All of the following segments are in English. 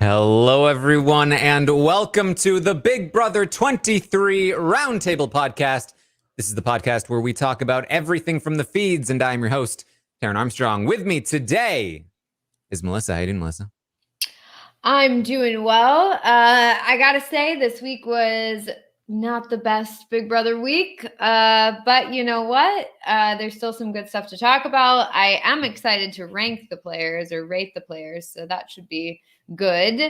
Hello, everyone, and welcome to the Big Brother 23 Roundtable podcast. This is the podcast where we talk about everything from the feeds, and I am your host, Taran Armstrong. With me today is Melissa. How you doing, Melissa? I'm doing well. I gotta say, this week was not the best Big Brother week, but you know what? There's still some good stuff to talk about. I am excited to rank the players or rate the players, so that should be good.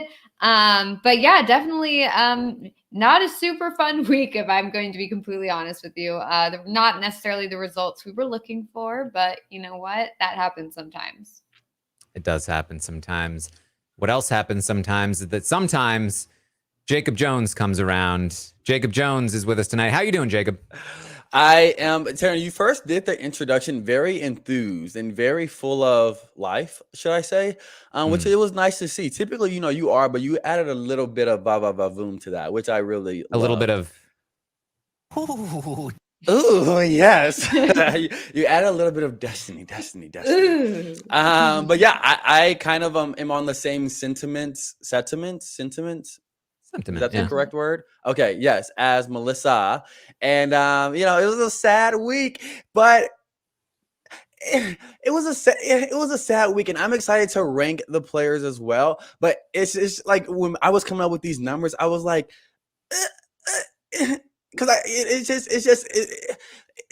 But yeah, definitely not a super fun week, if I'm going to be completely honest with you. Not necessarily the results we were looking for, but you know what? That happens sometimes. It does happen sometimes. What else happens sometimes is that sometimes Jacob Jones comes around. Jacob Jones is with us tonight. How you doing, Jacob? I am, Taran, you first did the introduction very enthused and very full of life, should I say, which it was nice to see. Typically, you know, you are, but you added a little bit of va-va-va-voom to that, which I really A little bit of... Ooh, yes. You added a little bit of destiny. But yeah, I kind of am on the same sentiment. Is that the correct word? Okay, yes, as Melissa. And you know, it was a sad week, but it was a sad week, and I'm excited to rank the players as well. But it's like when I was coming up with these numbers, I was like, because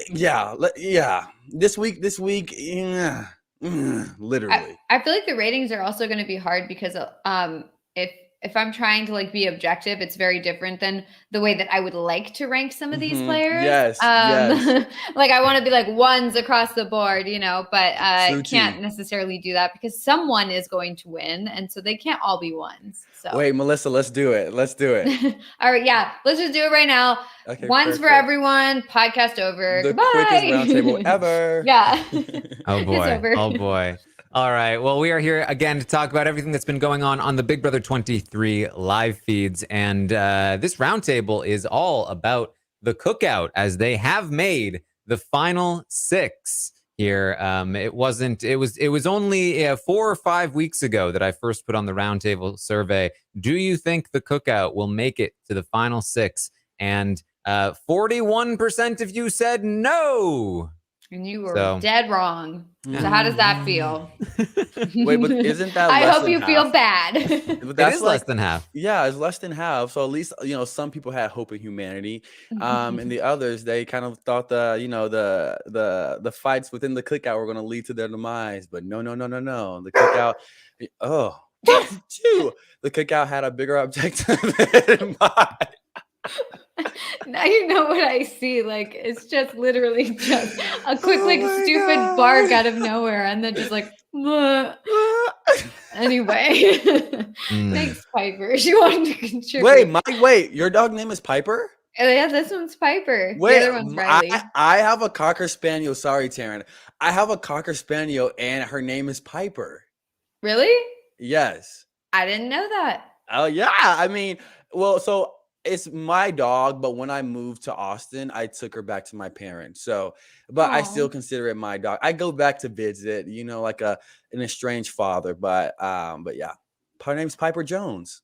yeah. This week, yeah, literally. I feel like the ratings are also going to be hard because if I'm trying to like be objective, it's very different than the way that I would like to rank some of these players. Yes. Like I want to be like ones across the board, you know, but I can't necessarily do that because someone is going to win, and so they can't all be ones. So wait, Melissa, let's do it. All right, yeah, let's just do it right now. Okay, ones perfect. For everyone. Podcast over. The Goodbye. quickest roundtable ever. Yeah. Oh boy. All right. Well, we are here again to talk about everything that's been going on the Big Brother 23 live feeds. And this roundtable is all about the Cookout, as they have made the final 6 here. It was only 4 or 5 weeks ago that I first put on the roundtable survey. Do you think the Cookout will make it to the final 6? And 41% of you said no. And you were dead wrong. So how does that feel? Wait, but isn't that I less hope than you half? feel bad. But that's it is less than half. Yeah, it's less than half. So at least, you know, some people had hope in humanity. And the others, they kind of thought the fights within the Cookout were going to lead to their demise. But no. The Cookout, the Cookout had a bigger objective than mine. Now you know what I see. Like, it's just literally just a quick, stupid bark out of nowhere. And then just like, anyway. Thanks, Piper. She wanted to contribute. Wait, your dog name is Piper? Yeah, this one's Piper. Wait, the other one's Riley. I have a Cocker Spaniel. Sorry, Taran. I have a Cocker Spaniel and her name is Piper. Really? Yes. I didn't know that. Oh, yeah. I mean, well, so it's my dog, but when I moved to Austin, I took her back to my parents. So, but I still consider it my dog. I go back to visit, you know, like an estranged father. But yeah, her name's Piper Jones.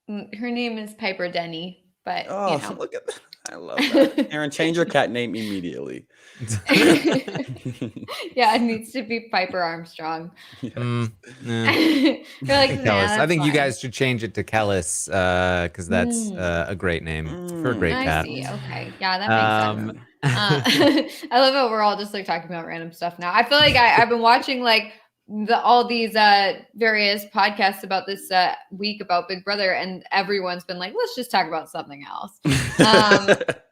Her name is Piper Deni. But you know. Look at that. I love that. Aaron, change your cat name immediately. Yeah, it needs to be Piper Armstrong. Yes. You're like, Kellis. I think you guys should change it to Kellis because that's a great name for a great cat. I see. Okay. Yeah, that makes sense. I love how we're all just like talking about random stuff now. I feel like I've been watching like all these various podcasts about this week about Big Brother, and everyone's been like, let's just talk about something else.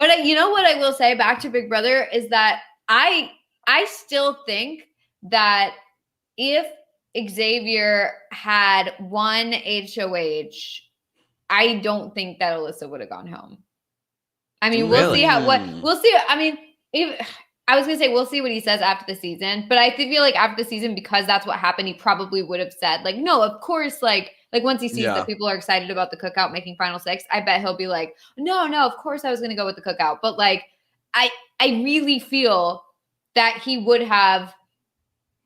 But you know what I will say back to Big Brother is that I still think that if Xavier had won HOH, I don't think that Alyssa would have gone home. I mean, we'll see we'll see. I mean, I was going to say, we'll see what he says after the season, but I feel like after the season, because that's what happened, he probably would have said like, no, of course, like once he sees that people are excited about the Cookout making final 6, I bet he'll be like, no, of course I was going to go with the Cookout. But like, I really feel that he would have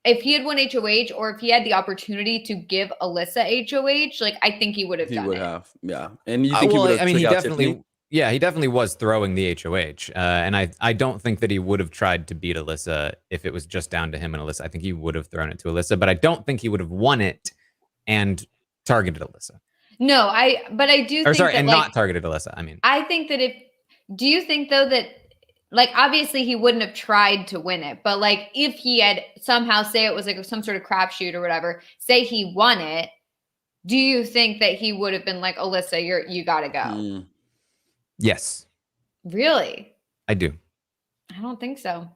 if he had won HOH or if he had the opportunity to give Alyssa HOH, like I think he would have done it. He would have, yeah. And you think he would have he out definitely, Tiffany? yeah, he definitely was throwing the HOH. And I don't think that he would have tried to beat Alyssa if it was just down to him and Alyssa. I think he would have thrown it to Alyssa, but I don't think he would have won it and targeted Alyssa. No, but I do think sorry, that, and not targeted Alyssa. I mean, I think that do you think though that, like, obviously he wouldn't have tried to win it, but like if he had somehow, say it was like some sort of crapshoot or whatever, say he won it, do you think that he would have been like, Alyssa, you gotta go? Yes. Really? I do. I don't think so.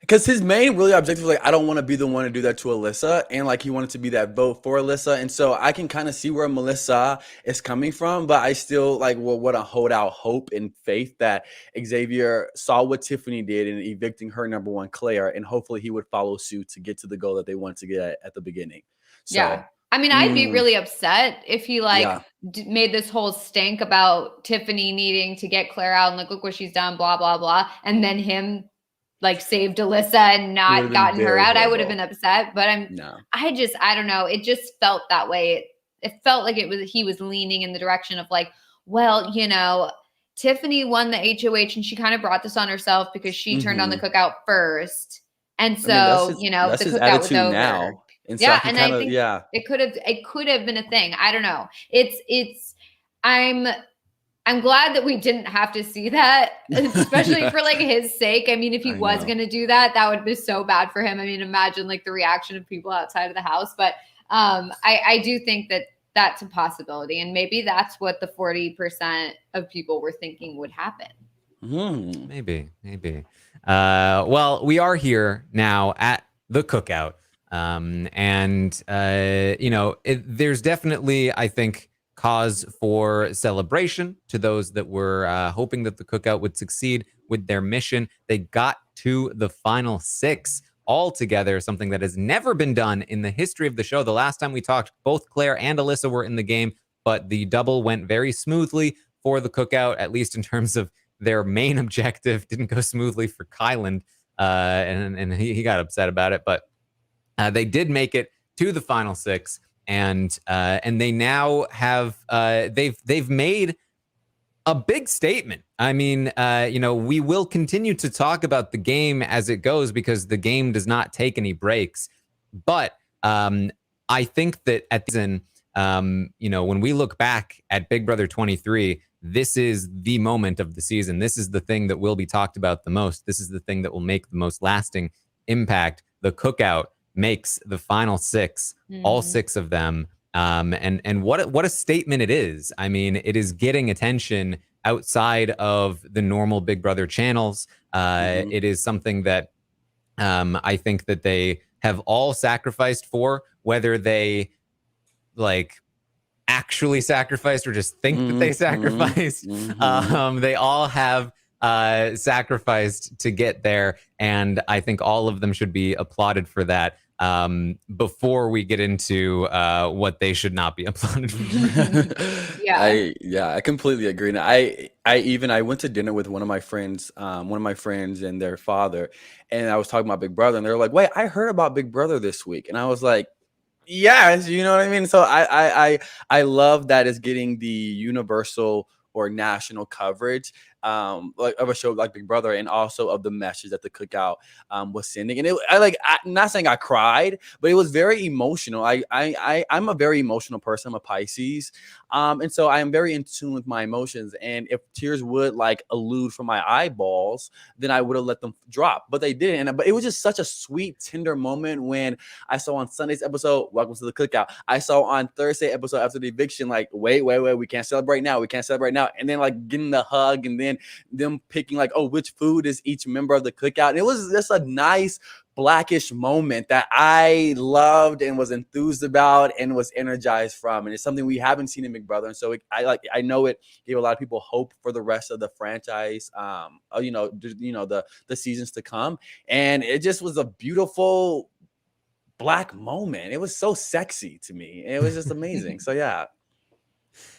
Because his main really objective was like, I don't want to be the one to do that to Alyssa. And like he wanted to be that vote for Alyssa. And so I can kind of see where Melissa is coming from, but I still like want to hold out hope and faith that Xavier saw what Tiffany did in evicting her number one, Claire, and hopefully he would follow suit to get to the goal that they wanted to get at the beginning. So, yeah. I mean, I'd be really upset if he made this whole stink about Tiffany needing to get Claire out and like, look what she's done, blah, blah, blah. And then him like saved Alyssa and not gotten her out. I would have been upset, but I don't know. It just felt that way. It felt like he was leaning in the direction of like, well, Tiffany won the HOH and she kind of brought this on herself because she turned on the Cookout first. And so, the Cookout was over. Now. And so and I think it could have been a thing. I don't know. I'm glad that we didn't have to see that, especially for like his sake. I mean, if he was going to do that, that would be so bad for him. I mean, imagine like the reaction of people outside of the house. But I do think that that's a possibility. And maybe that's what the 40% of people were thinking would happen. Maybe. Well, we are here now at the Cookout. There's definitely, I think, cause for celebration to those that were hoping that the Cookout would succeed with their mission. They got to the final 6 all together, something that has never been done in the history of the show. The last time we talked, both Claire and Alyssa were in the game, but the double went very smoothly for the Cookout, at least in terms of their main objective. Didn't go smoothly for Kyland, and he got upset about it, but they did make it to the final 6, and they now have they've made a big statement. I mean, we will continue to talk about the game as it goes because the game does not take any breaks. But I think that at the season, when we look back at Big Brother 23, this is the moment of the season. This is the thing that will be talked about the most. This is the thing that will make the most lasting impact. The Cookout makes the final 6, all 6 of them. And what a statement it is. I mean, it is getting attention outside of the normal Big Brother channels. It is something that I think that they have all sacrificed for, whether they like actually sacrificed or just think that they sacrificed. They all have sacrificed to get there. And I think all of them should be applauded for that. Before we get into what they should not be applauded for. I completely agree. And I went to dinner with one of my friends and their father, and I was talking about Big Brother, and they were like, wait, I heard about Big Brother this week. And I was like, yes, you know what I mean? So I love that it's getting the universal or national coverage like of a show like Big Brother, and also of the message that the Cookout was sending. And I'm not saying I cried, but it was very emotional. I'm a very emotional person. I'm a Pisces, and so I am very in tune with my emotions. And if tears would like elude from my eyeballs, then I would have let them drop. But they didn't. But it was just such a sweet, tender moment when I saw on Sunday's episode, "Welcome to the Cookout." I saw on Thursday episode after the eviction, like, wait, we can't celebrate now. We can't celebrate now. And then like getting the hug, and then them picking like, oh, which food is each member of the Cookout. And it was just a nice Blackish moment that I loved and was enthused about and was energized from. And it's something we haven't seen in Big Brother. And so I know it gave a lot of people hope for the rest of the franchise, the seasons to come. And it just was a beautiful Black moment. It was so sexy to me. It was just amazing. So yeah.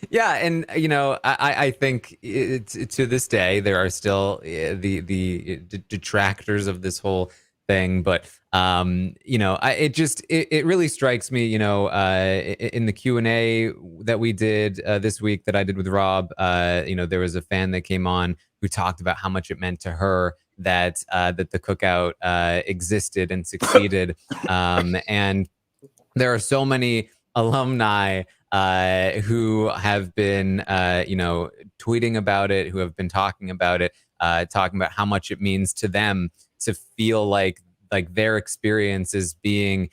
Yeah, and I think to this day there are still the detractors of this whole thing. But it really strikes me, in the Q&A that we did this week that I did with Rob, there was a fan that came on who talked about how much it meant to her that the Cookout existed and succeeded. And there are so many alumni who have been, tweeting about it, who have been talking about it, talking about how much it means to them to feel like their experience is being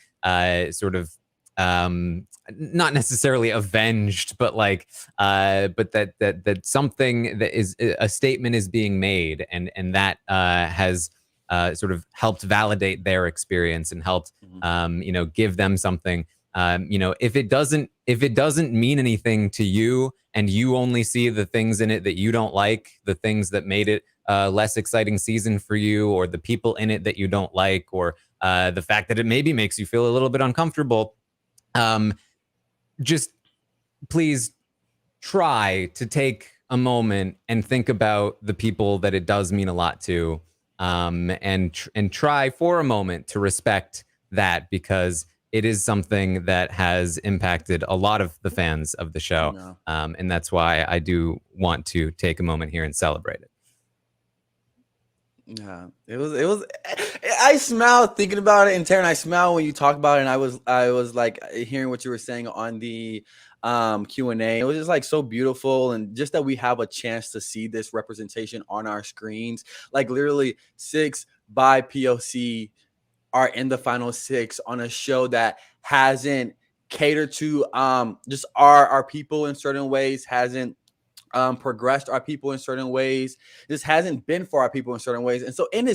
not necessarily avenged, but that something that is a statement is being made, and that has sort of helped validate their experience and helped give them something. If it doesn't mean anything to you, and you only see the things in it that you don't like, the things that made it less exciting season for you, or the people in it that you don't like, or the fact that it maybe makes you feel a little bit uncomfortable, just please try to take a moment and think about the people that it does mean a lot to, and try for a moment to respect that, because it is something that has impacted a lot of the fans of the show. And that's why I do want to take a moment here and celebrate it. Yeah, it was, I smiled thinking about it. And Taran, I smiled when you talked about it. And I was like hearing what you were saying on the Q&A. It was just like so beautiful. And just that we have a chance to see this representation on our screens, like literally 6 by POC are in the final 6 on a show that hasn't catered to just our people in certain ways, hasn't progressed our people in certain ways, this hasn't been for our people in certain ways. And so in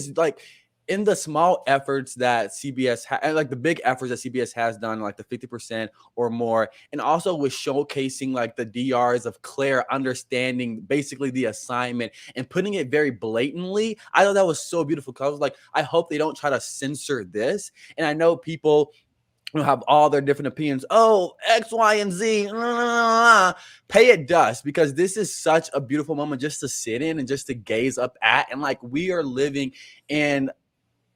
the small efforts that CBS and like the big efforts that CBS has done, like the 50% or more, and also with showcasing like the DRs of Claire understanding basically the assignment and putting it very blatantly, I thought that was so beautiful. Because I was like, I hope they don't try to censor this. And I know people have all their different opinions. Oh, X, Y, and Z. Pay it dust, because this is such a beautiful moment just to sit in and just to gaze up at. And like, we are living in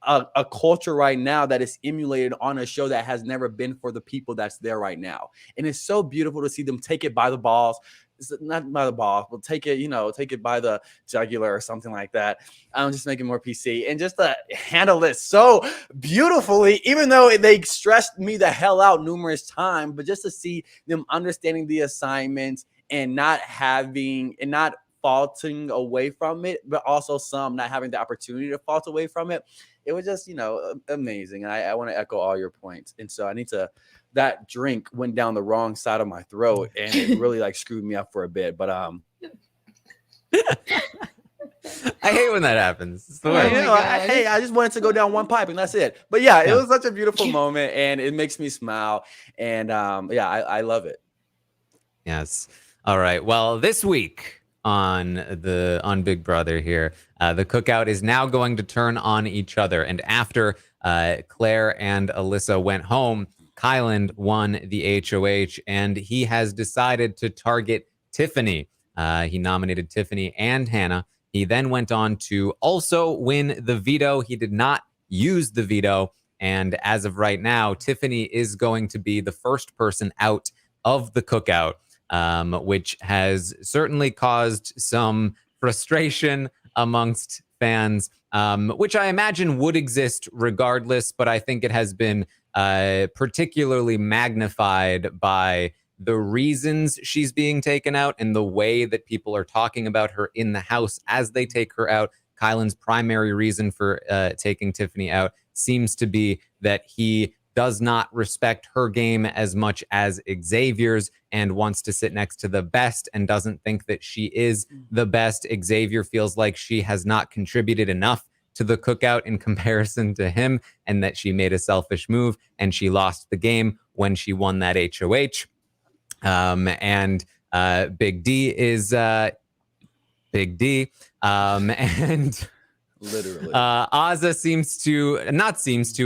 a culture right now that is emulated on a show that has never been for the people that's there right now. And it's so beautiful to see them take it by the balls. It's not by the balls, but take it by the jugular or something like that. I'm just making more PC, and just to handle it so beautifully, even though they stressed me the hell out numerous times, but just to see them understanding the assignments and not faulting away from it, but also some not having the opportunity to fault away from it. It was just, amazing. And I want to echo all your points. And so that drink went down the wrong side of my throat, and it really like screwed me up for a bit. But I hate when that happens. It's the way. I just wanted to go down one pipe and that's it. But yeah, it was such a beautiful moment, and it makes me smile. And I love it. Yes. All right. Well, this week on Big Brother here, the Cookout is now going to turn on each other. And after Claire and Alyssa went home, Kyland won the HOH, and he has decided to target Tiffany. He nominated Tiffany and Hannah. He then went on to also win the veto. He did not use the veto. And as of right now, Tiffany is going to be the first person out of the Cookout, which has certainly caused some frustration amongst fans, which I imagine would exist regardless. But I think it has been particularly magnified by the reasons she's being taken out and the way that people are talking about her in the house as they take her out. Kyland's primary reason for taking Tiffany out seems to be that he does not respect her game as much as Xavier's and wants to sit next to the best and doesn't think that she is the best. Xavier feels like she has not contributed enough to the Cookout in comparison to him, and that she made a selfish move and she lost the game when she won that HOH. And Big D is Big D. And literally, Azza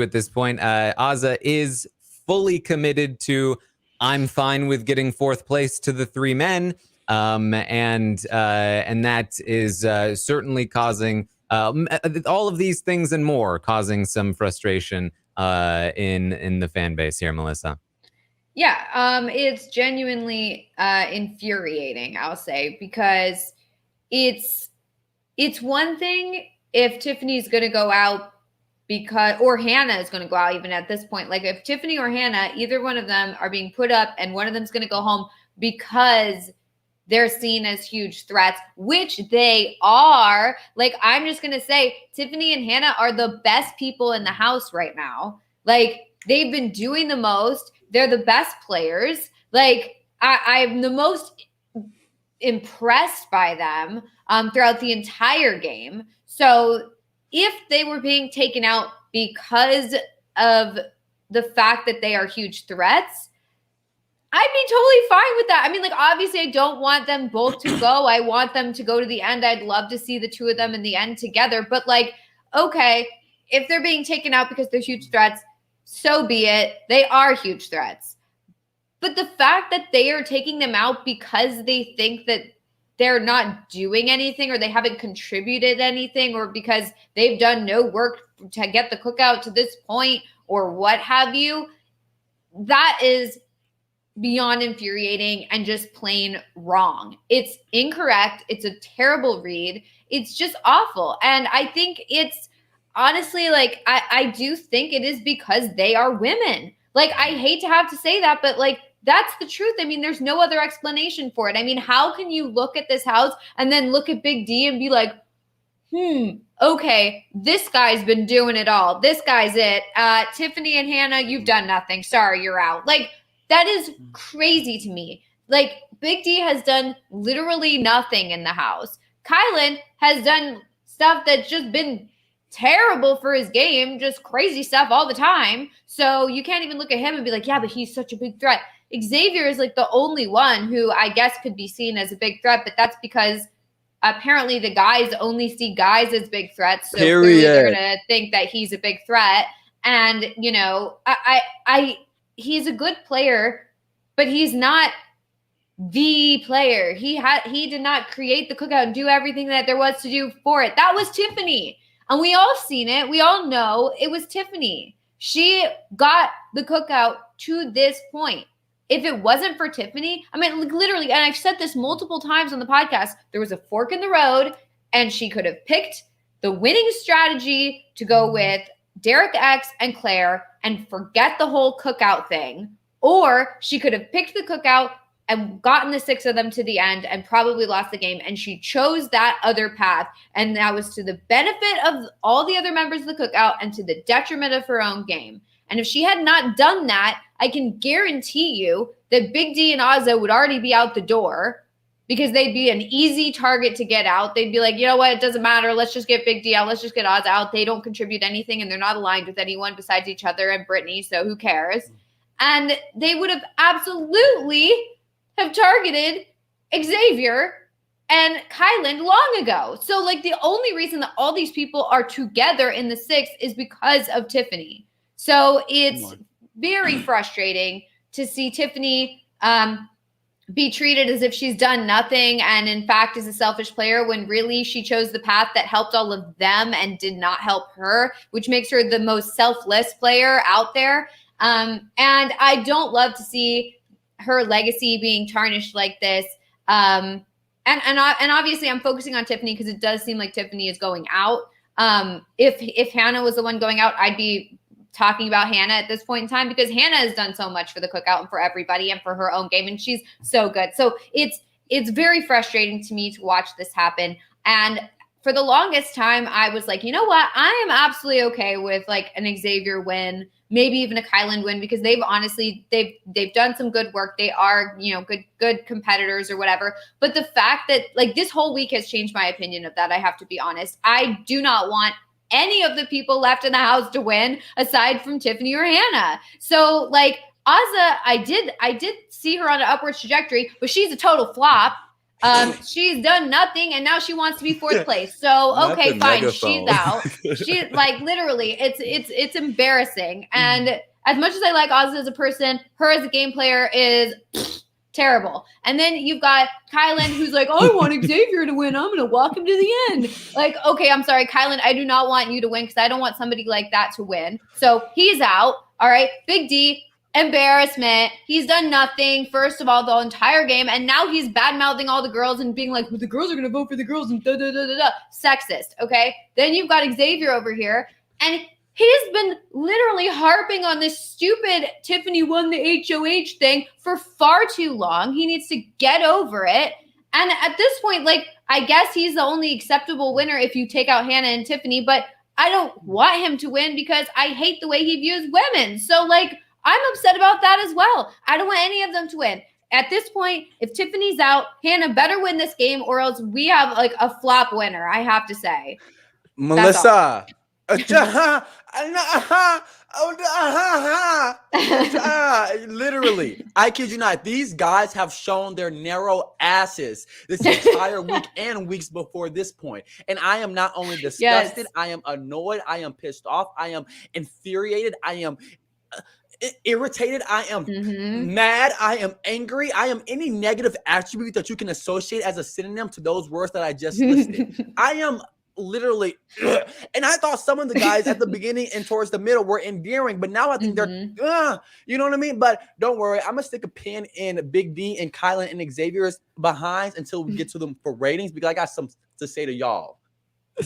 at this point. Azza is fully committed to, I'm fine with getting 4th place to the 3 men. And that is certainly causing all of these things and more causing some frustration in the fan base here, Melissa. Yeah, it's genuinely infuriating, I'll say, because it's one thing if Tiffany's going to go out or Hannah is going to go out even at this point. Like if Tiffany or Hannah, either one of them are being put up and one of them's going to go home because they're seen as huge threats, which they are. Like, I'm just going to say Tiffany and Hannah are the best people in the house right now. Like, they've been doing the most. They're the best players. Like, I'm the most impressed by them throughout the entire game. So if they were being taken out because of the fact that they are huge threats, I'd be totally fine with that. I mean, like, obviously, I don't want them both to go. I want them to go to the end. I'd love to see the two of them in the end together. But, like, okay, if they're being taken out because they're huge threats, so be it. They are huge threats. But the fact that they are taking them out because they think that they're not doing anything or they haven't contributed anything or because they've done no work to get the cookout to this point or what have you, that is beyond infuriating and just plain wrong. It's incorrect. It's a terrible read. It's just awful. And I think it's honestly, like, I do think it is because they are women. Like, I hate to have to say that, but like, that's the truth. I mean, there's no other explanation for it. I mean, how can you look at this house and then look at Big D and be like, okay, this guy's been doing it all. This guy's it. Tiffany and Hannah, you've done nothing. Sorry, you're out. Like, that is crazy to me. Like, Big D has done literally nothing in the house. Kyland has done stuff that's just been terrible for his game, just crazy stuff all the time. So you can't even look at him and be like, yeah, but he's such a big threat. Xavier is like the only one who I guess could be seen as a big threat, but that's because apparently the guys only see guys as big threats. So clearly they're going to think that he's a big threat. And, you know, he's a good player, but he's not the player. He did not create the cookout and do everything that there was to do for it. That was Tiffany. And we all seen it. We all know it was Tiffany. She got the cookout to this point. If it wasn't for Tiffany, I mean, like, literally, and I've said this multiple times on the podcast, there was a fork in the road, and she could have picked the winning strategy to go with Derek X and Claire and forget the whole cookout thing. Or she could have picked the cookout and gotten the 6 of them to the end and probably lost the game. And she chose that other path. And that was to the benefit of all the other members of the cookout and to the detriment of her own game. And if she had not done that, I can guarantee you that Big D and Ozza would already be out the door because they'd be an easy target to get out. They'd be like, you know what? It doesn't matter. Let's just get Big D out. Let's just get Ozza out. They don't contribute anything and they're not aligned with anyone besides each other and Brittany. So who cares? And they would have absolutely have targeted Xavier and Kyland long ago. So like the only reason that all these people are together in the 6 is because of Tiffany. So it's very frustrating to see Tiffany be treated as if she's done nothing and in fact is a selfish player when really she chose the path that helped all of them and did not help her, which makes her the most selfless player out there. And I don't love to see her legacy being tarnished like this. And obviously I'm focusing on Tiffany because it does seem like Tiffany is going out. If Hannah was the one going out, I'd be talking about Hannah at this point in time because Hannah has done so much for the cookout and for everybody and for her own game. And she's so good. So it's very frustrating to me to watch this happen. And for the longest time, I was like, you know what? I am absolutely okay with like an Xavier win, maybe even a Kyland win, because they've honestly, they've done some good work. They are, you know, good competitors or whatever. But the fact that like this whole week has changed my opinion of that, I have to be honest. I do not want any of the people left in the house to win aside from Tiffany or Hannah. So like Ozza, I did see her on an upward trajectory, but she's a total flop. She's done nothing and now she wants to be 4th place. So okay, fine, megaphone. She's out. She like literally it's embarrassing. And as much as I like Ozza as a person, her as a game player is Terrible. And then you've got Kyland, who's like, I want Xavier to win. I'm going to walk him to the end. Like, okay, I'm sorry, Kyland, I do not want you to win because I don't want somebody like that to win. So he's out. All right. Big D, embarrassment. He's done nothing, first of all, the entire game. And now he's bad-mouthing all the girls and being like, well, the girls are going to vote for the girls and da-da-da-da-da. Sexist, okay? Then you've got Xavier over here. And he's been literally harping on this stupid Tiffany won the HOH thing for far too long. He needs to get over it. And at this point, like, I guess he's the only acceptable winner if you take out Hannah and Tiffany, but I don't want him to win because I hate the way he views women. So, like, I'm upset about that as well. I don't want any of them to win. At this point, if Tiffany's out, Hannah better win this game or else we have, like, a flop winner, I have to say. Melissa. Literally, I kid you not, these guys have shown their narrow asses this entire week and weeks before this point. And I am not only disgusted, I am annoyed, I am pissed off, I am infuriated, I am irritated, I am mad, I am angry, I am any negative attribute that you can associate as a synonym to those words that I just listed. I am literally, and I thought some of the guys at the beginning and towards the middle were endearing, but now I think they're, you know what I mean? But don't worry, I'm gonna stick a pin in Big D and Kyland and Xavier's behinds until we get to them for ratings because I got some to say to y'all.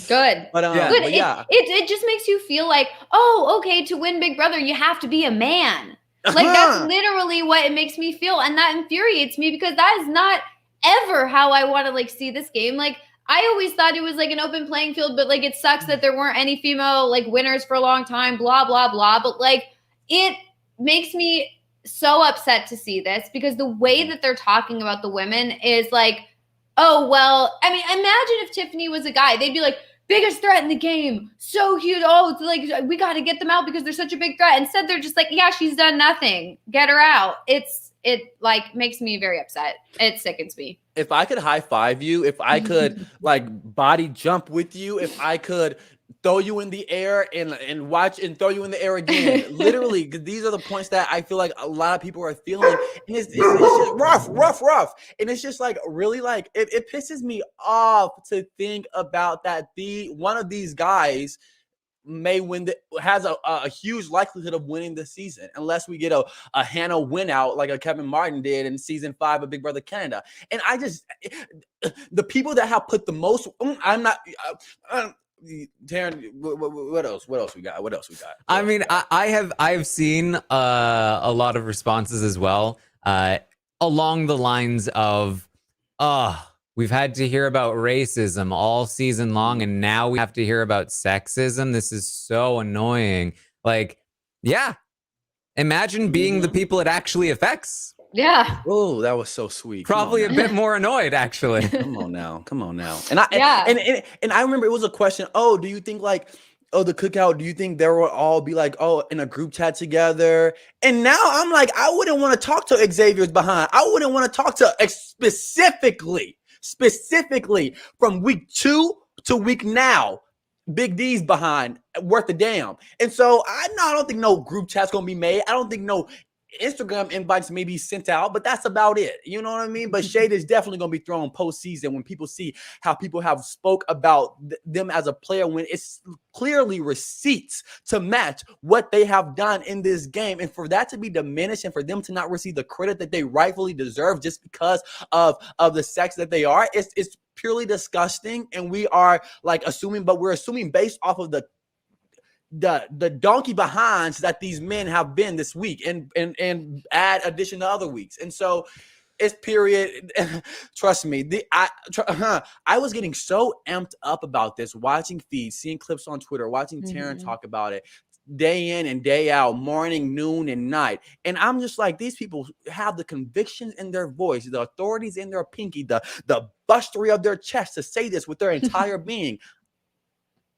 Good. But good. It just makes you feel like, oh, okay, to win Big Brother, you have to be a man. Like that's literally what it makes me feel, and that infuriates me because that is not ever how I want to like see this game. Like I always thought it was like an open playing field, but like it sucks that there weren't any female like winners for a long time, blah, blah, blah. But like it makes me so upset to see this because the way that they're talking about the women is like, oh, well, I mean, imagine if Tiffany was a guy, they'd be like, biggest threat in the game. So huge. Oh, it's like, we got to get them out because they're such a big threat. Instead, they're just like, yeah, she's done nothing. Get her out. It like makes me very upset. It sickens me. If I could high five you, if I could like body jump with you, if I could throw you in the air and watch and throw you in the air again, literally, because these are the points that I feel like a lot of people are feeling. And it's just rough. And it's just like really like it pisses me off to think about that one of these guys may win has a huge likelihood of winning the season unless we get a Hannah win out like a Kevin Martin did in season 5 of Big Brother Canada. And I just the people that have put the most I'm not Taran, what else we got? I mean, I have seen a lot of responses as well along the lines of we've had to hear about racism all season long, and now we have to hear about sexism. This is so annoying. Like, yeah, imagine being the people it actually affects. Yeah. Oh, that was so sweet. Probably a bit more annoyed, actually. Come on now. And I remember it was a question. Oh, do you think like, the cookout, do you think they will all be like, in a group chat together? And now I'm like, I wouldn't want to talk to Xavier's behind. I wouldn't want to talk to specifically from week 2 to week now. Big D's behind, worth a damn. And so I don't think no group chat's gonna be made. I don't think no Instagram invites may be sent out, but that's about it. You know what I mean? But shade is definitely going to be thrown postseason when people see how people have spoke about them as a player when it's clearly receipts to match what they have done in this game. And for that to be diminished and for them to not receive the credit that they rightfully deserve just because of the sex that they are, it's purely disgusting. And we are like assuming, but we're assuming based off of the donkey behinds that these men have been this week and add addition to other weeks. And so it's period. Trust me. I was getting so amped up about this, watching feeds, seeing clips on Twitter, watching Taran talk about it day in and day out, morning, noon, and night. And I'm just like, these people have the convictions in their voice, the authorities in their pinky, the bustery of their chest to say this with their entire being.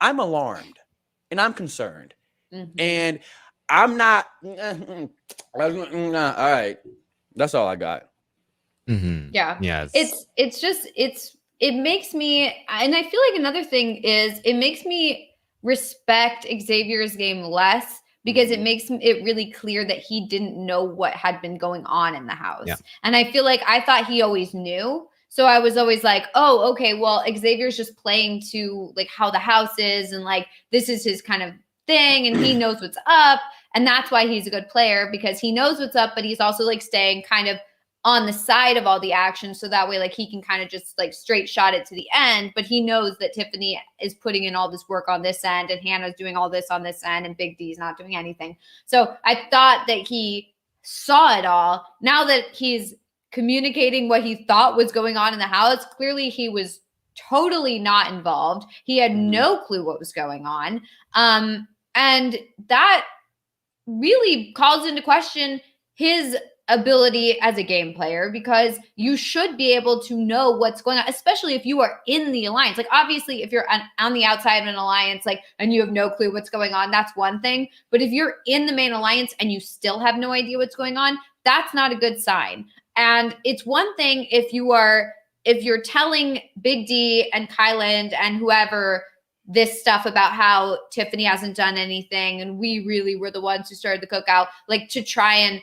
I'm alarmed. And I'm concerned, and I'm not. All right, that's all I got. Yeah. Yes. It makes me, and I feel like another thing is it makes me respect Xavier's game less because it makes it really clear that he didn't know what had been going on in the house. Yeah. And I feel like I thought he always knew. So I was always like, oh, okay, well, Xavier's just playing to like how the house is. And like, this is his kind of thing. And he knows what's up. And that's why he's a good player, because he knows what's up, but he's also like staying kind of on the side of all the action. So that way, like he can kind of just like straight shot it to the end, but he knows that Tiffany is putting in all this work on this end and Hannah's doing all this on this end and Big D's not doing anything. So I thought that he saw it all. Now that he's communicating what he thought was going on in the house, clearly he was totally not involved. He had no clue what was going on. And that really calls into question his ability as a game player, because you should be able to know what's going on, especially if you are in the alliance. Like obviously if you're on the outside of an alliance, like, and you have no clue what's going on, that's one thing. But if you're in the main alliance and you still have no idea what's going on, that's not a good sign. And it's one thing if you're telling Big D and Kyland and whoever this stuff about how Tiffany hasn't done anything and we really were the ones who started the cookout, like to try and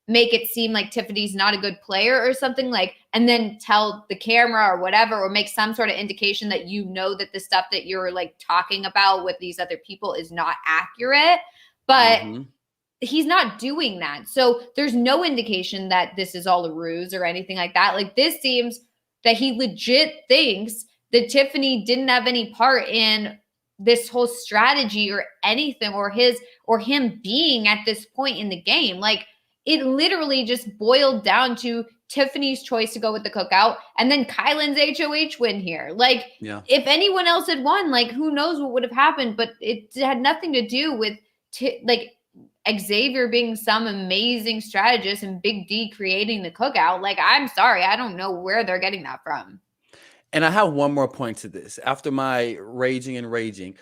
make it seem like Tiffany's not a good player or something, like, and then tell the camera or whatever, or make some sort of indication that you know that the stuff that you're like talking about with these other people is not accurate. But he's not doing that. So there's no indication that this is all a ruse or anything like that. Like this seems that he legit thinks that Tiffany didn't have any part in this whole strategy or anything, or him being at this point in the game. Like it literally just boiled down to Tiffany's choice to go with the cookout and then Kyland's HOH win here. Like if anyone else had won, like who knows what would have happened, but it had nothing to do with like Xavier being some amazing strategist and Big D creating the cookout. Like, I'm sorry, I don't know where they're getting that from. And I have one more point to this. After my raging,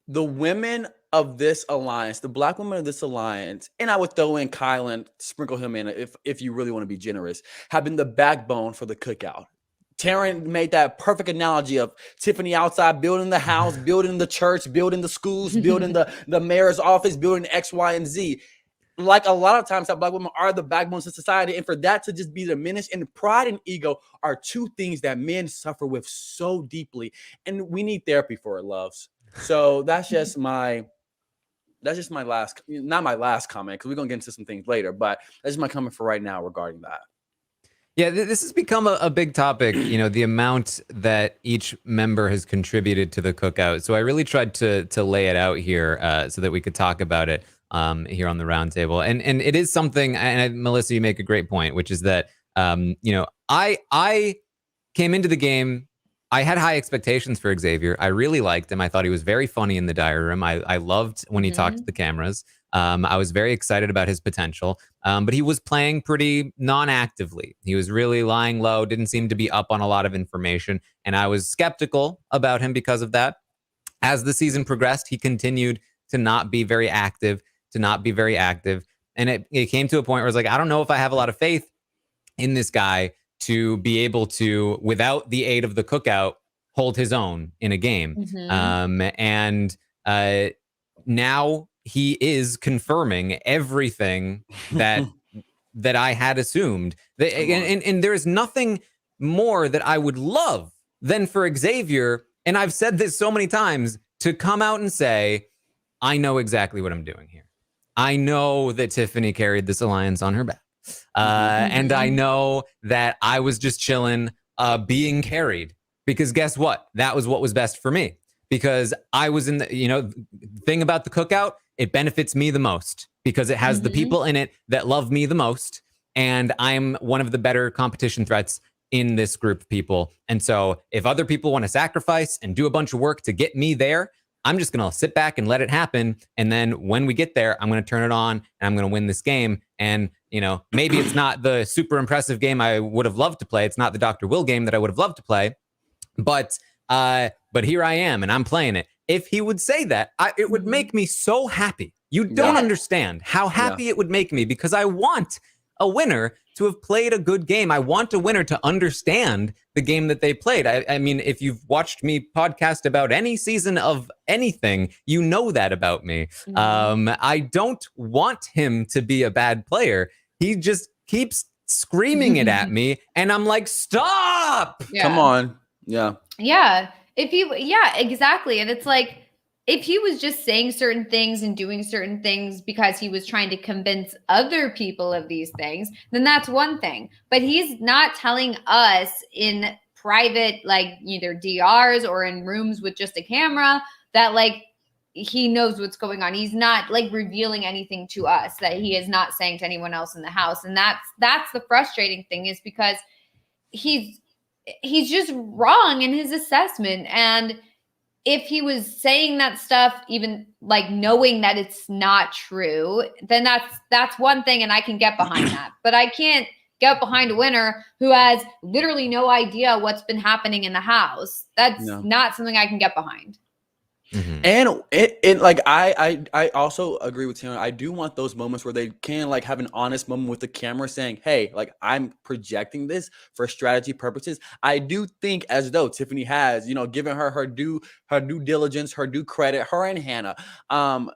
the women of this alliance, the Black women of this alliance, and I would throw in Kyland, sprinkle him in if you really want to be generous, have been the backbone for the cookout. Taran made that perfect analogy of Tiffany outside building the house, building the church, building the schools, building the mayor's office, building X, Y, and Z. Like a lot of times that Black women are the backbones of society, and for that to just be diminished, and pride and ego are two things that men suffer with so deeply, and we need therapy for it, loves. So that's just my last, not my last comment, because we're gonna get into some things later, but that's just my comment for right now regarding that. Yeah, this has become a big topic, you know, the amount that each member has contributed to the cookout. So I really tried to lay it out here so that we could talk about it here on the roundtable. And it is something, and Melissa, you make a great point, which is that, you know, I came into the game, I had high expectations for Xavier. I really liked him. I thought he was very funny in the diary room. I loved when he talked to the cameras. I was very excited about his potential, but he was playing pretty non-actively. He was really lying low, didn't seem to be up on a lot of information, and I was skeptical about him because of that. As the season progressed, he continued to not be very active, and it came to a point where I was like, I don't know if I have a lot of faith in this guy to be able to, without the aid of the cookout, hold his own in a game. And now he is confirming everything that I had assumed. And there is nothing more that I would love than for Xavier, and I've said this so many times, to come out and say, I know exactly what I'm doing here. I know that Tiffany carried this alliance on her back. And I know that I was just chilling, being carried, because guess what? That was what was best for me, because I was in the, you know, thing about the cookout, it benefits me the most because it has the people in it that love me the most. And I'm one of the better competition threats in this group of people. And so if other people want to sacrifice and do a bunch of work to get me there, I'm just going to sit back and let it happen. And then when we get there, I'm going to turn it on and I'm going to win this game. And, you know, maybe it's not the super impressive game I would have loved to play. It's not the Dr. Will game that I would have loved to play. But here I am and I'm playing it. If he would say that, it would make me so happy. You don't understand how happy it would make me, because I want a winner to have played a good game. I want a winner to understand the game that they played. I mean, if you've watched me podcast about any season of anything, you know that about me. I don't want him to be a bad player. He just keeps screaming it at me, and I'm like, stop! Yeah. Come on. Yeah. Yeah. Exactly. And it's like, if he was just saying certain things and doing certain things because he was trying to convince other people of these things, then that's one thing. But he's not telling us in private, like either DRs or in rooms with just a camera, that like he knows what's going on. He's not like revealing anything to us that he is not saying to anyone else in the house. And that's the frustrating thing, is because he's just wrong in his assessment. And if he was saying that stuff, even like knowing that it's not true, then that's one thing, and I can get behind that. But I can't get behind a winner who has literally no idea what's been happening in the house. That's not something I can get behind. Mm-hmm. And it like I also agree with Taran. I do want those moments where they can like have an honest moment with the camera saying, hey, like I'm projecting this for strategy purposes. I do think as though Tiffany has, given her due diligence, her due credit, her and Hannah,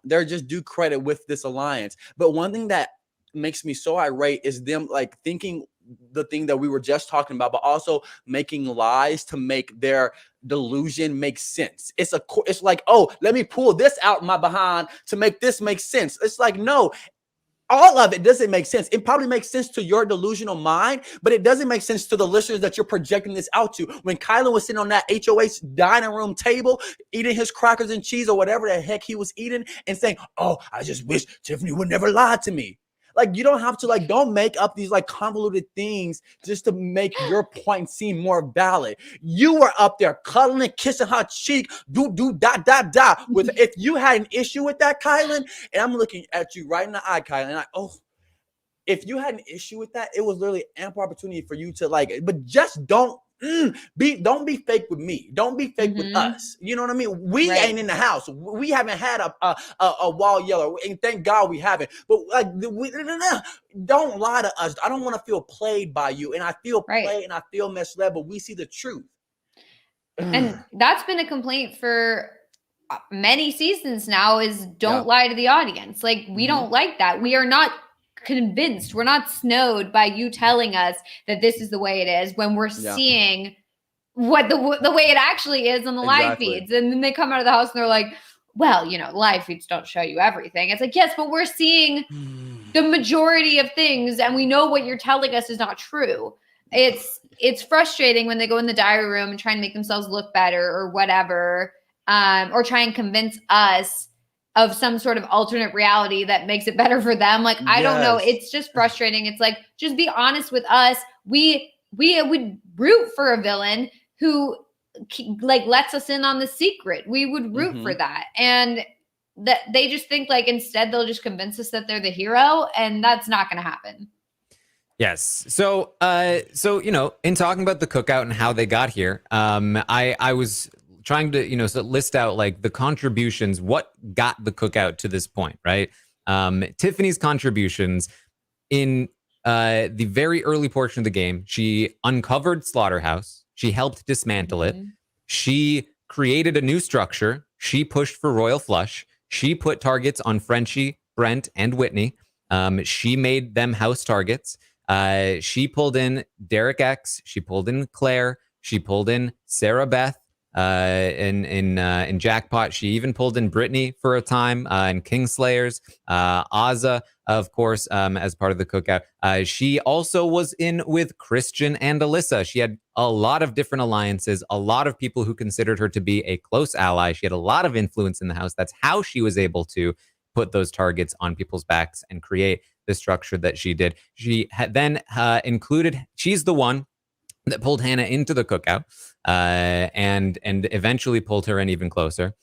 they're just due credit with this alliance. But one thing that makes me so irate is them like thinking the thing that we were just talking about, but also making lies to make their delusion make sense. It's like, oh, let me pull this out my behind to make this make sense. It's like, no, all of it doesn't make sense. It probably makes sense to your delusional mind, but it doesn't make sense to the listeners that you're projecting this out to. When Kyland was sitting on that HOH dining room table, eating his crackers and cheese or whatever the heck he was eating and saying, oh, I just wish Tiffany would never lie to me. Like, you don't have to, like, don't make up these, like, convoluted things just to make your point seem more valid. You were up there cuddling, kissing her cheek, with, if you had an issue with that, Kyland, and I'm looking at you right in the eye, Kyland, and if you had an issue with that, it was literally ample opportunity for you to, like, but just don't be fake with me. Don't be fake with us. You know what I mean? We ain't in the house. We haven't had a wall yeller, and thank God we haven't. But like, don't lie to us. I don't want to feel played by you, and I feel played and I feel misled. But we see the truth, and that's been a complaint for many seasons now. Is don't lie to the audience. Like, we don't like that. We are not convinced, we're not snowed by you telling us that this is the way it is when we're seeing what the way it actually is on the live feeds. And then they come out of the house and they're like, well, live feeds don't show you everything. It's like, yes, but we're seeing the majority of things, and we know what you're telling us is not true. It's frustrating when they go in the diary room and try and make themselves look better or whatever, or try and convince us of some sort of alternate reality that makes it better for them. Like, I don't know. It's just frustrating. It's like, just be honest with us. We would root for a villain who like lets us in on the secret. We would root for that. And that they just think like, instead they'll just convince us that they're the hero, and that's not going to happen. Yes. So, in talking about the cookout and how they got here, I was trying to, list out like the contributions, what got the cookout to this point, right? Tiffany's contributions in the very early portion of the game, she uncovered Slaughterhouse. She helped dismantle it. She created a new structure. She pushed for Royal Flush. She put targets on Frenchie, Brent, and Whitney. She made them house targets. She pulled in Derek X. She pulled in Claire. She pulled in Sarah Beth. In Jackpot, she even pulled in Brittany for a time, in Kingslayers, Azza, of course, as part of the cookout. She also was in with Christian and Alyssa. She had a lot of different alliances, a lot of people who considered her to be a close ally. She had a lot of influence in the house. That's how she was able to put those targets on people's backs and create the structure that she did. She had then included, she's the one that pulled Hannah into the cookout, and eventually pulled her in even closer.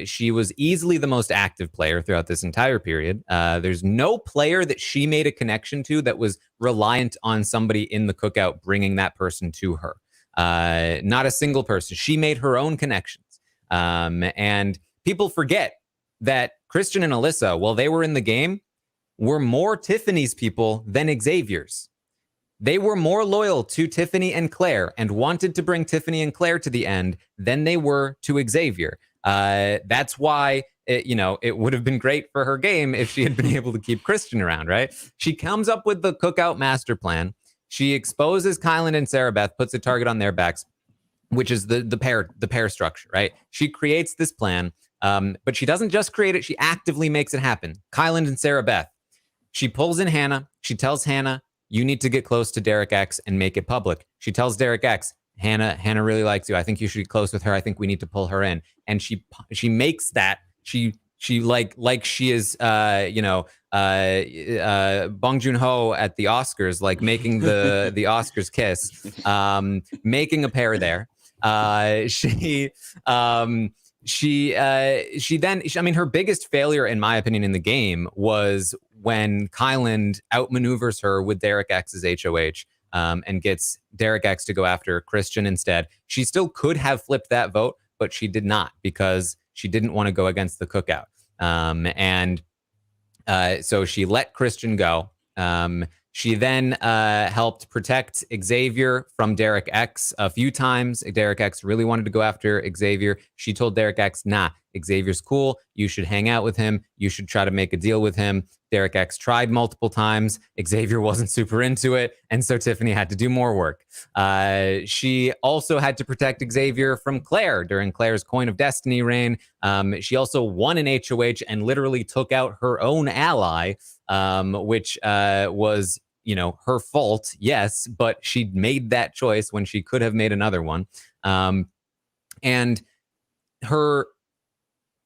She was easily the most active player throughout this entire period. There's no player that she made a connection to that was reliant on somebody in the cookout bringing that person to her. Not a single person. She made her own connections. And people forget that Christian and Alyssa, while they were in the game, were more Tiffany's people than Xavier's. They were more loyal to Tiffany and Claire and wanted to bring Tiffany and Claire to the end than they were to Xavier. That's why it would have been great for her game if she had been able to keep Christian around, right? She comes up with the Cookout master plan. She exposes Kyland and Sarah Beth, puts a target on their backs, which is the pair structure, right? She creates this plan, but she doesn't just create it, she actively makes it happen. Kyland and Sarah Beth. She pulls in Hannah. She tells Hannah, you need to get close to Derek X and make it public. She tells Derek X, Hannah really likes you. I think you should get close with her. I think we need to pull her in. And she makes that. She like she is Bong Joon-ho at the Oscars, like making the Oscars kiss, making a pair there. Her biggest failure, in my opinion, in the game was when Kyland outmaneuvers her with Derek X's HOH and gets Derek X to go after Christian instead. She still could have flipped that vote, but she did not because she didn't want to go against the Cookout. So she let Christian go. She then helped protect Xavier from Derek X a few times. Derek X really wanted to go after Xavier. She told Derek X, nah, Xavier's cool. You should hang out with him. You should try to make a deal with him. Derek X tried multiple times. Xavier wasn't super into it. And so Tiffany had to do more work. She also had to protect Xavier from Claire during Claire's Coin of Destiny reign. She also won an HOH and literally took out her own ally, which was, her fault, yes, but she made that choice when she could have made another one. And her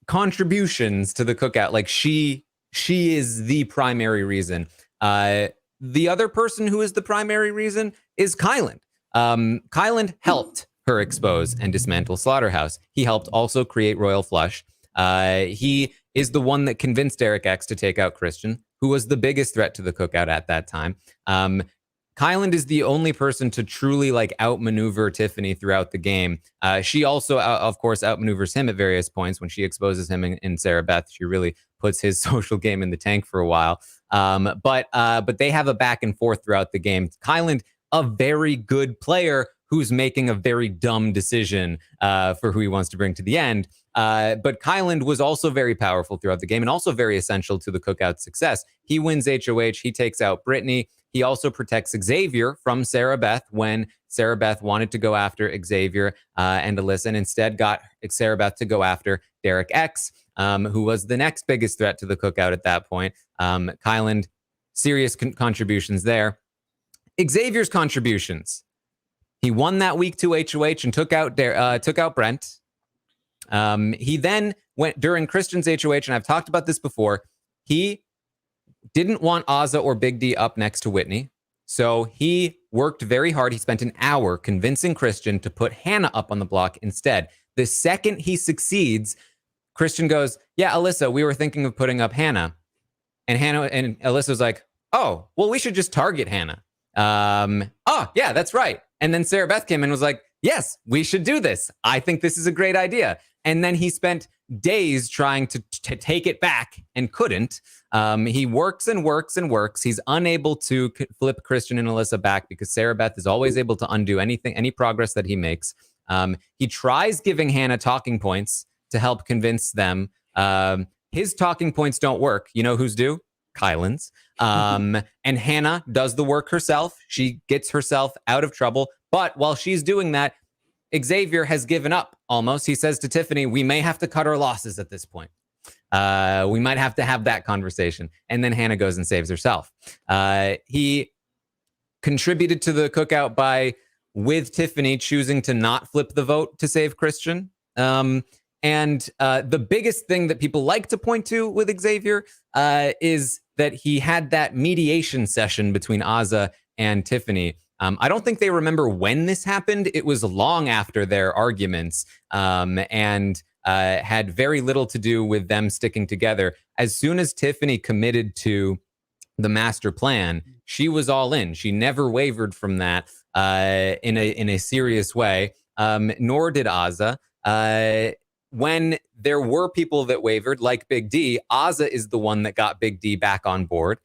contributions to the Cookout, like she is the primary reason. The other person who is the primary reason is Kyland. Kyland helped her expose and dismantle Slaughterhouse. He helped also create Royal Flush. He is the one that convinced Derek X to take out Christian, who was the biggest threat to the Cookout at that time. Kyland is the only person to truly outmaneuver Tiffany throughout the game. She also, of course, outmaneuvers him at various points when she exposes him in Sarah Beth. She really puts his social game in the tank for a while. But they have a back and forth throughout the game. Kyland, a very good player who's making a very dumb decision for who he wants to bring to the end. But Kyland was also very powerful throughout the game and also very essential to the Cookout's success. He wins HOH. He takes out Brittany. He also protects Xavier from Sarah Beth when Sarah Beth wanted to go after Xavier and Alyssa, and instead got Sarah Beth to go after Derek X, who was the next biggest threat to the Cookout at that point. Kyland, serious contributions there. Xavier's contributions. He won that week 2 HOH and took out Brent. He then went during Christian's HOH, and I've talked about this before. He didn't want Ozza or Big D up next to Whitney. So he worked very hard. He spent an hour convincing Christian to put Hannah up on the block instead. The second he succeeds, Christian goes, yeah, Alyssa, we were thinking of putting up Hannah. And Alyssa was like, oh, well, we should just target Hannah. Oh, yeah, that's right. And then Sarah Beth came in and was like, yes, we should do this. I think this is a great idea. And then he spent days trying to take it back and couldn't. He works and works and works. He's unable to flip Christian and Alyssa back because Sarah Beth is always able to undo any progress that he makes. He tries giving Hannah talking points to help convince them. His talking points don't work. You know whose do? Kyland's. And Hannah does the work herself. She gets herself out of trouble. But while she's doing that, Xavier has given up almost. He says to Tiffany, we may have to cut our losses at this point. We might have to have that conversation. And then Hannah goes and saves herself. He contributed to the Cookout by, with Tiffany, choosing to not flip the vote to save Christian. And the biggest thing that people like to point to with Xavier is that he had that mediation session between Ozza and Tiffany. I don't think they remember when this happened. It was long after their arguments and had very little to do with them sticking together. As soon as Tiffany committed to the master plan, she was all in. She never wavered from that in a serious way, nor did Ozza. when there were people that wavered, like Big D, Azza is the one that got Big D back on board.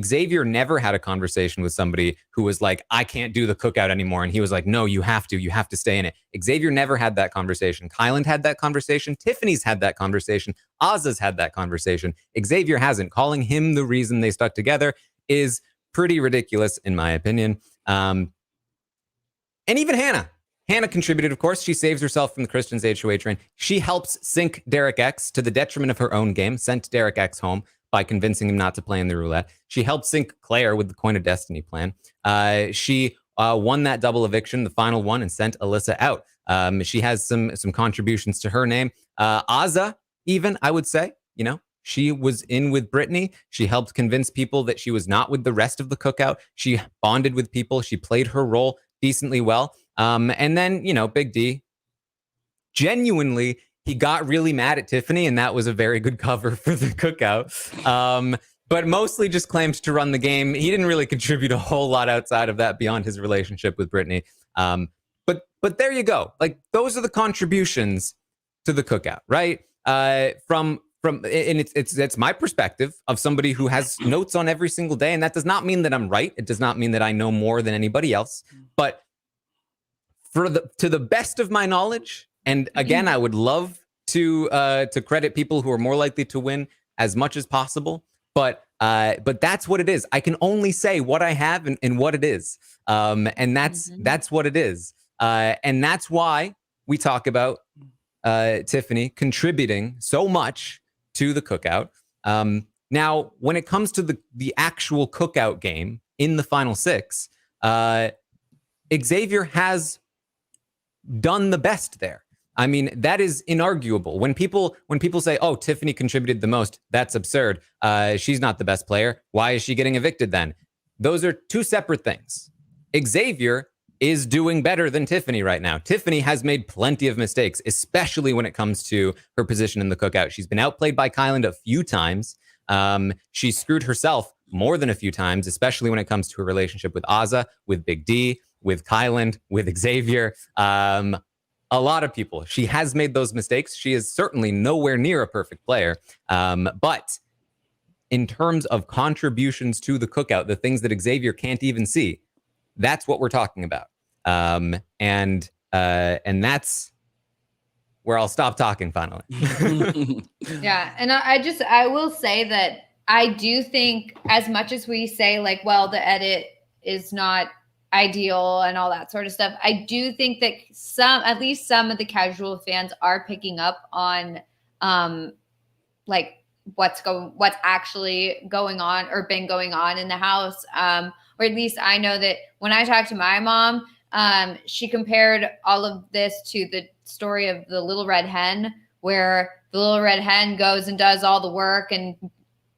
Xavier never had a conversation with somebody who was like, I can't do the cookout anymore. And he was like, no, you have to stay in it. Xavier never had that conversation. Kyland had that conversation. Tiffany's had that conversation. Azza's had that conversation. Xavier hasn't. Calling him the reason they stuck together is pretty ridiculous, in my opinion. And even Hannah contributed, of course. She saves herself from the Christian's HOA train. She helps sink Derek X to the detriment of her own game, sent Derek X home by convincing him not to play in the roulette. She helped sink Claire with the Coin of Destiny plan. She won that double eviction, the final one, and sent Alyssa out. She has some contributions to her name. Azza, even, I would say, she was in with Brittany. She helped convince people that she was not with the rest of the cookout. She bonded with people. She played her role decently well. And then, Big D, genuinely, he got really mad at Tiffany, and that was a very good cover for the cookout. But mostly just claimed to run the game. He didn't really contribute a whole lot outside of that beyond his relationship with Brittany. But there you go. Like, those are the contributions to the cookout, right? From and it's my perspective of somebody who has notes on every single day, and that does not mean that I'm right. It does not mean that I know more than anybody else. But to the best of my knowledge, and again, I would love to credit people who are more likely to win as much as possible. But that's what it is. I can only say what I have and what it is. And that's what it is. And that's why we talk about Tiffany contributing so much to the cookout. Now, when it comes to the actual cookout game in the final six, Xavier has done the best there. I mean, that is inarguable. When people say, oh, Tiffany contributed the most, that's absurd. She's not the best player. Why is she getting evicted then? Those are two separate things. Xavier is doing better than Tiffany right now. Tiffany has made plenty of mistakes, especially when it comes to her position in the cookout. She's been outplayed by Kyland a few times. She screwed herself more than a few times, especially when it comes to her relationship with Azza, with Big D, with Kyland, with Xavier. A lot of people. She has made those mistakes. She is certainly nowhere near a perfect player. But in terms of contributions to the cookout, the things that Xavier can't even see, that's what we're talking about. And that's where I'll stop talking finally. Yeah. And I will say that I do think, as much as we say, like, well, the edit is not ideal and all that sort of stuff, I do think that at least some of the casual fans are picking up on like what's actually going on or been going on in the house. Or at least I know that when I talked to my mom, she compared all of this to the story of the Little Red Hen, where the Little Red Hen goes and does all the work and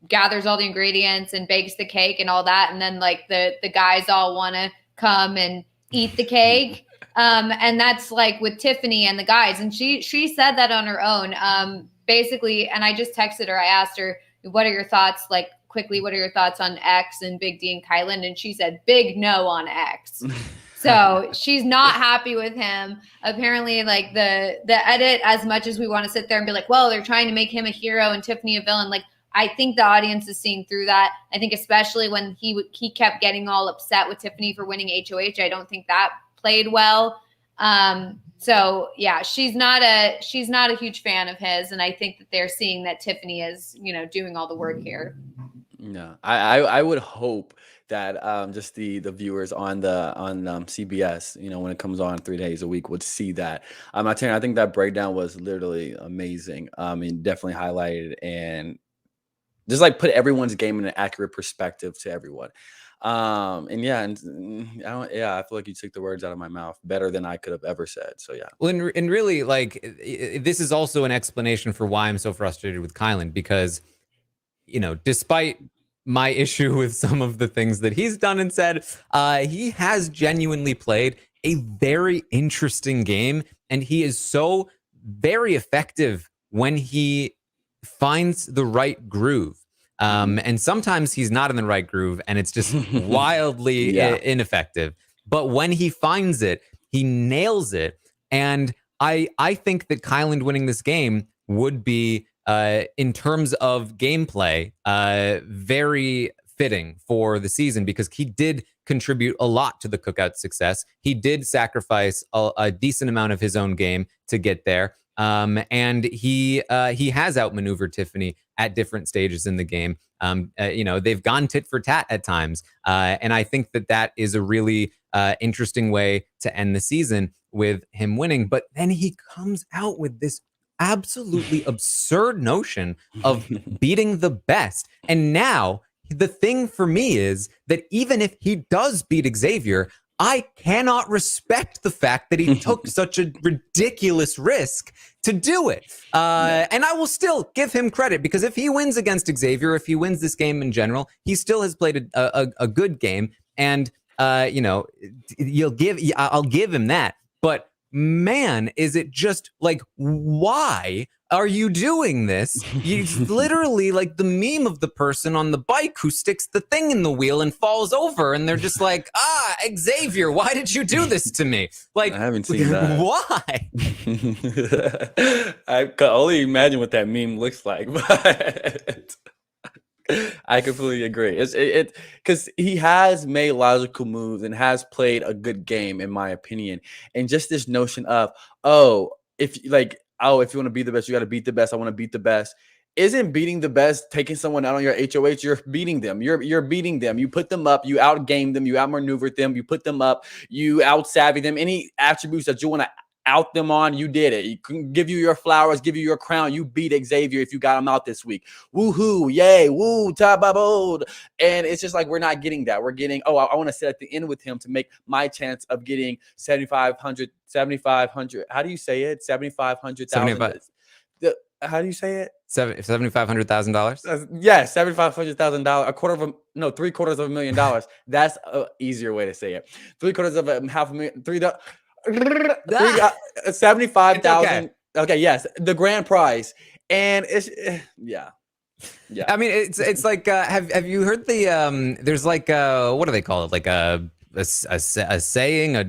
gathers all the ingredients and bakes the cake and all that. And then like the guys all want to come and eat the cake. And that's like with Tiffany and the guys. And she said that on her own, basically. And I just texted her. I asked her, what are your thoughts? Like, quickly, what are your thoughts on X and Big D and Kyland? And she said, big no on X. So she's not happy with him. Apparently, like the edit, as much as we want to sit there and be like, well, they're trying to make him a hero and Tiffany a villain. Like, I think the audience is seeing through that. I think especially when he kept getting all upset with Tiffany for winning HOH. I don't think that played well. So yeah, she's not a huge fan of his. And I think that they're seeing that Tiffany is, doing all the work here. Yeah, I would hope that just the viewers on CBS, when it comes on 3 days a week, would see that. I think that breakdown was literally amazing. I mean, definitely highlighted and just like put everyone's game in an accurate perspective to everyone. I feel like you took the words out of my mouth better than I could have ever said. So yeah. Well, and really, like, this is also an explanation for why I'm so frustrated with Kyland, because despite my issue with some of the things that he's done and said, he has genuinely played a very interesting game, and he is so very effective when he finds the right groove. And sometimes he's not in the right groove, and it's just wildly ineffective. But when he finds it, he nails it. And I think that Kyland winning this game would be, in terms of gameplay, very fitting for the season, because he did contribute a lot to the Cookout success. He did sacrifice a decent amount of his own game to get there. And he has outmaneuvered Tiffany at different stages in the game. They've gone tit for tat at times. And I think that is a really interesting way to end the season, with him winning. But then he comes out with this absolutely absurd notion of beating the best. And now the thing for me is that even if he does beat Xavier, I cannot respect the fact that he took such a ridiculous risk to do it. And I will still give him credit, because if he wins against Xavier, if he wins this game in general, he still has played a good game. And, I'll give him that. But man, is it just like, why are you doing this? You literally like the meme of the person on the bike who sticks the thing in the wheel and falls over, and they're just like, Xavier, why did you do this to me? Like, I haven't seen that. Why? I can only imagine what that meme looks like, but I completely agree. It's because he has made logical moves and has played a good game, in my opinion. And just this notion of, if you want to be the best, you got to beat the best. I want to beat the best. Isn't beating the best taking someone out on your HOH? You're beating them. You're beating them. You put them up. You outgame them. You outmaneuvered them. You put them up. You out-savvy them. Any attributes that you want to out them on, you did it. You can give you your flowers, give you your crown. You beat Xavier if you got him out this week. Woohoo, yay, woo, tababode. And it's just like, we're not getting that. We're getting, I want to sit at the end with him to make my chance of getting 7,500. How do you say it? 7,500,000. How do you say it? $7,500,000. Yes, $7,500,000. $750,000. That's an easier way to say it. $750,000. 75,000. Okay, yes, the grand prize, and it's yeah. I mean, it's like, have you heard the there's like what do they call it? Like a saying, a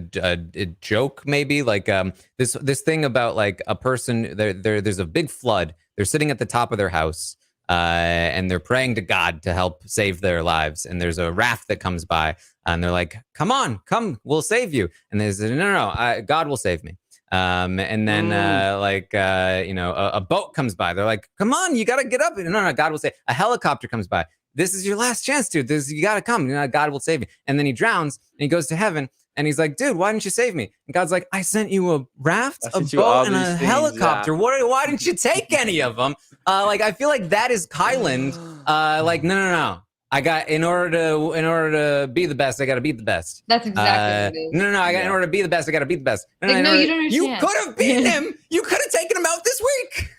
joke, maybe, like this thing about like a person. There's a big flood. They're sitting at the top of their house. And they're praying to God to help save their lives. And there's a raft that comes by, and they're like, come, we'll save you. And they say, no, God will save me. And then a boat comes by. They're like, come on, you got to get up. No, God will save. A helicopter comes by. This is your last chance, dude. You got to come. God will save you. And then he drowns and he goes to heaven. And he's like, dude, why didn't you save me? And God's like, I sent you a raft, a boat, and a helicopter. Yeah. Why didn't you take any of them? I feel like that is Kyland. No. I got, in order to be the best, I got to beat the best. That's exactly what it is. No. In order to be the best, I got to beat the best. You don't understand. You could have beaten him. You could have taken him out this week.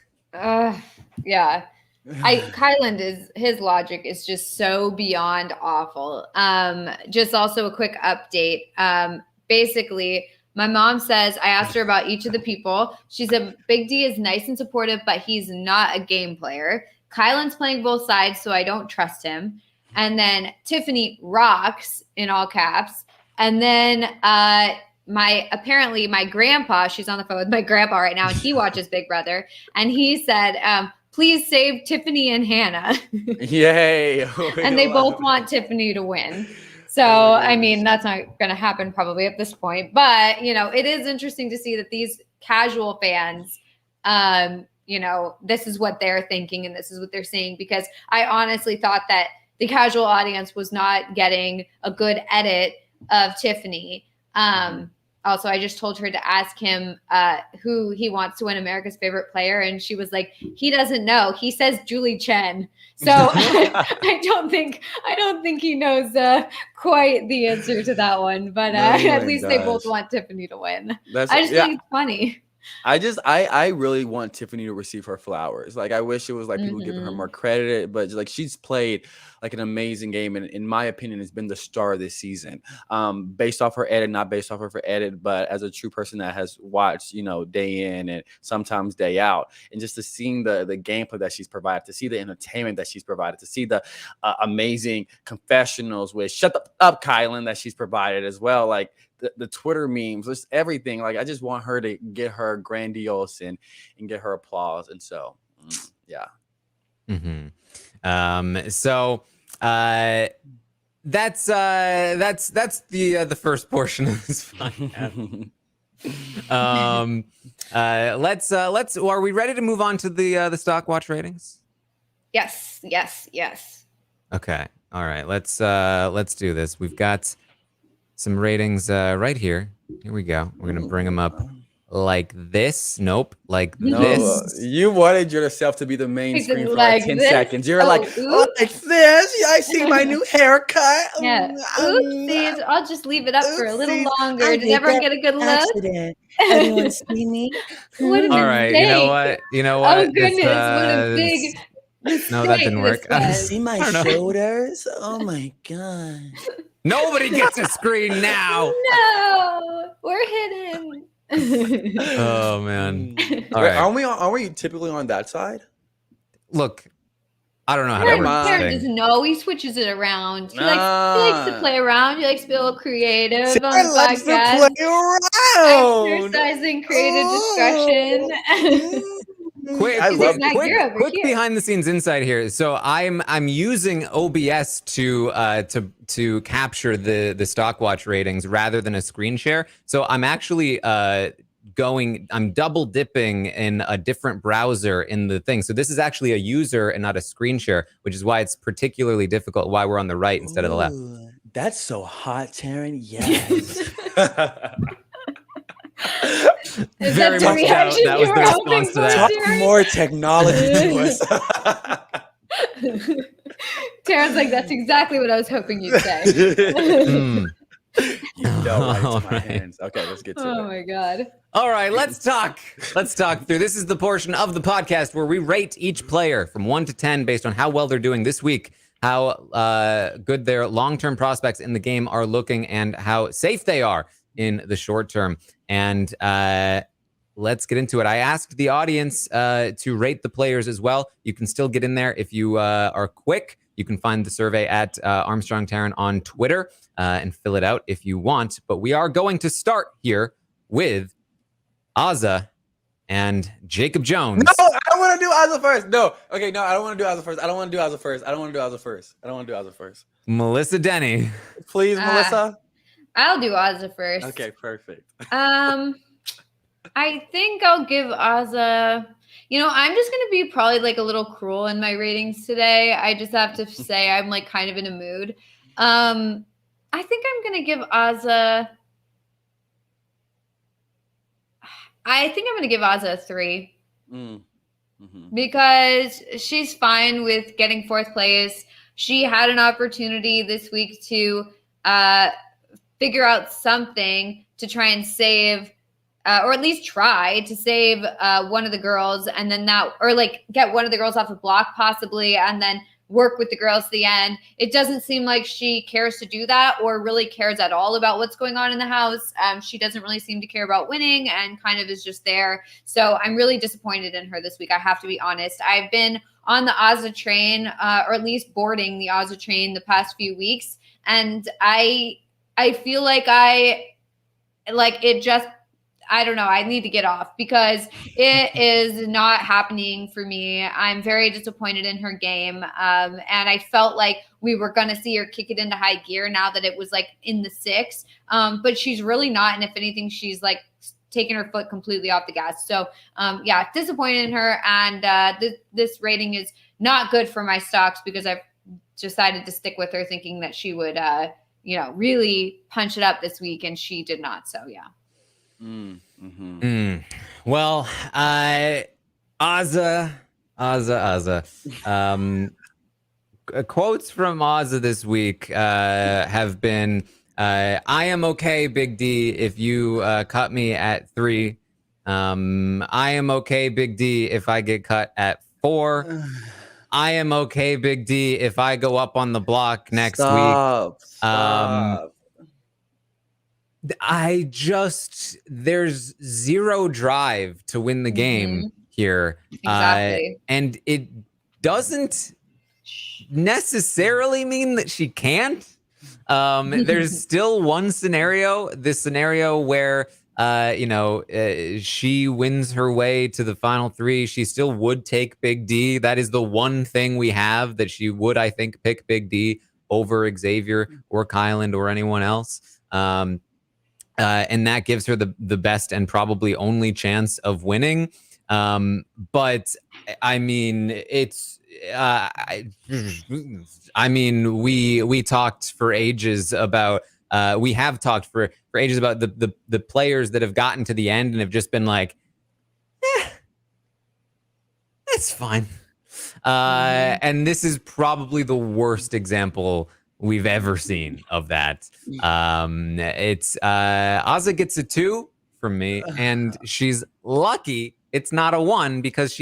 Yeah. Kyland his logic is just so beyond awful. Just also a quick update. Basically, my mom says, I asked her about each of the people. She said, Big D is nice and supportive, but he's not a game player. Kyland's playing both sides, so I don't trust him. And then Tiffany rocks, in all caps. And then my grandpa, she's on the phone with my grandpa right now, and he watches Big Brother. And he said, please save Tiffany and Hannah. Yay. And they both want Tiffany to win. So, I mean, that's not going to happen probably at this point. But, it is interesting to see that these casual fans, this is what they're thinking and this is what they're saying, because I honestly thought that the casual audience was not getting a good edit of Tiffany. Also, I just told her to ask him who he wants to win America's Favorite Player. And she was like, he doesn't know. He says Julie Chen. So I don't think he knows quite the answer to that one. But at least they both want Tiffany to win. I just think it's funny. I really want Tiffany to receive her flowers. Like, I wish it was like people giving her more credit, but like, she's played like an amazing game, and in my opinion has been the star of this season. Based off her edit, not based off of her edit, but as a true person that has watched, day in and sometimes day out, and just to seeing the gameplay that she's provided, to see the entertainment that she's provided, to see the amazing confessionals with "Shut up, Kyland" that she's provided as well. Like, the Twitter memes, just everything. Like I just want her to get her grandiose and get her applause. And so, yeah. So that's the first portion of this podcast. Let's. Are we ready to move on to the Stockwatch ratings? Yes. Okay. All right. Let's do this. We've got some ratings right here. Here we go. We're gonna bring them up like this. Nope. Like this. You wanted yourself to be the main screen for like 10 seconds. You're like this. I see my new haircut. Yeah. Oopsies. I'll just leave it up for a little longer. Did everyone get a good look? Anyone see me? What All right. You know what? Oh goodness! What a big. No, that didn't work. See my shoulders? Oh my god! Nobody gets a screen now. No, we're hidden. Oh man! All right. Are we typically on that side? Look, I don't know how to work this thing. Doesn't know. He switches it around. He likes to play around. He likes to be a little creative on the podcast. To play around. Exercising creative discretion. Quick behind the scenes insight here. So I'm using OBS to capture the Stockwatch ratings rather than a screen share. So I'm actually I'm double dipping in a different browser in the thing. So this is actually a user and not a screen share, which is why it's particularly difficult why we're on the right instead of the left. That's so hot, Taran. Yes. Very much doubt that was the response to that. Talk more technology to us. Taran's like, that's exactly what I was hoping you'd say. You know, right to my hands. Okay, let's get to it. Oh my god. All right, let's talk through. This is the portion of the podcast where we rate each player from 1 to 10 based on how well they're doing this week, how good their long-term prospects in the game are looking, and how safe they are in the short term. And let's get into it. I asked the audience to rate the players as well. You can still get in there if you are quick. You can find the survey at Armstrong Taran on Twitter and fill it out if you want. But we are going to start here with Azza and Jacob Jones. No, I don't want to do Azza first. No. Okay, no, I don't want to do Azza first. I don't want to do Azza first. Melissa Deni. Please, Melissa. I'll do Azza first. Okay, perfect. I think I'll give Azza. I'm just gonna be probably like a little cruel in my ratings today. I just have to say I'm like kind of in a mood. I think I'm gonna give Azza. I think I'm gonna give Azza a 3. Because she's fine with getting 4th place. She had an opportunity this week to figure out something to try and save, or at least try to save one of the girls, and then get one of the girls off a block possibly, and then work with the girls to the end. It doesn't seem like she cares to do that or really cares at all about what's going on in the house. She doesn't really seem to care about winning and kind of is just there. So I'm really disappointed in her this week. I have to be honest. I've been on the Azza train, or at least boarding the Azza train the past few weeks. And I feel like I don't know. I need to get off because it is not happening for me. I'm very disappointed in her game. And I felt like we were going to see her kick it into high gear now that it was like in the 6. But she's really not. And if anything, she's like taking her foot completely off the gas. So disappointed in her. And this rating is not good for my stocks because I've decided to stick with her thinking that she would, really punch it up this week. And she did not. So, yeah. Well, Azza. Quotes from Azza this week have been, I am okay, Big D, if you cut me at 3. I am okay, Big D, if I get cut at 4. I am okay, Big D, if I go up on the block next week. Stop. There's zero drive to win the game here. Exactly. And it doesn't necessarily mean that she can't. There's still one scenario, this scenario where she wins her way to the final 3. She still would take Big D. That is the one thing we have that she would, I think, pick Big D over Xavier or Kyland or anyone else. And that gives her the best and probably only chance of winning. But I mean, it's we talked for ages about we have talked for ages about the players that have gotten to the end and have just been like, it's fine. And this is probably the worst example we've ever seen of that. It's Azza gets a 2 from me, and she's lucky it's not a 1 because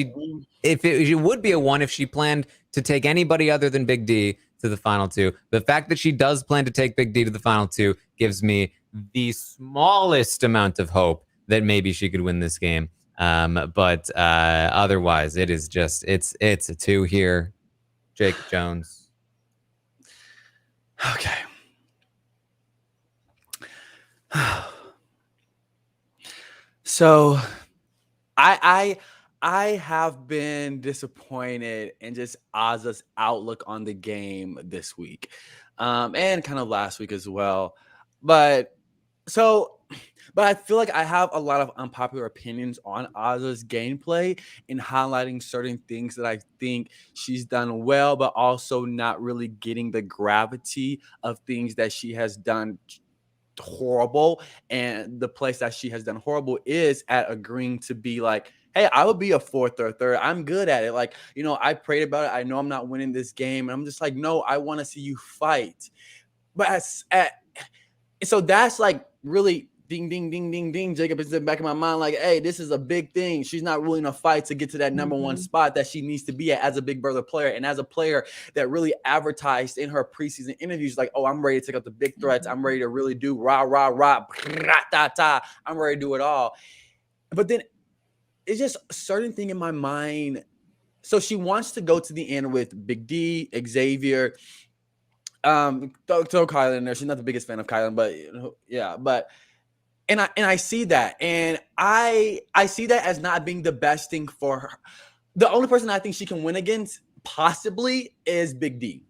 it would be a 1 if she planned to take anybody other than Big D to the final 2. The fact that she does plan to take Big D to the final 2 gives me the smallest amount of hope that maybe she could win this game. But otherwise, it is just it's a 2 here. Jake Jones. Okay. So I have been disappointed in just Azza's outlook on the game this week, and kind of last week as well. But I feel like I have a lot of unpopular opinions on Azza's gameplay in highlighting certain things that I think she's done well, but also not really getting the gravity of things that she has done horrible. And the place that she has done horrible is at agreeing to be like, hey, I would be a 4th or 3rd. I'm good at it. Like, I prayed about it. I know I'm not winning this game. And I'm just like, no, I want to see you fight. But so that's like really ding, ding, ding, ding, ding. Jacob is in the back of my mind like, hey, this is a big thing. She's not willing to fight to get to that number 1 spot that she needs to be at as a Big Brother player. And as a player that really advertised in her preseason interviews, like, oh, I'm ready to take out the big threats. I'm ready to really do rah, rah, rah, ta, ta. I'm ready to do it all. But then it's just a certain thing in my mind. So she wants to go to the end with Big D, Xavier, throw Kyland in there. She's not the biggest fan of Kyland, but yeah, and I see that, and I see that as not being the best thing for her. The only person I think she can win against possibly is Big D,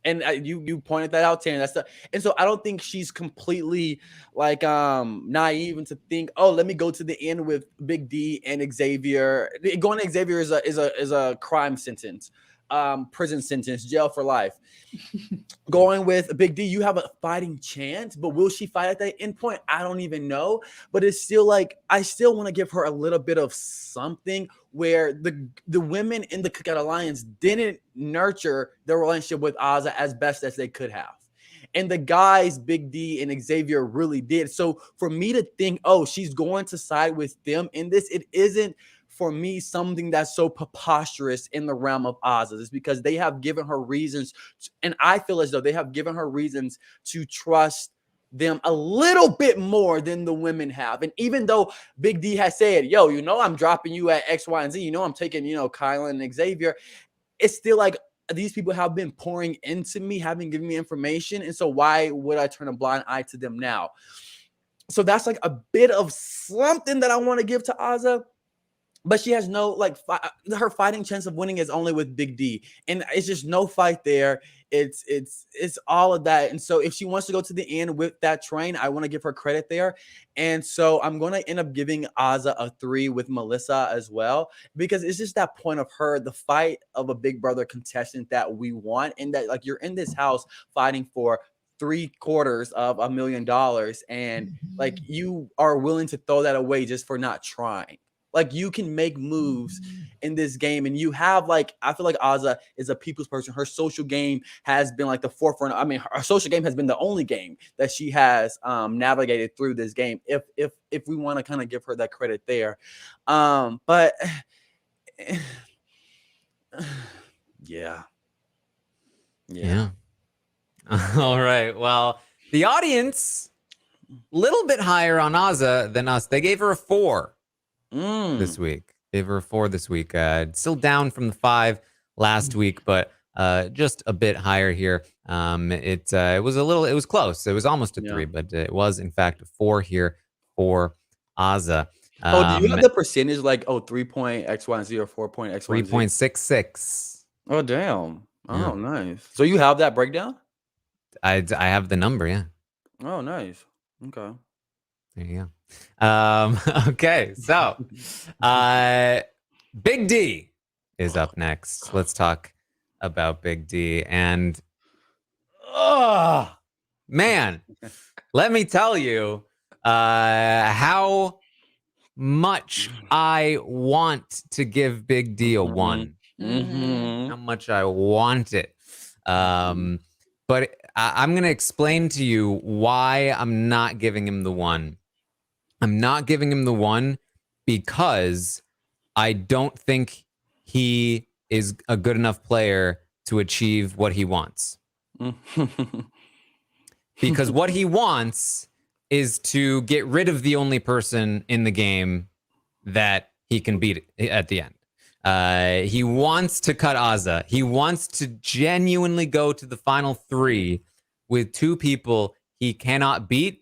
and you pointed that out, Taran. And so I don't think she's completely like naive and to think, oh, let me go to the end with Big D and Xavier. Going to Xavier is a crime sentence. Prison sentence, jail for life. Going with Big D, you have a fighting chance, but will she fight at that end point? I don't even know. But it's still like, I still want to give her a little bit of something where the women in the Cookout Alliance didn't nurture their relationship with Azza as best as they could have. And the guys, Big D and Xavier, really did. So for me to think, oh, she's going to side with them in this, it isn't for me something that's so preposterous in the realm of Azza. It's because they have given her reasons, and I feel as though they have given her reasons to trust them a little bit more than the women have. And even though Big D has said, yo, I'm dropping you at X, Y, and Z, I'm taking, Kyland and Xavier, it's still like these people have been pouring into me, having given me information. And so why would I turn a blind eye to them now? So that's like a bit of something that I want to give to Azza. But she has no, her fighting chance of winning is only with Big D. And it's just no fight there. It's all of that. And so if she wants to go to the end with that train, I want to give her credit there. And so I'm going to end up giving Azza a 3 with Melissa as well, because it's just that point of her, the fight of a Big Brother contestant that we want. And that, like, you're in this house fighting for $750,000 and like you are willing to throw that away just for not trying. Like, you can make moves in this game, and you have, like, I feel like Azza is a people's person. Her social game has been like the forefront. I mean, her social game has been the only game that she has navigated through this game. If we want to kind of give her that credit there, but yeah. All right. Well, the audience, a little bit higher on Azza than us. They gave her a 4. This week. Gave her a 4 this week. Still down from the 5 last week, but just a bit higher here. It was close. It was almost a 3, but it was in fact a 4 here for Azza. Do you have the percentage like 3.x1z or 4.x1z? 3.66. Oh damn! Oh nice. So you have that breakdown? I have the number. Yeah. Oh nice. Okay. There you go. Okay, so Big D is up next. Let's talk about Big D. And man, let me tell you how much I want to give Big D a 1. How much I want it. But I'm going to explain to you why I'm not giving him the 1. I'm not giving him the 1 because I don't think he is a good enough player to achieve what he wants. Because what he wants is to get rid of the only person in the game that he can beat at the end. He wants to cut Azza. He wants to genuinely go to the final 3 with 2 people he cannot beat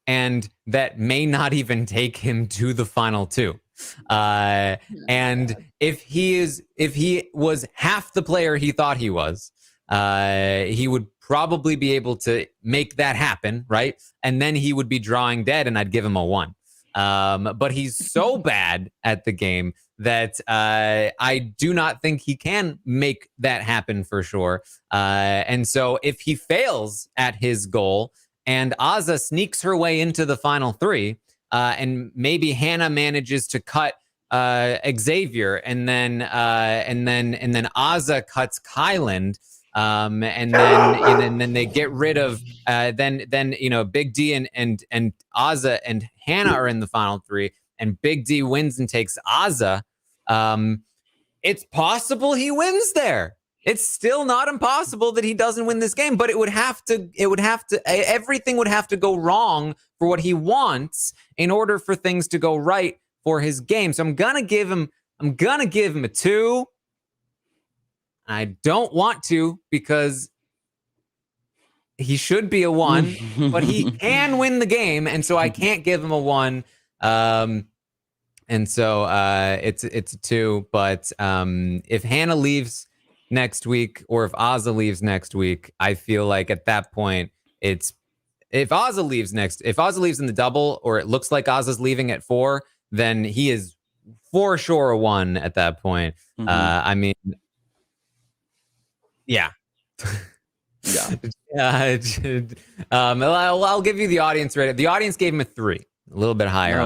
and that may not even take him to the final 2. And if he was half the player he thought he was, he would probably be able to make that happen, right? And then he would be drawing dead and I'd give him a 1. But he's so bad at the game that I do not think he can make that happen for sure. And so if he fails at his goal and Azza sneaks her way into the final 3, and maybe Hannah manages to cut Xavier, and then Azza cuts Kyland, and then they get rid of then Big D and Azza and Hannah are in the final 3, and Big D wins and takes Azza. It's possible he wins there. It's still not impossible that he doesn't win this game, but everything would have to go wrong for what he wants in order for things to go right for his game. So I'm gonna give him a 2. I don't want to because he should be a 1, but he can win the game, and so I can't give him a 1. And so it's a 2. But if Hannah leaves next week, or if Azza leaves next week, I feel like at that point if Azza leaves in the double, or it looks like Azza's leaving at 4, then he is for sure a 1 at that point. I mean, yeah. I'll give you the audience rating. The audience gave him a 3, a little bit higher.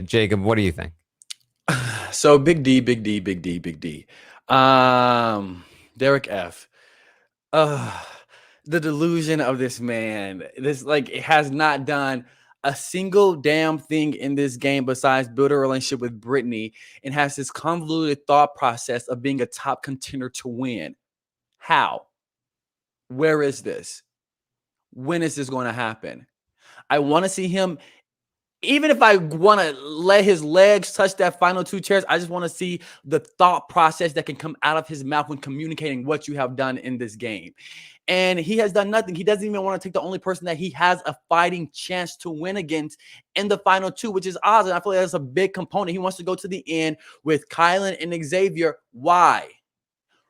Jacob, what do you think? So Big D. Derek F. The delusion of this man. It has not done a single damn thing in this game besides build a relationship with Brittany, and has this convoluted thought process of being a top contender to win. How? Where is this? When is this going to happen? I want to see him. Even if I want to let his legs touch that final 2 chairs, I just want to see the thought process that can come out of his mouth when communicating what you have done in this game. And he has done nothing. He doesn't even want to take the only person that he has a fighting chance to win against in the final 2, which is Oz. And I feel like that's a big component. He wants to go to the end with Kyland and Xavier. Why?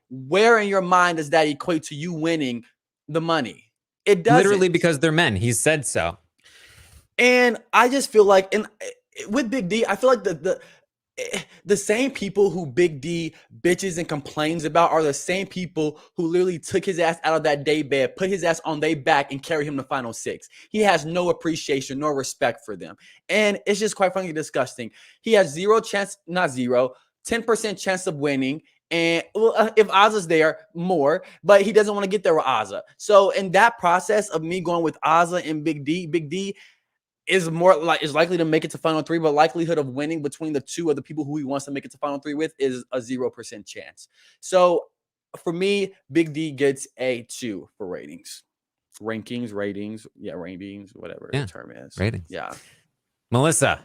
Where in your mind does that equate to you winning the money? It doesn't. Literally because they're men. He said so. And I just feel like, and with Big D, I feel like the same people who Big D bitches and complains about are the same people who literally took his ass out of that day bed, put his ass on their back, and carried him to final 6. He has no appreciation nor respect for them. And it's just quite frankly disgusting. He has 10% chance of winning. And if Azza's there, more, but he doesn't want to get there with Azza. So in that process of me going with Azza and Big D is likely to make it to final 3, but likelihood of winning between the 2 of the people who he wants to make it to final 3 with is a 0% chance. So for me, Big D gets a 2 for ratings, whatever the term is. Ratings. Yeah. Melissa,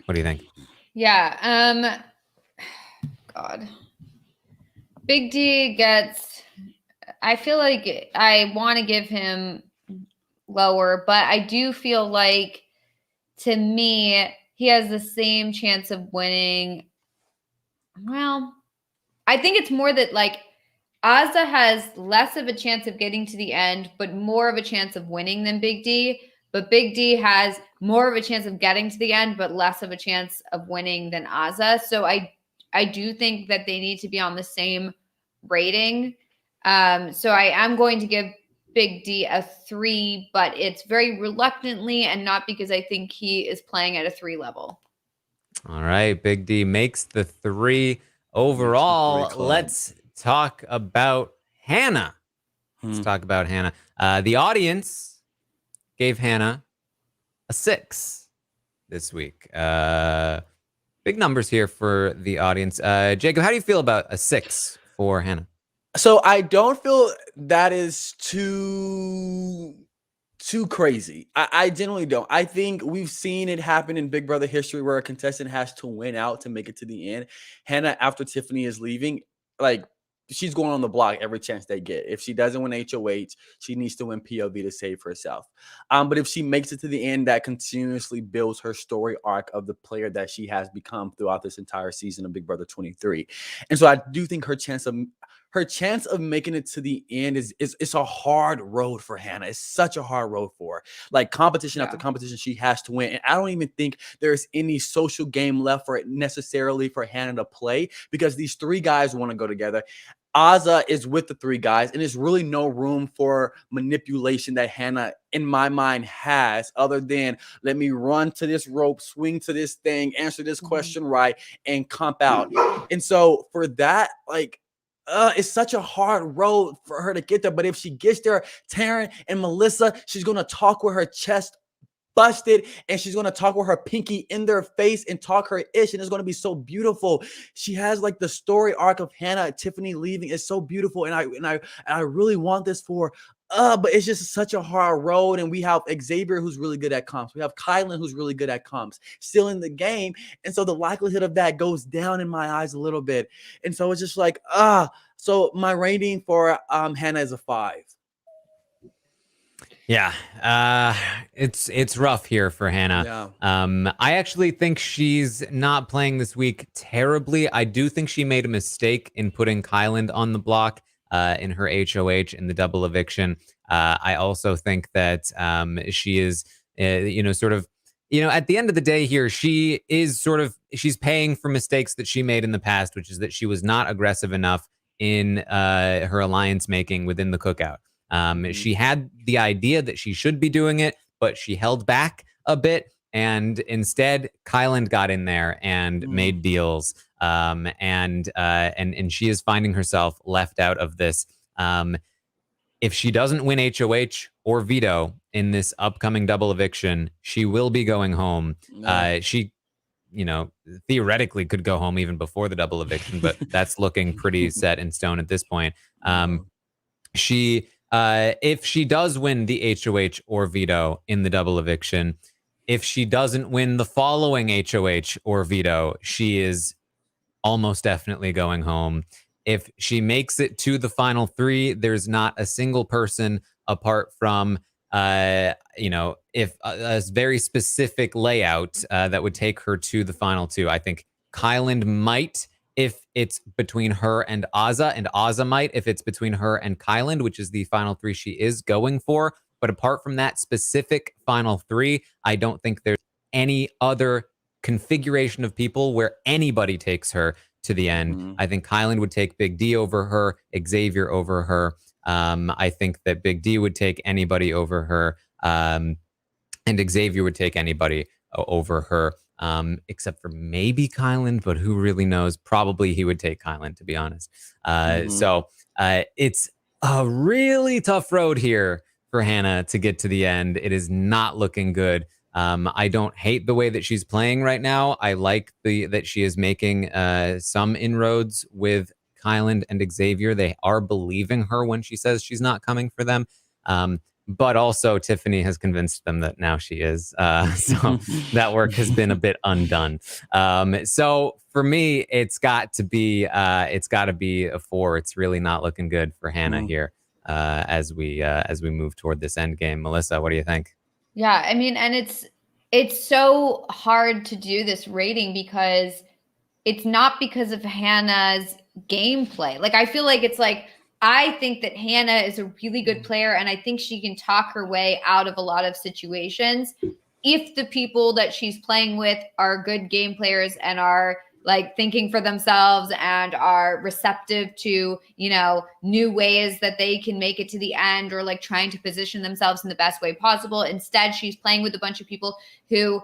what do you think? Yeah. God. Big D gets, I feel like I want to give him lower, but I do feel like, to me, he has the same chance of winning. Well, I think it's more that like Ozza has less of a chance of getting to the end, but more of a chance of winning than Big D. But Big D has more of a chance of getting to the end, but less of a chance of winning than Ozza. So I do think that they need to be on the same rating. So I am going to give Big D a 3, but it's very reluctantly and not because I think he is playing at a 3 level. All right, Big D makes the 3 overall. Let's talk about Hannah. Let's talk about Hannah. The audience gave Hannah a 6 this week. Big numbers here for the audience. Jacob, how do you feel about a 6 for Hannah? So I don't feel that is too crazy. I generally don't. I think we've seen it happen in Big Brother history where a contestant has to win out to make it to the end. Hannah, after Tiffany is leaving, like, she's going on the block every chance they get. If she doesn't win HOH, she needs to win POV to save herself. But if she makes it to the end, that continuously builds her story arc of the player that she has become throughout this entire season of Big Brother 23. And so I do think her chance of making it to the end is it's a hard road for Hannah. It's such a hard road for her. Like, competition after competition, she has to win. And I don't even think there's any social game left for it necessarily for Hannah to play, because these 3 guys want to go together. Ozza is with the 3 guys, and there's really no room for manipulation that Hannah, in my mind, has, other than let me run to this rope, swing to this thing, answer this question right, and comp out. And so for that, like, it's such a hard road for her to get there. But if she gets there, Taran and Melissa, she's going to talk with her chest busted, and she's going to talk with her pinky in their face and talk her ish, and it's going to be so beautiful. She has like the story arc of Hannah, Tiffany leaving is so beautiful, and I really want this for but it's just such a hard road. And we have Xavier, who's really good at comps. We have Kyland, who's really good at comps, still in the game. And so the likelihood of that goes down in my eyes a little bit. And so it's just like, so my rating for Hannah is a 5. Yeah, it's rough here for Hannah. Yeah. I actually think she's not playing this week terribly. I do think she made a mistake in putting Kyland on the block in her HOH in the double eviction. I also think that she is, sort of, at the end of the day here, she is she's paying for mistakes that she made in the past, which is that she was not aggressive enough in her alliance making within the cookout. She had the idea that she should be doing it, but she held back a bit. And instead, Kyland got in there and made deals. And she is finding herself left out of this. If she doesn't win HOH or veto in this upcoming double eviction, she will be going home. She, theoretically could go home even before the double eviction, but that's looking pretty set in stone at this point. If she does win the HOH or veto in the double eviction, if she doesn't win the following HOH or veto, she is almost definitely going home. If she makes it to the final 3, there's not a single person apart from, if a very specific layout that would take her to the final 2. I think Kyland might, if it's between her and Ozza might if it's between her and Kyland, which is the final 3 she is going for. But apart from that specific final 3, I don't think there's any other configuration of people where anybody takes her to the end. I think Kyland would take Big D over her, Xavier over her. I think that Big D would take anybody over her, and Xavier would take anybody over her. Except for maybe Kyland, but who really knows? Probably he would take Kyland, to be honest. So it's a really tough road here for Hannah to get to the end. It is not looking good. I don't hate the way that she's playing right now. I like that she is making some inroads with Kyland and Xavier. They are believing her when she says she's not coming for them. but also Tiffany has convinced them that now she is. So that work has been a bit undone. So for me, it's got to be a 4. It's really not looking good for Hannah here as we move toward this end game. Melissa, what do you think? Yeah, I mean, and it's so hard to do this rating because it's not because of Hannah's gameplay. Like, I feel like it's like, I think that Hannah is a really good player, and I think she can talk her way out of a lot of situations if the people that she's playing with are good game players and are like thinking for themselves and are receptive to, you know, new ways that they can make it to the end, or like trying to position themselves in the best way possible. Instead, she's playing with a bunch of people who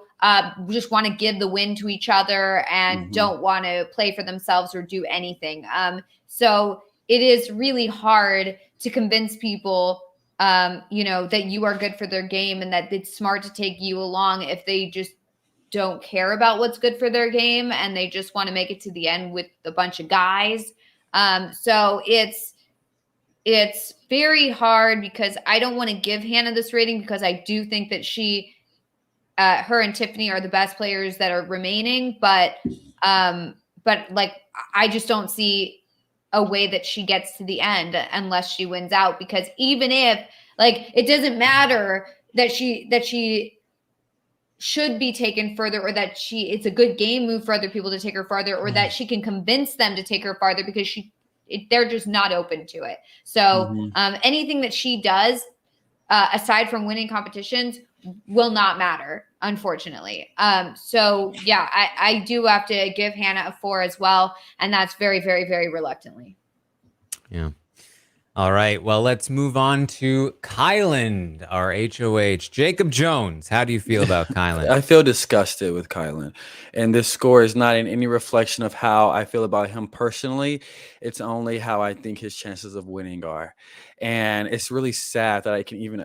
just want to give the win to each other and don't want to play for themselves or do anything. So it is really hard to convince people, you know, that you are good for their game and that it's smart to take you along if they just don't care about what's good for their game and they just want to make it to the end with a bunch of guys. So it's very hard because I don't want to give Hannah this rating because I do think that her and Tiffany are the best players that are remaining, but like, I just don't see a way that she gets to the end unless she wins out, because even if, like, it doesn't matter that she should be taken further, or that it's a good game move for other people to take her farther, or that she can convince them to take her farther, because they're just not open to it. So anything that she does aside from winning competitions will not matter, unfortunately. So yeah, I do have to give Hannah a 4 as well, and that's very, very, very reluctantly. Yeah. All right. Well, let's move on to Kyland, our HOH. Jacob Jones, how do you feel about Kyland? I feel disgusted with Kyland. And this score is not in any reflection of how I feel about him personally. It's only how I think his chances of winning are. And it's really sad that I can even...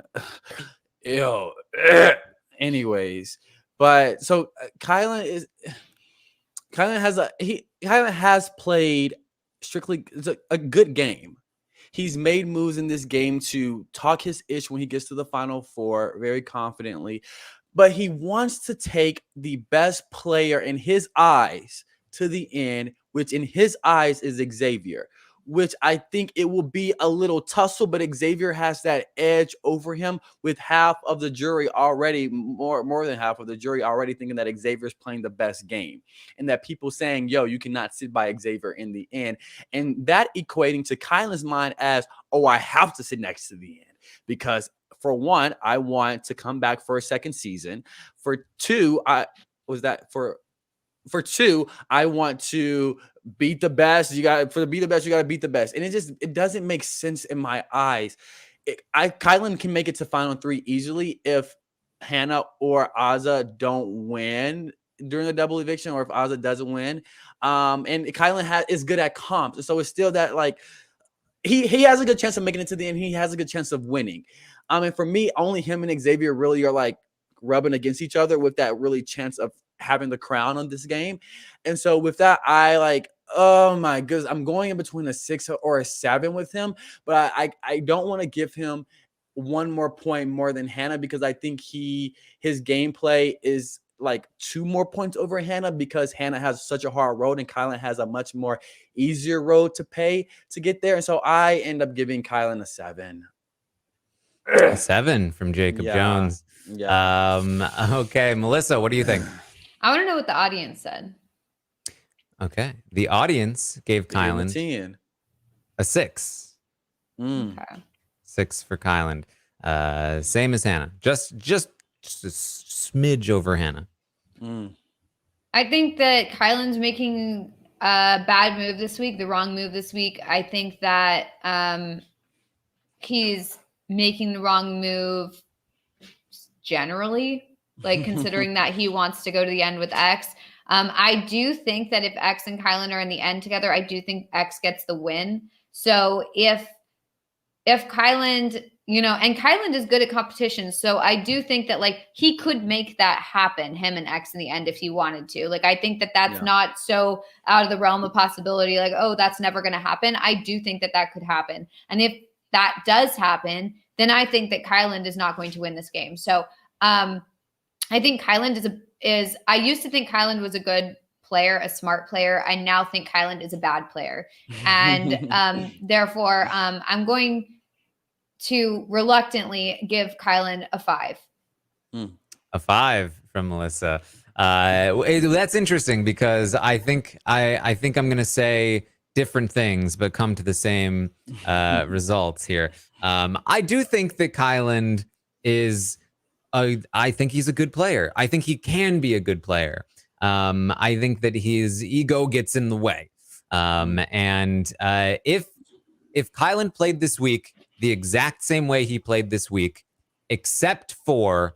Anyways. But so Kyland has played strictly a good game. He's made moves in this game to talk his ish when he gets to the Final Four very confidently, but he wants to take the best player in his eyes to the end, which in his eyes is Xavier, which I think it will be a little tussle, but Xavier has that edge over him, with half of the jury already, more than half of the jury already thinking that Xavier's playing the best game, and that people saying, yo, you cannot sit by Xavier in the end. And that equating to Kyland's mind as, oh, I have to sit next to the end, because for one, I want to come back for a second season. For two, I want to beat the best. To be the best, you got to beat the best. And it doesn't make sense in my eyes. Kyland can make it to Final 3 easily if Hannah or Azza don't win during the double eviction, or if Azza doesn't win. And Kyland is good at comps. So it's still that, like, he has a good chance of making it to the end. He has a good chance of winning. And for me, only him and Xavier really are like rubbing against each other with that really chance of having the crown on this game. And so with that, I like, oh my goodness, I'm going in between a 6 or a 7 with him, but I don't want to give him one more point more than Hannah, because I think his gameplay is like 2 more points over Hannah, because Hannah has such a hard road and Kyland has a much more easier road to pay to get there. And so I end up giving Kyland a 7. A 7 from Jacob Jones. Yeah. Okay, Melissa, what do you think? I want to know what the audience said. Okay. The audience gave Kyland a 6. Okay. 6 for Kyland. Same as Hannah. Just a smidge over Hannah. I think that Kyland's making a bad move this week, the wrong move this week. I think that he's making the wrong move generally, like considering that he wants to go to the end with X. I do think that if X and Kyland are in the end together, I do think X gets the win. So if Kyland, you know, and Kyland is good at competition, so I do think that like he could make that happen, him and X in the end, if he wanted to. Like, I think that that's not so out of the realm of possibility, like, oh, that's never going to happen. I do think that could happen. And if that does happen, then I think that Kyland is not going to win this game. So I think Kyland I used to think Kyland was a good player, a smart player. I now think Kyland is a bad player. And therefore, I'm going to reluctantly give Kyland a 5. A 5 from Melissa. That's interesting because I think I'm going to say different things, but come to the same results here. I do think that Kyland is. I think he's a good player. I think he can be a good player. I think that his ego gets in the way. And if Kyland played this week the exact same way he played this week, except for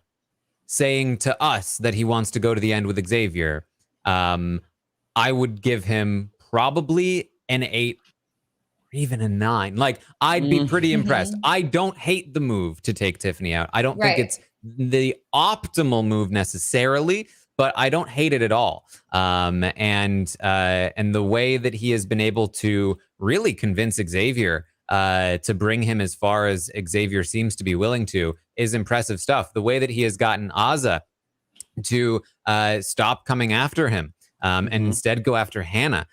saying to us that he wants to go to the end with Xavier, I would give him probably an 8 or even a 9. Like, I'd be pretty impressed. I don't hate the move to take Tiffany out. I don't think it's the optimal move necessarily, but I don't hate it at all. And the way that he has been able to really convince Xavier to bring him as far as Xavier seems to be willing to is impressive stuff. The way that he has gotten Azza to stop coming after him and instead go after Hannah,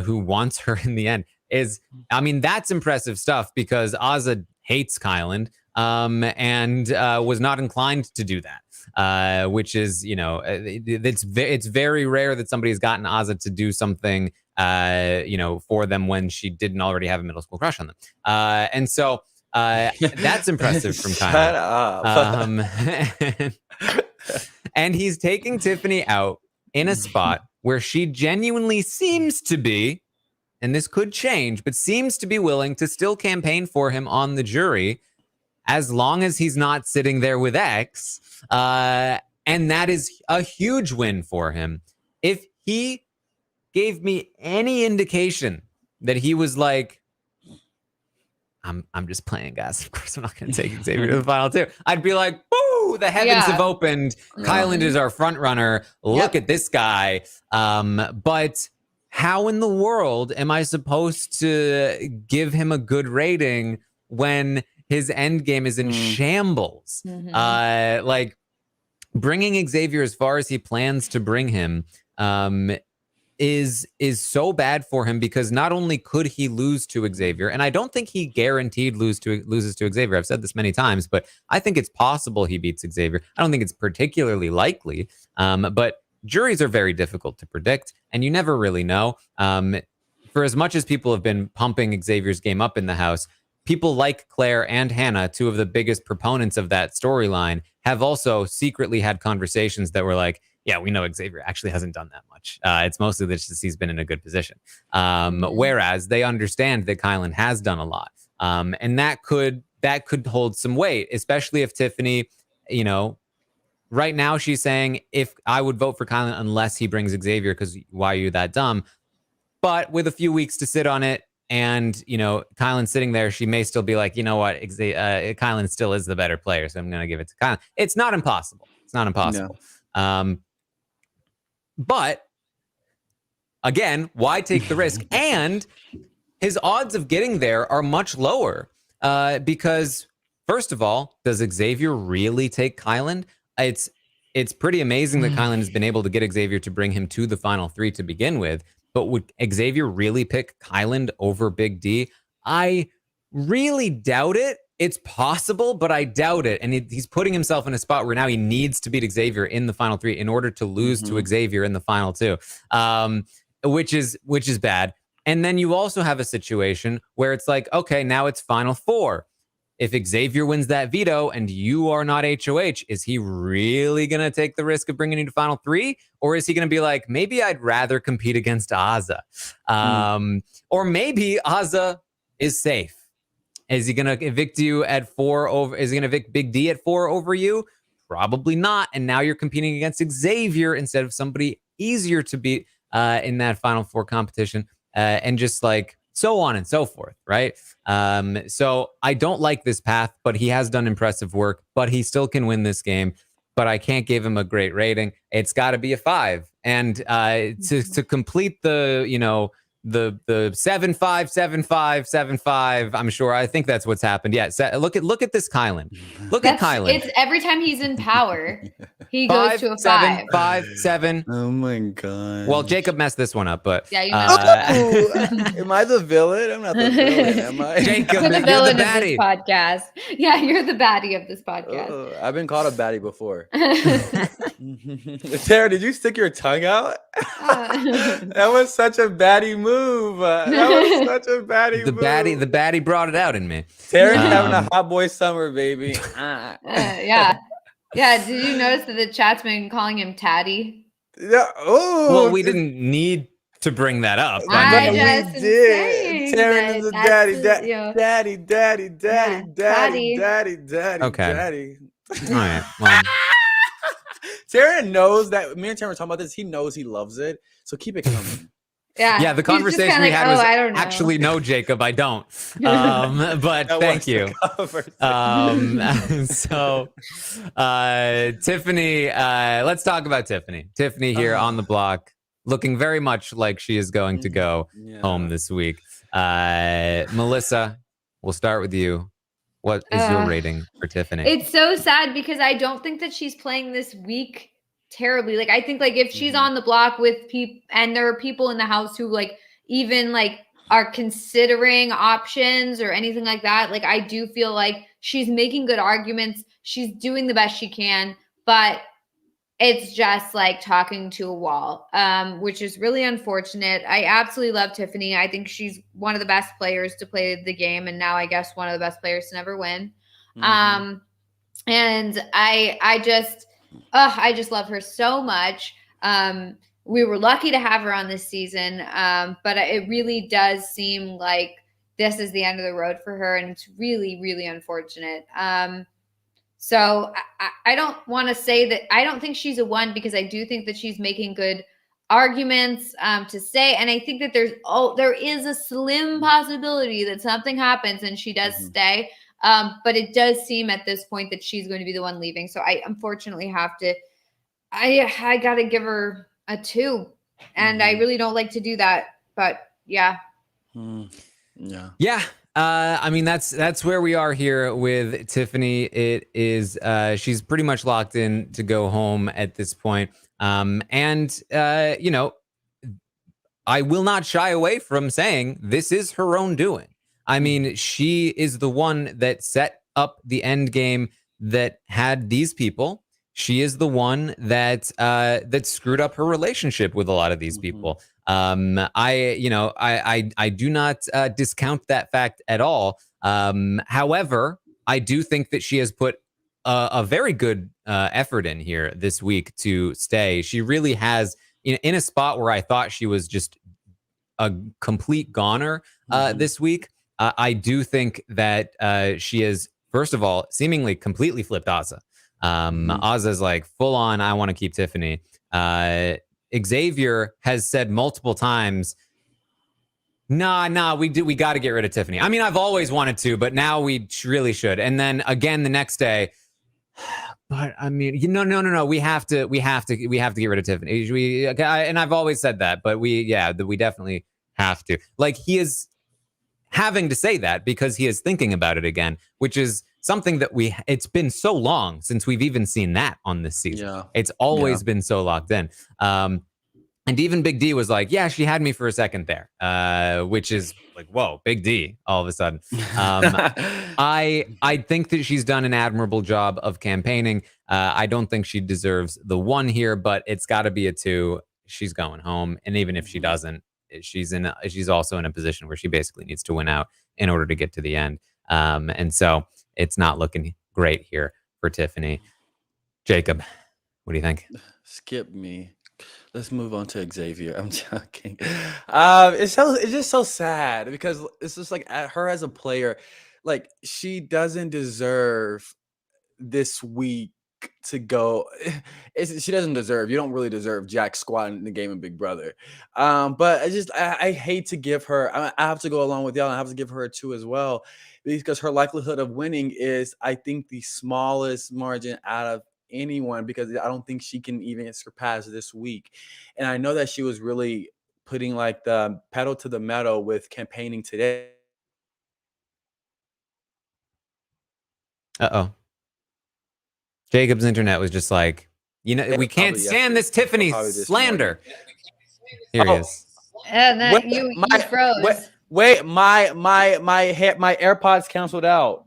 who wants her in the end, that's impressive stuff because Azza hates Kyland and was not inclined to do that, which is, it's very rare that somebody's gotten Azza to do something, for them when she didn't already have a middle school crush on them. And so that's impressive from Kyland. Shut up. And he's taking Tiffany out in a spot where she genuinely seems to be, and this could change, but seems to be willing to still campaign for him on the jury as long as he's not sitting there with X. And that is a huge win for him. If he gave me any indication that he was like, I'm just playing, guys. Of course, I'm not going to take Xavier to the final 2. I'd be like, woo, the heavens have opened. Kyland is our front runner. Look at this guy. But how in the world am I supposed to give him a good rating when his end game is in shambles? Like, bringing Xavier as far as he plans to bring him is so bad for him because not only could he lose to Xavier, and I don't think he guaranteed loses to Xavier. I've said this many times, but I think it's possible he beats Xavier. I don't think it's particularly likely, but juries are very difficult to predict, and you never really know. For as much as people have been pumping Xavier's game up in the house, people like Claire and Hannah, two of the biggest proponents of that storyline, have also secretly had conversations that were like, yeah, we know Xavier actually hasn't done that much. It's mostly that he's been in a good position. Whereas they understand that Kyland has done a lot. And that could hold some weight, especially if Tiffany, right now she's saying, if I would vote for Kyland unless he brings Xavier, because why are you that dumb? But with a few weeks to sit on it, and, Kyland sitting there, she may still be like, you know what, Kyland still is the better player, so I'm going to give it to Kyland. It's not impossible. No. But, again, why take the risk? And his odds of getting there are much lower because, first of all, does Xavier really take Kyland? It's pretty amazing that Kyland has been able to get Xavier to bring him to the final 3 to begin with. But would Xavier really pick Kyland over Big D? I really doubt it. It's possible, but I doubt it. And he's putting himself in a spot where now he needs to beat Xavier in the final 3 in order to lose to Xavier in the final 2, which is bad. And then you also have a situation where it's like, okay, now it's final 4. If Xavier wins that veto and you are not HOH, is he really going to take the risk of bringing you to final 3? Or is he going to be like, maybe I'd rather compete against Azza? Or maybe Azza is safe. Is he going to evict you at 4 over? Is he going to evict Big D at 4 over you? Probably not. And now you're competing against Xavier instead of somebody easier to beat in that final 4 competition. And just like, so on and so forth, right? So I don't like this path, but he has done impressive work, but he still can win this game. But I can't give him a great rating. It's got to be a 5. And to complete the, the 7-5, 7-5, 7-5. I'm sure. I think that's what's happened. Yeah. Look at this Kyland. Look at Kyland. It's every time he's in power, he 5, goes to a 7, 5. 5, 7. Oh my god. Well, Jacob messed this one up, but yeah, you am I the villain? I'm not the villain, am I? Jacob, you're the you're villain the of baddie. this podcast. Yeah, you're the baddie of this podcast. I've been called a baddie before. Tara, did you stick your tongue out? That was such a baddie move. That was such a baddie move. The baddie brought it out in me. Tara's having a hot boy summer, baby. Yeah. Did you notice that the chat's been calling him Taddy? Yeah. Oh. Well, we didn't need to bring that up. I we just did. Taryn is a daddy. Okay. Daddy. All right. Well. Taryn knows that me and Taryn were talking about this. He knows he loves it. So keep it coming. Yeah, the conversation we had was I don't know. actually, no, Jacob, I don't. But thank you. So, Tiffany, let's talk about Tiffany. Tiffany here on the block, looking very much like she is going to go home this week. Melissa, we'll start with you. What is your rating for Tiffany? It's so sad because I don't think that she's playing this week terribly. Like, I think like if she's on the block with people and there are people in the house who like even like are considering options or anything like that, like I do feel like she's making good arguments. She's doing the best she can, but it's just like talking to a wall, which is really unfortunate. I absolutely love Tiffany. I think she's one of the best players to play the game, and now I guess one of the best players to never win. And I just love her so much. We were lucky to have her on this season, but it really does seem like this is the end of the road for her, and it's really, really unfortunate. So I don't want to say that I don't think she's a 1 because I do think that she's making good arguments to say, and I think that there is a slim possibility that something happens and she does stay. But it does seem at this point that she's going to be the one leaving. So I unfortunately have to, I got to give her a 2, and I really don't like to do that, but yeah. Yeah. I mean, that's where we are here with Tiffany. It is, she's pretty much locked in to go home at this point. You know, I will not shy away from saying this is her own doing. I mean, she is the one that set up the end game that had these people. She is the one that that screwed up her relationship with a lot of these people. I do not discount that fact at all. However, I do think that she has put a very good effort in here this week to stay. She really has, in a spot where I thought she was just a complete goner this week. I do think that she is, first of all, seemingly completely flipped Ozza. Ozza's like full on, I want to keep Tiffany. Xavier has said multiple times, nah, we got to get rid of Tiffany. I mean, I've always wanted to, but now we really should. And then again the next day, but I mean, no, we have to get rid of Tiffany. And I've always said that, but we definitely have to. Like, he is having to say that because he is thinking about it again, which is something that it's been so long since we've even seen that on this season. Yeah. It's always been so locked in. And even Big D was like, yeah, she had me for a second there, which is like, whoa, Big D all of a sudden. I think that she's done an admirable job of campaigning. I don't think she deserves the 1 here, but it's got to be a 2. She's going home. And even if she doesn't, she's also in a position where she basically needs to win out in order to get to the end. And so it's not looking great here for Tiffany. Jacob, what do you think? Skip me. Let's move on to Xavier. I'm joking. It's just so sad because it's just like her as a player, like she doesn't deserve this week to go. She doesn't deserve. You don't really deserve Jack squat in the game of Big Brother. But I hate to give her. I have to go along with y'all. I have to give her a 2 as well because her likelihood of winning is, I think, the smallest margin out of anyone, because I don't think she can even surpass this week. And I know that she was really putting like the pedal to the metal with campaigning today. Jacob's internet was just like, we can't stand this Tiffany slander. Here he is. And then you froze. Wait, my AirPods canceled out.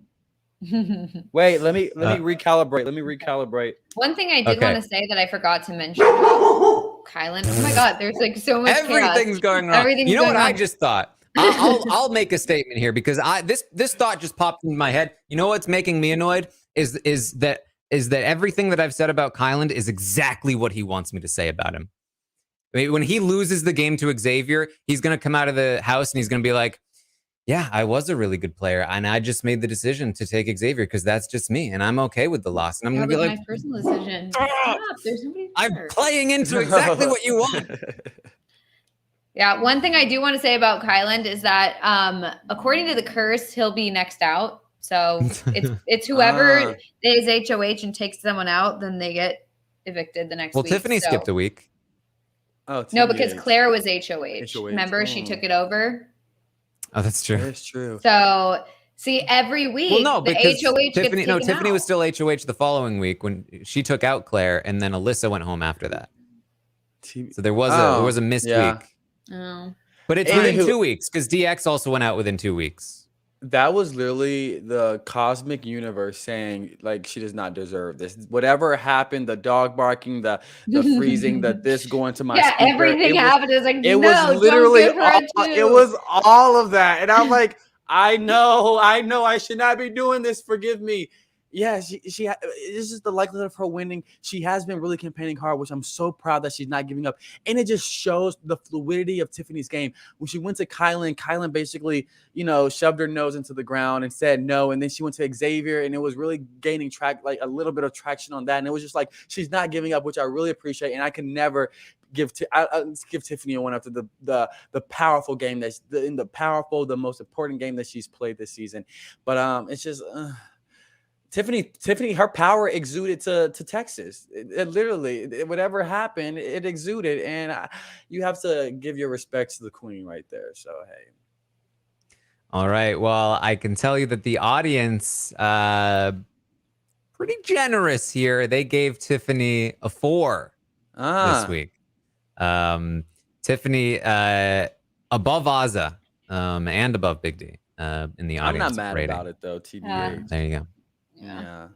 Wait, let me recalibrate. One thing I did want to say that I forgot to mention about Kyland. Oh my God, there's like so much Everything's going wrong. You know what I just thought? I'll make a statement here because this thought just popped into my head. You know what's making me annoyed is that everything that I've said about Kyland is exactly what he wants me to say about him. I mean, when he loses the game to Xavier, he's going to come out of the house and he's going to be like, yeah, I was a really good player, and I just made the decision to take Xavier because that's just me, and I'm okay with the loss. And I'm going to be like, my personal decision. There's nobody I'm playing into exactly what you want. Yeah, one thing I do want to say about Kyland is that according to the curse, he'll be next out. So it's whoever is HOH and takes someone out, then they get evicted the next week. Well, Tiffany skipped a week. Oh, no, because Claire was HOH. Remember, she took it over. Oh, that's true. That's true. So, see, every week, well, no, because HOH Tiffany was still HOH the following week when she took out Claire, and then Alyssa went home after that. So there was a missed week. Oh. But it's within 2 weeks because DX also went out within 2 weeks. That was literally the cosmic universe saying, like, she does not deserve this. Whatever happened, the dog barking, the freezing, this going to my speaker, everything happened. It was like, it was literally it was all of that. And I'm like, I know, I should not be doing this. Forgive me. Yeah, it's just the likelihood of her winning. She has been really campaigning hard, which I'm so proud that she's not giving up. And it just shows the fluidity of Tiffany's game. When she went to Kyland basically, shoved her nose into the ground and said no. And then she went to Xavier, and it was really gaining like a little bit of traction on that. And it was just like she's not giving up, which I really appreciate. And I can never give Tiffany a one after the powerful game the most important game that she's played this season. But it's just. Tiffany, her power exuded to Texas. It literally, whatever happened, it exuded, and you have to give your respects to the queen right there. So hey. All right. Well, I can tell you that the audience, pretty generous here. They gave Tiffany a 4 this week. Tiffany above Azza and above Big D in the audience. I'm not mad rating. about it though. TBH. There you go. Yeah.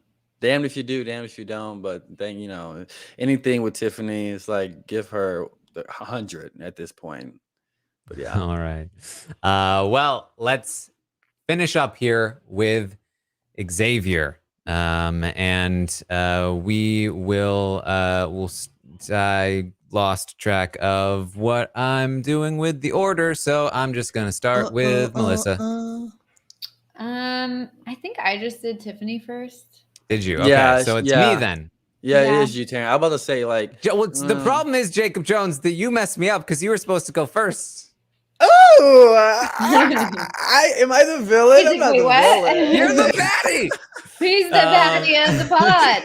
Damned if you do, damned if you don't. But then, anything with Tiffany is like, give her 100 at this point. But yeah. All right. Well, let's finish up here with Xavier. And we will, I lost track of what I'm doing with the order. So I'm just going to start with Melissa. I think I just did Tiffany first. Did you? Okay, yeah, so it's me then. Yeah, it is you, Taran. I'm about to say, like... the problem is, Jacob Jones, that you messed me up because you were supposed to go first. Oh! Am I the villain? I'm not the villain. You're the baddie! He's the baddie of the pod.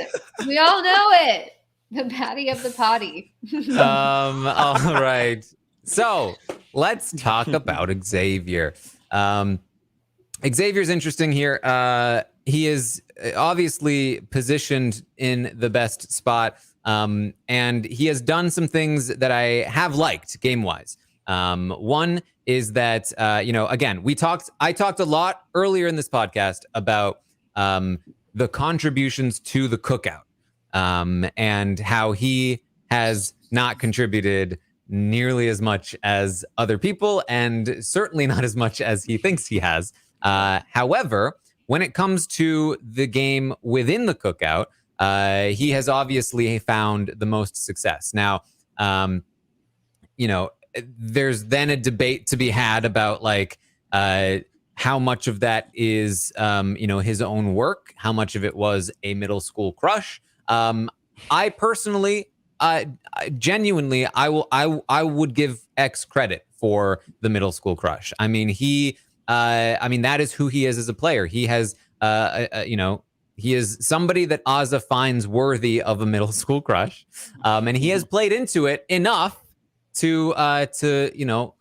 We all know it. The baddie of the potty. All right. So, let's talk about Xavier. Xavier's interesting here. He is obviously positioned in the best spot, and he has done some things that I have liked game-wise. One is that, again, I talked a lot earlier in this podcast about the contributions to the Cookout and how he has not contributed nearly as much as other people and certainly not as much as he thinks he has. However, when it comes to the game within the Cookout, he has obviously found the most success. Now, there's then a debate to be had about how much of that is, his own work, how much of it was a middle school crush. I personally, genuinely, I would give X credit for the middle school crush. I mean, that is who he is as a player. He has, he is somebody that Azza finds worthy of a middle school crush. And he has played into it enough to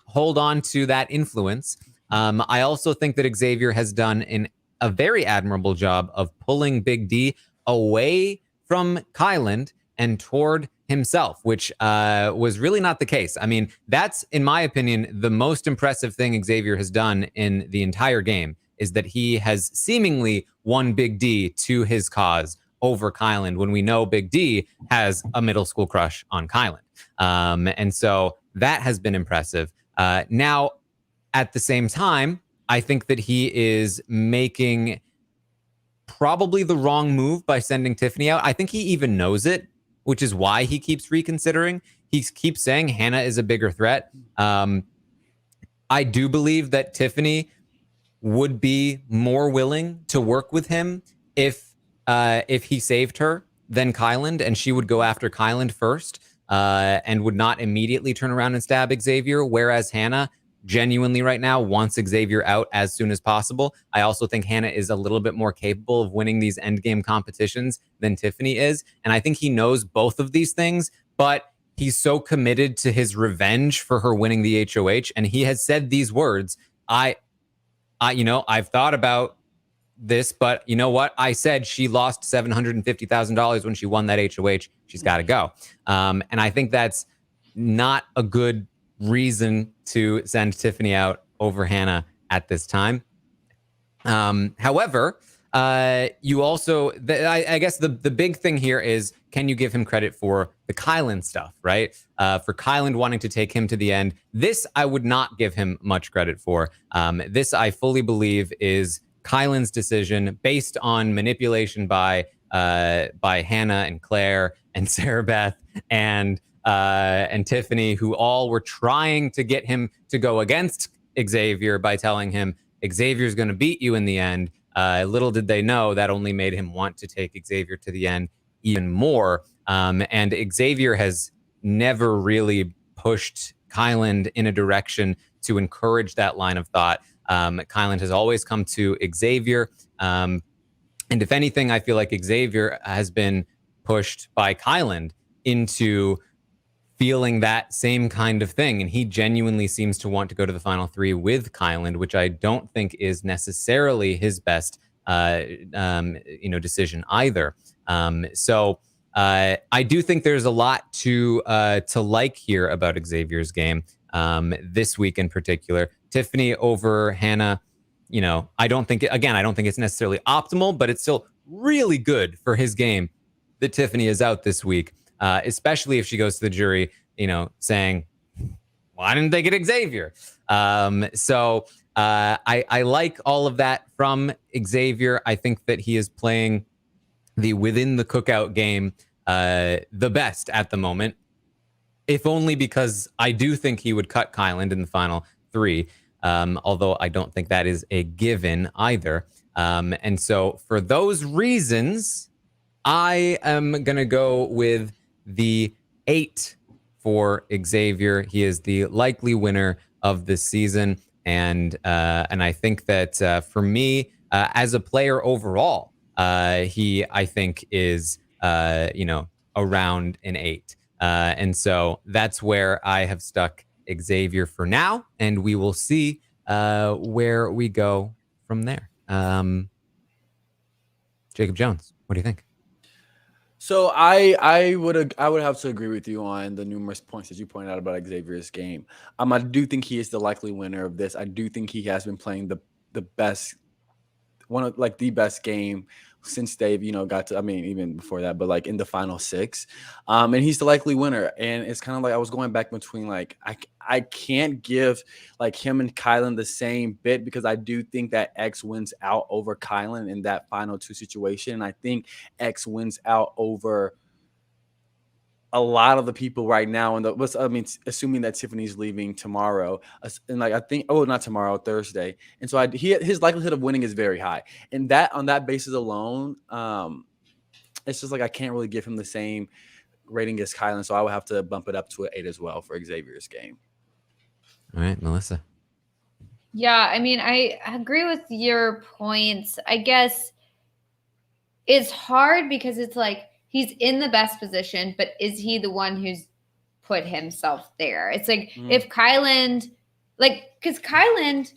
hold on to that influence. I also think that Xavier has done a very admirable job of pulling Big D away from Kyland and toward himself, which was really not the case. I mean, that's, in my opinion, the most impressive thing Xavier has done in the entire game, is that he has seemingly won Big D to his cause over Kyland, when we know Big D has a middle school crush on Kyland. And so that has been impressive. Now, at the same time, I think that he is making probably the wrong move by sending Tiffany out. I think he even knows it, which is why he keeps reconsidering. He keeps saying Hannah is a bigger threat. I do believe that Tiffany would be more willing to work with him if he saved her than Kyland, and she would go after Kyland first and would not immediately turn around and stab Xavier, whereas Hannah genuinely right now wants Xavier out as soon as possible. I also think Hannah is a little bit more capable of winning these endgame competitions than Tiffany is, and I think he knows both of these things, but he's so committed to his revenge for her winning the HOH, and he has said these words, I've thought about this, but you know what? I said she lost $750,000 when she won that HOH. She's got to go. And I think that's not a good reason to send Tiffany out over Hannah at this time. However, you also, I guess the big thing here is, can you give him credit for the Kyland stuff, right? For Kyland wanting to take him to the end. This I would not give him much credit for. This I fully believe is Kyland's decision based on manipulation by Hannah and Claire and Sarah Beth and Tiffany, who all were trying to get him to go against Xavier by telling him Xavier's going to beat you in the end. Little did they know that only made him want to take Xavier to the end even more. And Xavier has never really pushed Kyland in a direction to encourage that line of thought. Kyland has always come to Xavier. And if anything, I feel like Xavier has been pushed by Kyland into feeling that same kind of thing. And he genuinely seems to want to go to the final three with Kyland, which I don't think is necessarily his best decision either. So I do think there's a lot to like here about Xavier's game this week in particular. Tiffany over Hannah, I don't think it's necessarily optimal, but it's still really good for his game that Tiffany is out this week, especially if she goes to the jury, saying, why didn't they get Xavier? So I like all of that from Xavier. I think that he is playing the within the Cookout game the best at the moment, if only because I do think he would cut Kyland in the final three, although I don't think that is a given either. And so for those reasons, I am going to go with the 8 for Xavier. He is the likely winner of this season. And I think that for me, as a player overall, he, I think, is, around an 8. And so that's where I have stuck Xavier for now. And we will see where we go from there. Jacob Jones, what do you think? So I would have to agree with you on the numerous points that you pointed out about Xavier's game. I do think he is the likely winner of this. I do think he has been playing the best, one of the best game since they've got to, even before that, but in the final 6, and he's the likely winner. And it's kind of I was going back between I can't give him and Kyland the same bit, because I do think that X wins out over Kyland in that final 2 situation, and I think X wins out over a lot of the people right now. And assuming that Tiffany's leaving tomorrow, and I think, not tomorrow, Thursday. And so his likelihood of winning is very high. And on that basis alone, it's just I can't really give him the same rating as Kyland. So I would have to bump it up to an 8 as well for Xavier's game. All right, Melissa. Yeah, I agree with your points. I guess it's hard because it's he's in the best position, but is he the one who's put himself there. It's like if Kyland, because Kyland,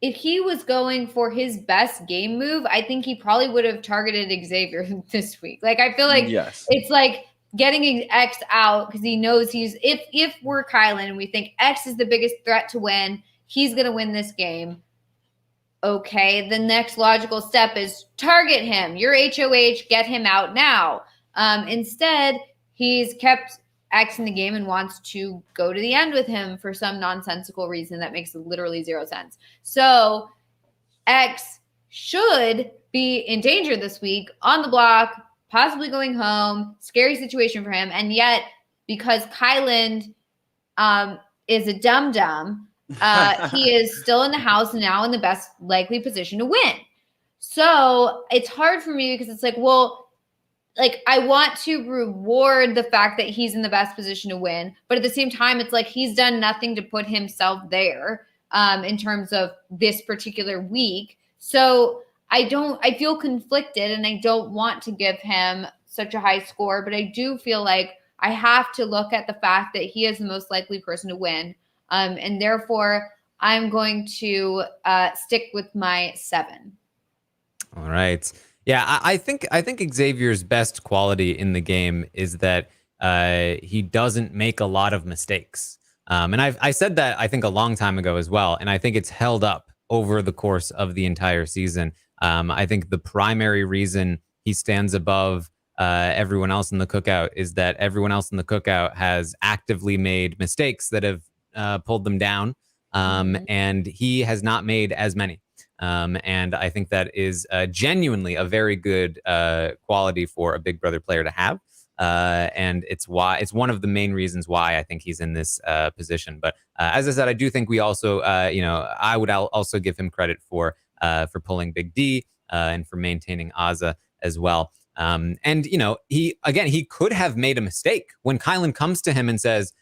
if he was going for his best game move, I think he probably would have targeted Xavier this week. Like, I feel like it's like getting X out because he knows if we're Kyland and we think X is the biggest threat to win, he's going to win this game. Okay, the next logical step is target him. You're HOH, get him out now. Instead, he's kept X in the game and wants to go to the end with him for some nonsensical reason that makes literally zero sense. So X should be in danger this week, on the block, possibly going home, scary situation for him. And yet, because Kyland is a dum-dum, he is still in the house and now in the best likely position to win. So it's hard for me because it's like, well, like I want to reward the fact that he's in the best position to win, but at the same time, it's like he's done nothing to put himself there in terms of this particular week. So I feel conflicted and I don't want to give him such a high score, but I do feel like I have to look at the fact that he is the most likely person to win. And therefore, I'm going to stick with my 7. All right. Yeah, I think Xavier's best quality in the game is that he doesn't make a lot of mistakes. And I said that, I think, a long time ago as well. And I think it's held up over the course of the entire season. I think the primary reason he stands above everyone else in the Cookout is that everyone else in the Cookout has actively made mistakes that have pulled them down, and he has not made as many. And I think that is genuinely a very good quality for a Big Brother player to have. And it's one of the main reasons why I think he's in this position. But as I said, I do think we also, I would also give him credit for pulling Big D and for maintaining Azza as well. And he could have made a mistake when Kyland comes to him and says,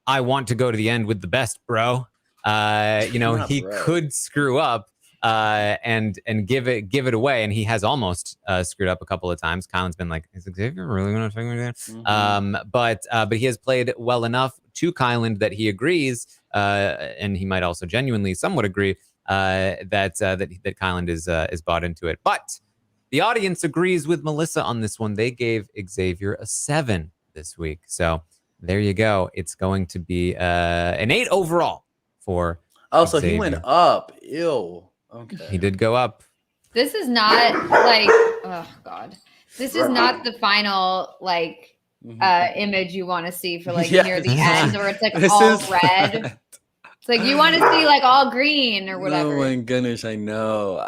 I want to go to the end with the best, bro. He could screw up and give it away, and he has almost screwed up a couple of times. Kyland's been like, "Is Xavier really going to figure it out?" But he has played well enough to Kyland that he agrees, and he might also genuinely somewhat agree that Kyland is bought into it. But the audience agrees with Melissa on this one. They gave Xavier a 7 this week, so there you go. It's going to be an 8 overall for so Xavier. He went up. Ew. Okay. He did go up. This is not like, oh God. This is not the final image you want to see for near the end, where it's like all red. It's like you want to see like all green or whatever. Oh my goodness, I know.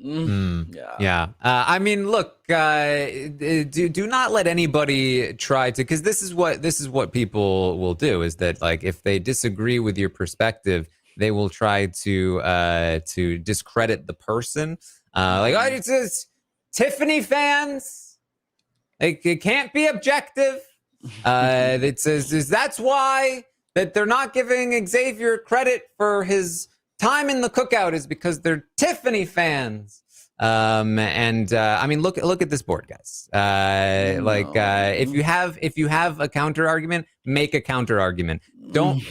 Yeah. I mean, look, do not let anybody try to, because this is what people will do, is that like if they disagree with your perspective, they will try to discredit the person. It's just Tiffany fans. Like, it can't be objective. It says that's why that they're not giving Xavier credit for his time in the Cookout is because they're Tiffany fans. I mean, look at this board, guys. If you have a counter argument, make a counter argument. Don't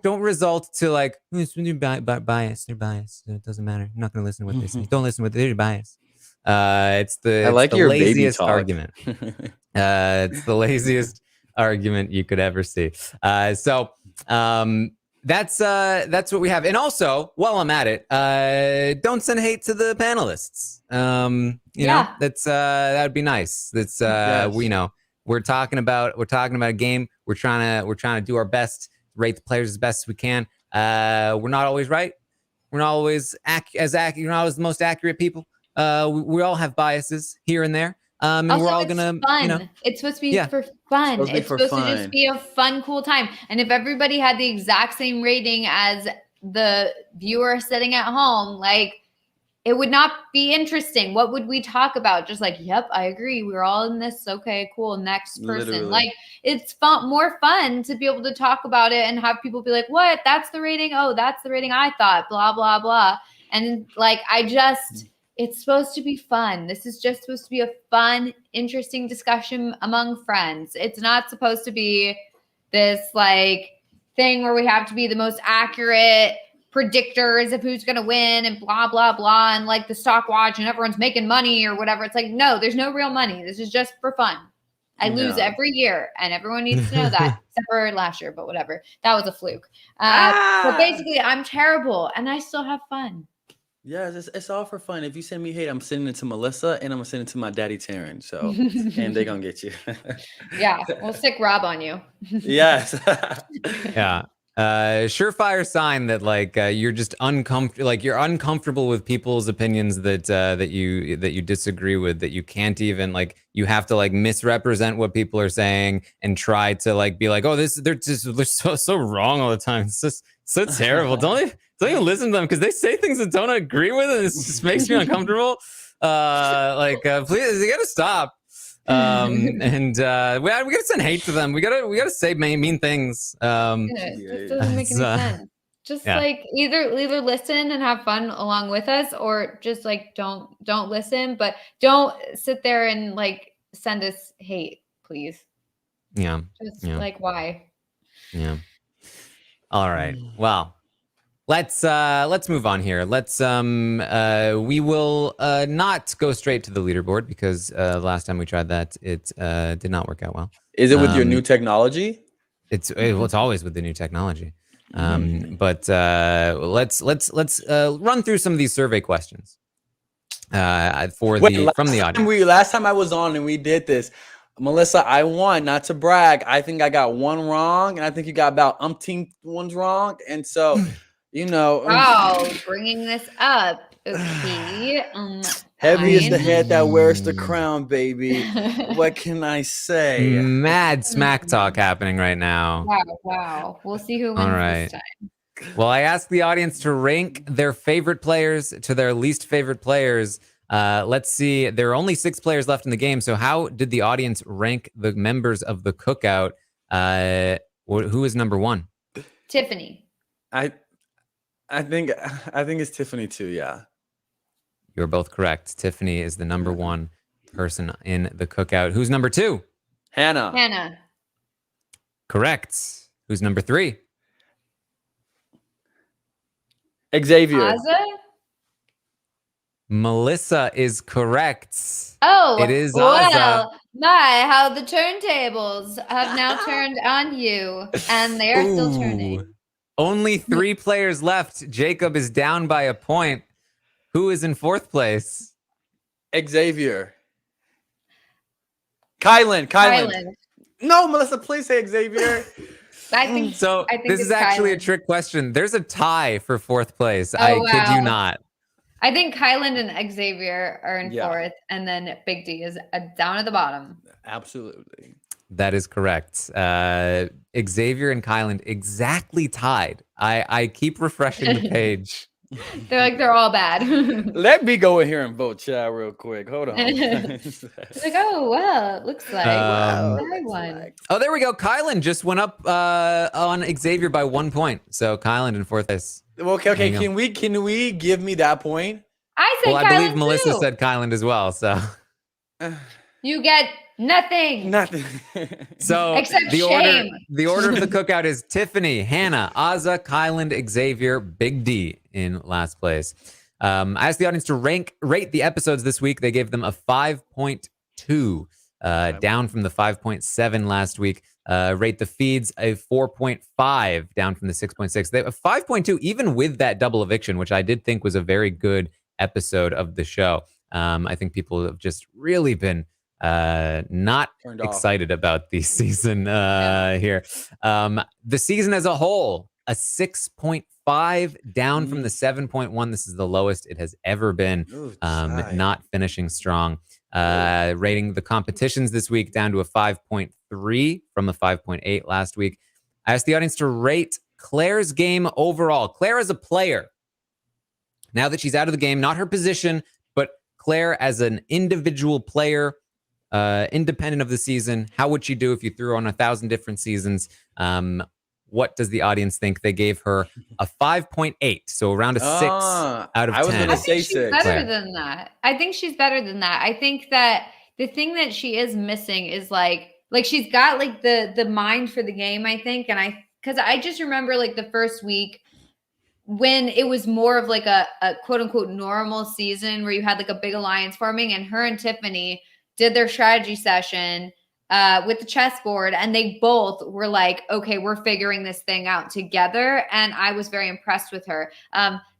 result to like bias. They're biased. It doesn't matter. I'm not going to listen to what they say. Don't listen to what they're biased. It's the laziest argument. It's the laziest argument you could ever see. That's what we have. And also, while I'm at it, don't send hate to the panelists. That would be nice. That's yes. We're talking about a game. We're trying to do our best, rate the players as best as we can. We're not always right. We're not always as accurate. You're not always the most accurate people. We all have biases here and there. And also, we're all gonna fun. It's supposed to be for fun. It's supposed to just be a fun, cool time. And if everybody had the exact same rating as the viewer sitting at home, like, it would not be interesting. What would we talk about? Just like, yep, I agree. We're all in this. Okay, cool. Next person. Literally. Like, it's more fun to be able to talk about it and have people be like, what? That's the rating? Oh, that's the rating I thought. Blah, blah, blah. And like, it's supposed to be fun. This is just supposed to be a fun, interesting discussion among friends. It's not supposed to be this like thing where we have to be the most accurate predictors of who's going to win and blah, blah, blah. And like the Stockwatch and everyone's making money or whatever. It's like, no, there's no real money. This is just for fun. I lose every year and everyone needs to know that, except for last year, but whatever. That was a fluke. So basically I'm terrible and I still have fun. Yeah, it's all for fun. If you send me hate, I'm sending it to Melissa and I'm gonna send it to my daddy Taran. So, and they're gonna get you. Yeah, we'll stick Rob on you. Yes. Yeah. Surefire sign that like you're just uncomfortable, like you're uncomfortable with people's opinions that you disagree with, that you can't even like, you have to like misrepresent what people are saying and try to like be like, oh, they're so wrong all the time. It's just so terrible. Don't even listen to them because they say things that don't agree with it. It just makes me uncomfortable. Please, you gotta stop. We gotta send hate to them. We gotta say mean things. It doesn't make any sense. Just like either listen and have fun along with us, or just like don't listen, but don't sit there and like send us hate, please. Yeah. Just like why? Yeah. All right. Well, let's move on here. We will not go straight to the leaderboard because last time we tried that, it did not work out well. Is it with your new technology? It's always with the new technology. But let's run through some of these survey questions from the audience. Last time I was on and we did this, Melissa, I won. Not to brag, I think I got one wrong, and I think you got about umpteen ones wrong, and so. You know, wow, bringing this up. Okay. Heavy is the head that wears the crown, baby. What can I say? Mad smack talk happening right now. Wow. We'll see who wins this time. Well, I asked the audience to rank their favorite players to their least favorite players. Let's see. There are only 6 players left in the game. So how did the audience rank the members of the Cookout? Who is number 1? Tiffany. I think it's Tiffany too. Yeah, you're both correct. Tiffany is the number 1 person in the Cookout. Who's number 2? Hannah. Correct. Who's number 3? Xavier. Aza? Melissa is correct. Oh, it is Aza. How the turntables have now turned on you, and they are still turning. Only 3 players left. Jacob is down by a point. Who is in 4th place? Xavier. Kyland. No, Melissa, please say Xavier. I think this is actually Kyland. A trick question. There's a tie for 4th place. I kid you not. I think Kyland and Xavier are in 4th, and then Big D is down at the bottom. Absolutely. That is correct. Xavier and Kyland exactly tied. I keep refreshing the page. They're all bad. Let me go in here and vote chat real quick. Hold on. It's like, oh, well, it looks like I won. Oh, there we go. Kyland just went up on Xavier by 1 point. So Kyland in 4th place. Okay. Can we give me that point? I said I Kyland believe Melissa too. said Kyland as well. So you get nothing. So except shame. The order of the Cookout is Tiffany, Hannah, Aza, Kyland, Xavier, Big D in last place. I asked the audience to rate the episodes this week. They gave them a 5.2, down from the 5.7 last week. Rate the feeds a 4.5, down from the 6.6. They have a 5.2, even with that double eviction, which I did think was a very good episode of the show. I think people have just really been not excited about the season here. The season as a whole, a 6.5, down from the 7.1. This is the lowest it has ever been. Not finishing strong. Rating the competitions this week down to a 5.3 from a 5.8 last week. I asked the audience to rate Claire's game overall. Claire as a player, now that she's out of the game, not her position, but Claire as an individual player, independent of the season. How would she do if you threw on 1,000 different seasons? What does the audience think? They gave her a 5.8, so around a 6 out of 10. I was going to say she's better than that. I think she's better than that. I think that the thing that she is missing is like like she's got like the mind for the game, I think. And because I just remember like the first week when it was more of like a quote unquote normal season where you had like a big alliance forming, and her and Tiffany did their strategy session with the chessboard, and they both were like, okay, we're figuring this thing out together. And I was very impressed with her.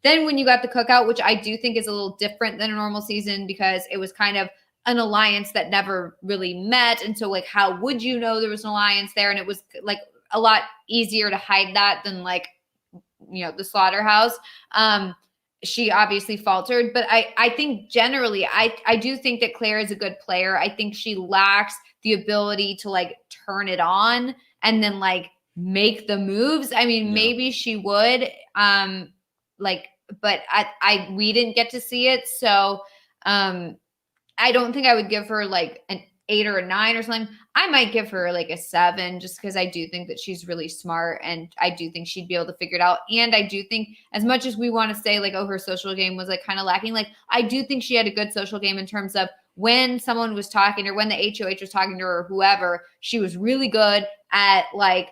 Then when you got the Cookout, which I do think is a little different than a normal season because it was kind of an alliance that never really met. And so like, how would you know there was an alliance there? And it was like a lot easier to hide that than like, the slaughterhouse. She obviously faltered, but I think generally, I do think that Claire is a good player. I think she lacks the ability to like turn it on and then like make the moves. I mean, maybe she would, but we didn't get to see it. So, I don't think I would give her like an 8 or a 9 or something. I might give her like a 7 just because I do think that she's really smart and I do think she'd be able to figure it out. And I do think as much as we want to say like, oh, her social game was like kind of lacking, like I do think she had a good social game in terms of when someone was talking or when the HOH was talking to her or whoever, she was really good at like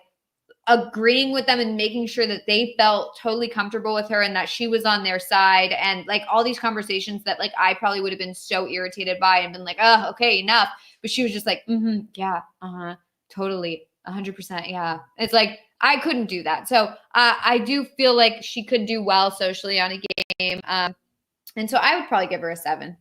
agreeing with them and making sure that they felt totally comfortable with her and that she was on their side. And like all these conversations that like I probably would have been so irritated by and been like, oh, okay, enough. But she was just like, yeah, totally, 100%, yeah. It's like, I couldn't do that. So I do feel like she could do well socially on a game. And so I would probably give her a 7.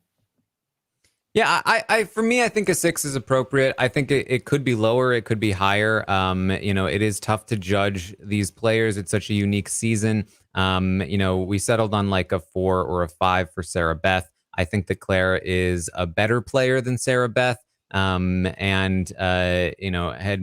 Yeah, I for me, I think a 6 is appropriate. I think it could be lower, it could be higher. It is tough to judge these players. It's such a unique season. We settled on like a 4 or a 5 for Sarah Beth. I think that Claire is a better player than Sarah Beth. Had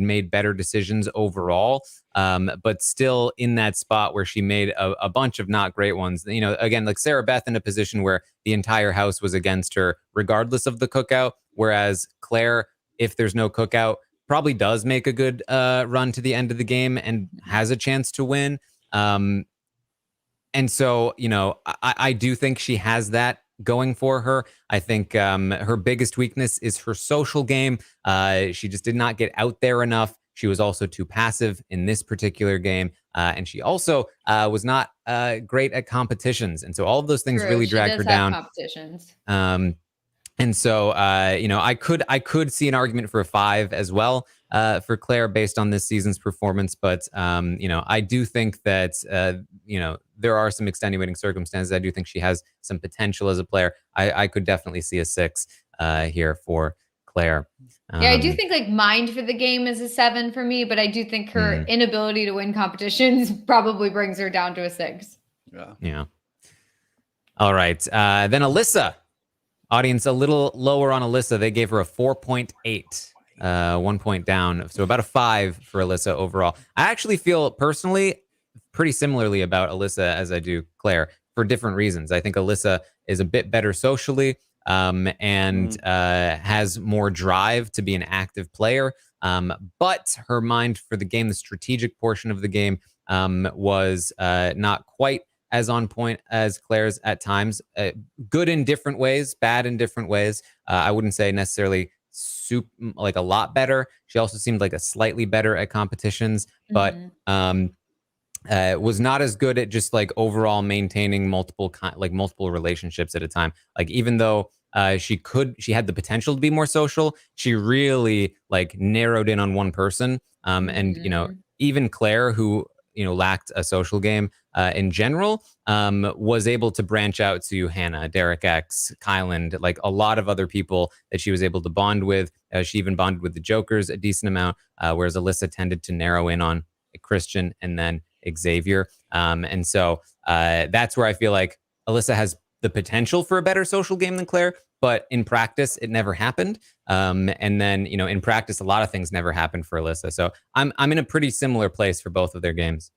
made better decisions overall, but still in that spot where she made a bunch of not great ones. Again, like Sarah Beth in a position where the entire house was against her, regardless of the Cookout, whereas Claire, if there's no Cookout, probably does make a good run to the end of the game and has a chance to win. And so, I do think she has that going for her. I think her biggest weakness is her social game. She just did not get out there enough. She was also too passive in this particular game. And she also was not great at competitions. And so all of those things really dragged her down. Competitions. And so, I could see an argument for a 5 as well for Claire based on this season's performance. But, I do think that, there are some extenuating circumstances. I do think she has some potential as a player. I could definitely see a 6 here for Claire. Yeah, I do think like mind for the game is a 7 for me, but I do think her inability to win competitions probably brings her down to a 6. Yeah. All right. Then Alyssa. Audience a little lower on Alyssa. They gave her a 4.8, 1 point down. So about a 5 for Alyssa overall. I actually feel personally pretty similarly about Alyssa as I do Claire for different reasons. I think Alyssa is a bit better socially and has more drive to be an active player. But her mind for the game, the strategic portion of the game, was not quite as on point as Claire's at times. Good in different ways, bad in different ways. I wouldn't say necessarily like a lot better. She also seemed like a slightly better at competitions, but was not as good at just like overall maintaining multiple relationships at a time. Like even though she had the potential to be more social, she really like narrowed in on one person. And even Claire, who lacked a social game in general, was able to branch out to Hannah, Derek X, Kyland, like a lot of other people that she was able to bond with. She even bonded with the Jokers a decent amount, whereas Alyssa tended to narrow in on Christian and then Xavier. And so that's where I feel like Alyssa has the potential for a better social game than Claire, but in practice, it never happened. And then, in practice, a lot of things never happened for Alyssa. So I'm in a pretty similar place for both of their games.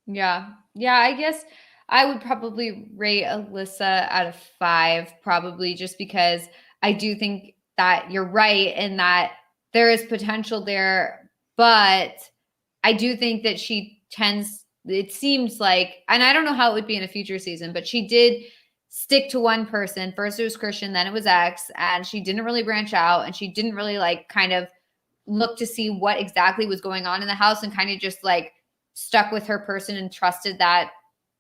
Yeah. I guess I would probably rate Alyssa out of 5, probably just because I do think that you're right in that there is potential there, but I do think that it seems like, and I don't know how it would be in a future season, but she did stick to one person. First it was Christian, then it was X, and she didn't really branch out, and she didn't really like kind of look to see what exactly was going on in the house and kind of just like stuck with her person and trusted that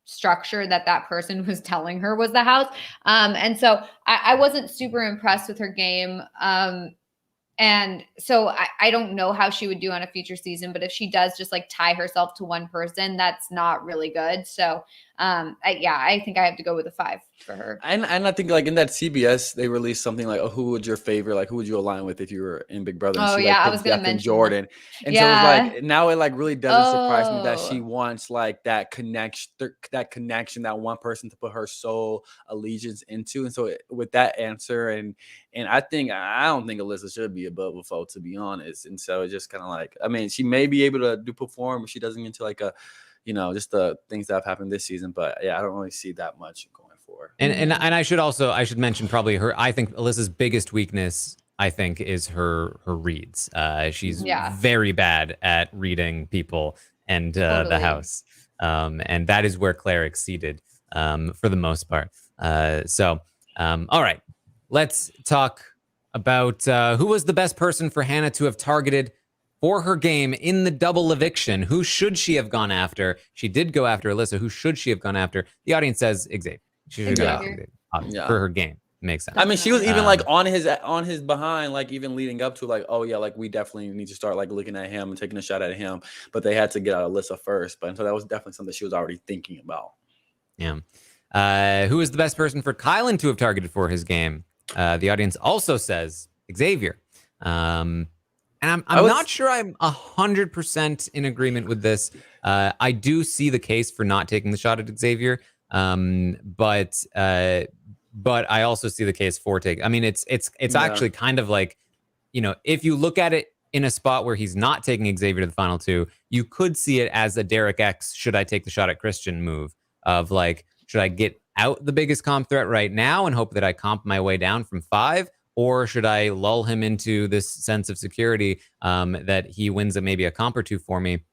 structure that person was telling her was the house. And so I wasn't super impressed with her game. And so I don't know how she would do on a future season, but if she does just like tie herself to one person, that's not really good. So I think I have to go with a 5 for her. And I think like in that CBS, they released something like, oh, who would your favorite, like who would you align with if you were in Big Brother? And Oh she, yeah, like, I was going to mention Jordan. that. And so it's like, now it like really doesn't surprise me that she Oh. wants like that connection, that one person to put her soul allegiance into. And so with that answer, and I don't think Alyssa should be above a 4, to be honest. And so it's just kind of like, I mean, she may be able to perform, but she doesn't get into like a, just the things that have happened this season. But yeah, I don't really see that much going forward. And I should mention probably her. I think Alyssa's biggest weakness, I think, is her reads. She's very bad at reading people and the house, and that is where Claire exceeded for the most part. All right, let's talk about who was the best person for Hannah to have targeted for her game in the double eviction. Who should she have gone after? She did go after Alyssa. Who should she have gone after? The audience says Xavier. She should have gone after Xavier for her game. Makes sense. I mean, she was even like on his behind, like even leading up to like, oh yeah, like we definitely need to start like looking at him and taking a shot at him. But they had to get out Alyssa first. But so that was definitely something she was already thinking about. Yeah. Who is the best person for Kyland to have targeted for his game? The audience also says Xavier. And I'm not sure I'm 100% in agreement with this. I do see the case for not taking the shot at Xavier, but I also see the case for taking. I mean, it's actually kind of like, if you look at it in a spot where he's not taking Xavier to the final 2, you could see it as a Derek X, should I take the shot at Christian move of like, should I get out the biggest comp threat right now and hope that I comp my way down from 5? Or should I lull him into this sense of security that he wins maybe a comp or 2 for me,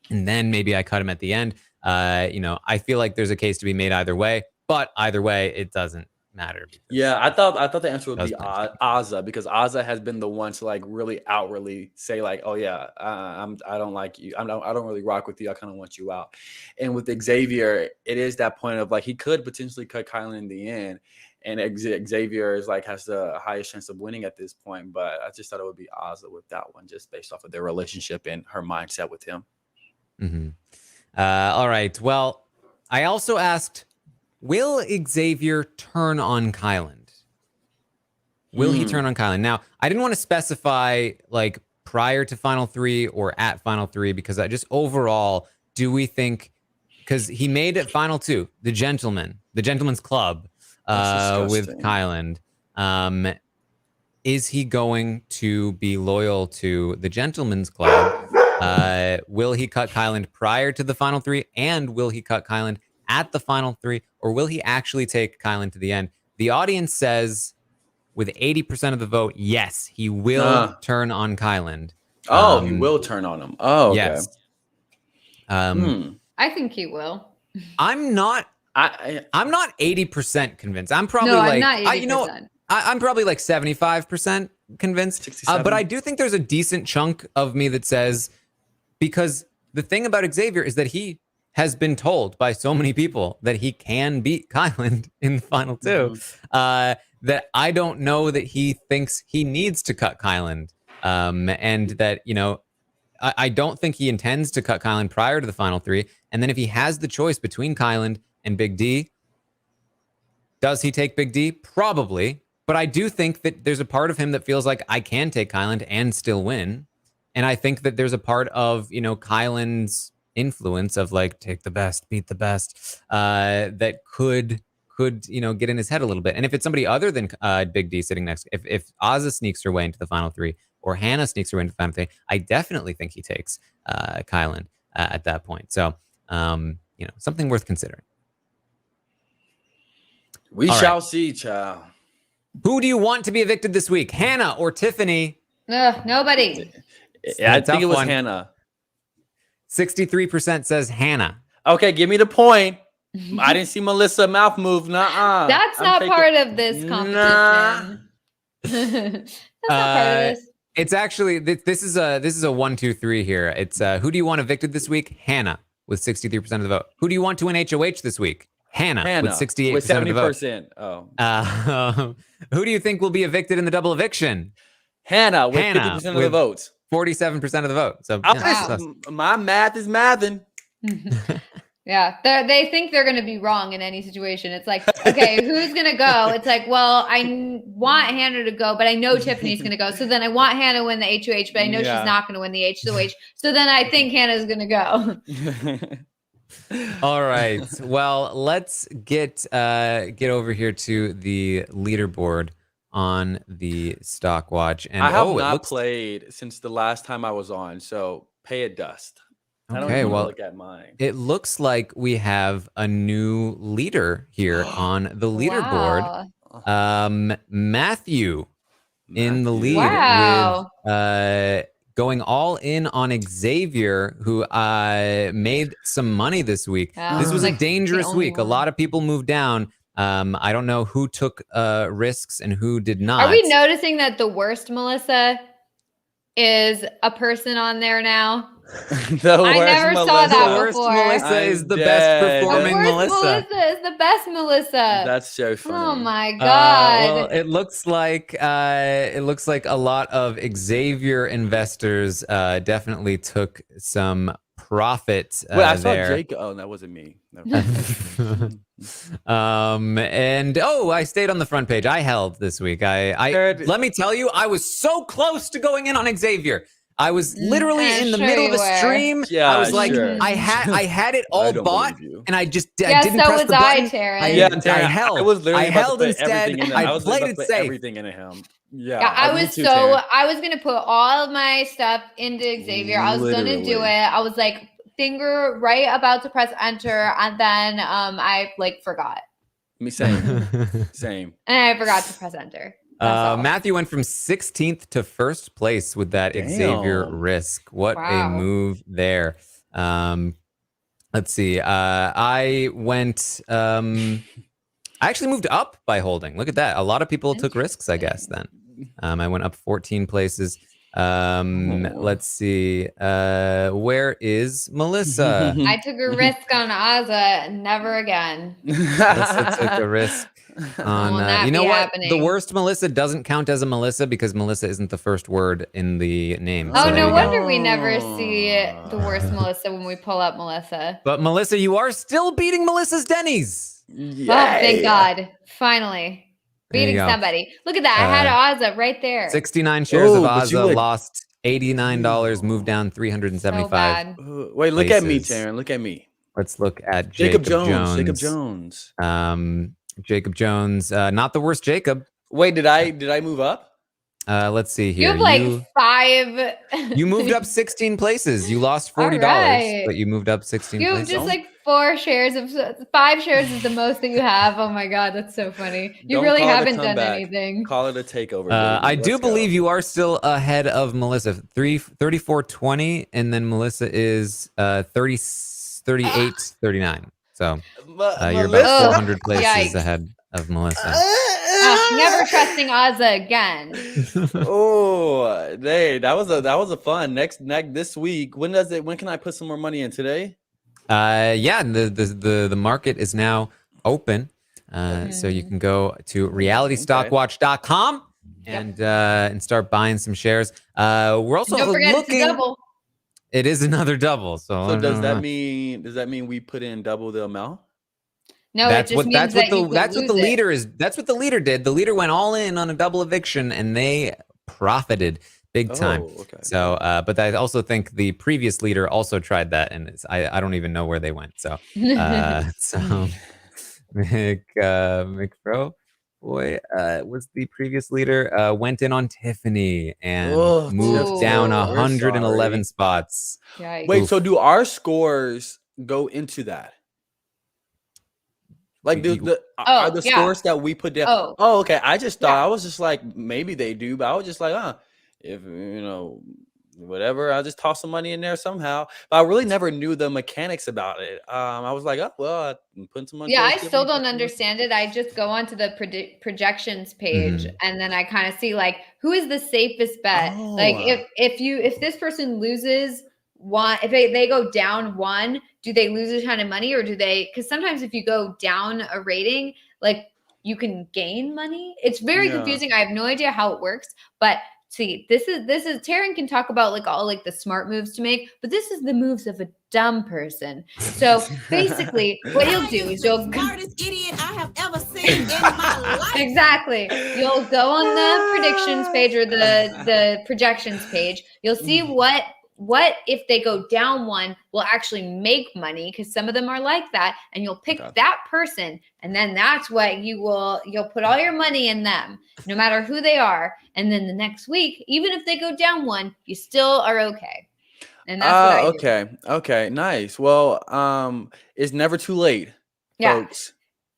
and then maybe I cut him at the end? I feel like there's a case to be made either way, but either way, it doesn't matter. Yeah, I thought the answer would be Azza, because Azza has been the one to like really outwardly say like, oh yeah, I don't like you. I don't really rock with you. I kind of want you out. And with Xavier, it is that point of like he could potentially cut Kyland in the end. And Xavier is like has the highest chance of winning at this point, but I just thought it would be Azza with that one, just based off of their relationship and her mindset with him. Mm-hmm. All right. Well, I also asked, will Xavier turn on Kyland? Will he turn on Kyland? Now, I didn't want to specify like prior to Final 3 or at Final 3 because I just overall, do we think, because he made it Final 2, the Gentleman's Club. With Kyland, is he going to be loyal to the Gentleman's Club? Will he cut Kyland prior to the Final 3, and will he cut Kyland at the Final 3, or will he actually take Kyland to the end? The audience says, with 80% of the vote, yes, he will turn on Kyland. He will turn on him. Oh, okay. Yes. I think he will. I'm not 80% convinced. I'm probably I'm not 80%. I'm probably like 75% convinced. 67. But I do think there's a decent chunk of me that says, because the thing about Xavier is that he has been told by so many people that he can beat Kyland in the Final 2, that I don't know that he thinks he needs to cut Kyland. And that, I don't think he intends to cut Kyland prior to the Final 3. And then if he has the choice between Kyland and Big D, does he take Big D? Probably. But I do think that there's a part of him that feels like I can take Kyland and still win. And I think that there's a part of, Kyland's influence of like, take the best, beat the best, that could get in his head a little bit. And if it's somebody other than Big D sitting next, if Azza sneaks her way into the Final 3 or Hannah sneaks her way into the Final 3, I definitely think he takes Kyland at that point. So, something worth considering. We shall see, child. Who do you want to be evicted this week, Hannah or Tiffany? Nobody. I think it was Hannah. 63% says Hannah. Okay, give me the point. I didn't see Melissa mouth move. Nuh-uh. That's not part of this competition. That's not part of this. It's actually this is a 1, 2, 3 here. It's who do you want evicted this week? Hannah with 63% of the vote. Who do you want to win HOH this week? Hannah with 68% with of the vote. 70%. Oh. Who do you think will be evicted in the double eviction? Hannah with 50% of the votes. 47% of the vote. So my math is mathing. Yeah, they think they're going to be wrong in any situation. It's like, okay, who's going to go? It's like, well, I want Hannah to go, but I know Tiffany's going to go. So then I want Hannah to win the HOH, but I know she's not going to win the HOH. So then I think Hannah's going to go. All right. Well, let's get over here to the leaderboard on the Stockwatch. And I have not played since the last time I was on, so pay it dust. Okay, I don't even look at mine. It looks like we have a new leader here on the leaderboard. Wow. Matthew in the lead with going all in on Xavier, who made some money this week. Wow. This was a dangerous week. A lot of people moved down. I don't know who took risks and who did not. Are we noticing that the worst Melissa is a person on there now? I never saw that before. Melissa is the best performing Melissa. Melissa is the best Melissa. That's so funny. Oh my god! Well, it looks like a lot of Xavier investors definitely took some profit. Wait, I saw there. Jacob. Oh, that wasn't me. And I stayed on the front page. I held this week. I let me tell you, I was so close to going in on Xavier. I was literally in the middle of the stream. Yeah, I was like, I had it all bought, and I just didn't press the button. Taran. I held. I held instead. I played it safe. Everything into him. Yeah, I was gonna put all of my stuff into Xavier. I was gonna do it. I was like finger right about to press enter, and then I forgot. Me same. And I forgot to press enter. Matthew went from 16th to first place with that Xavier risk. What a move there. Let's see. I went. I actually moved up by holding. Look at that. A lot of people took risks, I guess. Then I went up 14 places. Let's see. Where is Melissa? I took a risk on Azza. Never again. Melissa took a risk on. You know what? Happening. The worst Melissa doesn't count as a Melissa because Melissa isn't the first word in the name. Oh, so no wonder we never see the worst Melissa when we pull up Melissa. But Melissa, you are still beating Melissa's Denny's. Oh, thank God! Finally. Beating somebody. Look at that. I had Azza right there. 69 shares of Azza, lost $89, moved down 375. So wait, look at me, Taran. Look at me. Let's look at Jacob Jones. Jacob Jones. Jacob Jones, not the worst Jacob. Wait, did I move up? Let's see here. You have 5. You moved up 16 places. You lost $40, but you moved up 16 places. You have just 4 shares of 5 shares is the most that you have. Oh my God, that's so funny. You really haven't done anything. Call it a takeover. I do believe you are still ahead of Melissa. 34.20, and then Melissa is 38.39. So you're about 400 places ahead of Melissa. Never trusting Azza again. Oh, hey, that was a fun. Next this week. When can I put some more money in today? The market is now open. So you can go to realitystockwatch.com and start buying some shares. We're also looking. Double. It is another double. So does that mean we put in double the amount? No, that's what the leader is. That's what the leader did. The leader went all in on a double eviction, and they profited big time. Okay. So, but I also think the previous leader also tried that, and I don't even know where they went. So, McPro boy was the previous leader. Went in on Tiffany and moved down 111 spots. Yikes. Wait, so do our scores go into that? Like are the scores that we put down? Oh, okay. I just thought I was just like maybe they do, but I was just like, if whatever. I'll just toss some money in there somehow. But I really never knew the mechanics about it. I was like, oh, well, I'm putting some money. Yeah, I still don't understand it. I just go onto the projections page and then I kind of see like who is the safest bet. Oh. Like if this person loses one, if they go down one, do they lose a ton of money or do they? Because sometimes if you go down a rating, like you can gain money. It's very confusing. I have no idea how it works, but. See, this is Taran can talk about like all like the smart moves to make, but this is the moves of a dumb person. So basically, what you'll do is you'll smartest idiot I have ever seen in my life. Exactly. You'll go on the predictions page or the projections page. You'll see what if they go down one will actually make money because some of them are like that, and you'll pick that person, and then that's what you'll put all your money in them, no matter who they are. And then the next week, even if they go down one, you still are okay. And that's what I do. Okay, nice. Well, it's never too late, folks.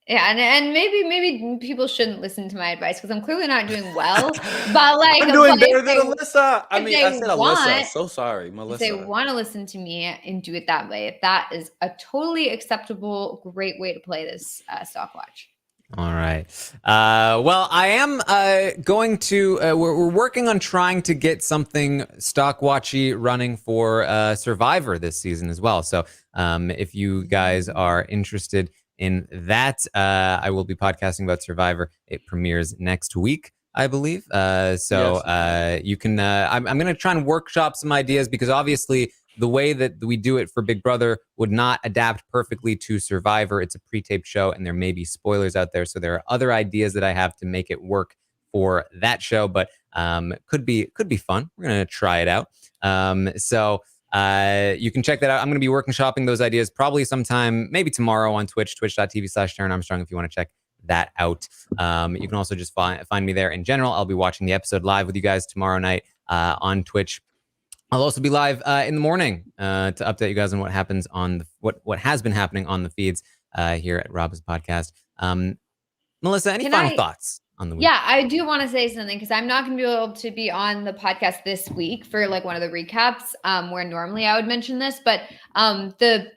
Yeah, and maybe people shouldn't listen to my advice because I'm clearly not doing well. But like I'm doing better than Alyssa. I said want, Alyssa. So sorry, Melissa. If they want to listen to me and do it that way, that is a totally acceptable, great way to play this Stockwatch. All right. Well, I am going to. We're working on trying to get something Stockwatchy running for Survivor this season as well. So if you guys are interested in that, I will be podcasting about Survivor. It premieres next week, I believe. So you can. I'm going to try and workshop some ideas because obviously the way that we do it for Big Brother would not adapt perfectly to Survivor. It's a pre-taped show, and there may be spoilers out there. So there are other ideas that I have to make it work for that show, but could be fun. We're going to try it out. So you can check that out. I'm going to be workshopping those ideas probably sometime, maybe tomorrow on Twitch, twitch.tv/Taran Armstrong if you want to check that out. You can also just find me there in general. I'll be watching the episode live with you guys tomorrow night on Twitch. I'll also be live in the morning to update you guys on what happens on what has been happening on the feeds here at Rob's podcast. Melissa, any final thoughts on the week? Yeah, I do want to say something because I'm not going to be able to be on the podcast this week for like one of the recaps where normally I would mention this, but the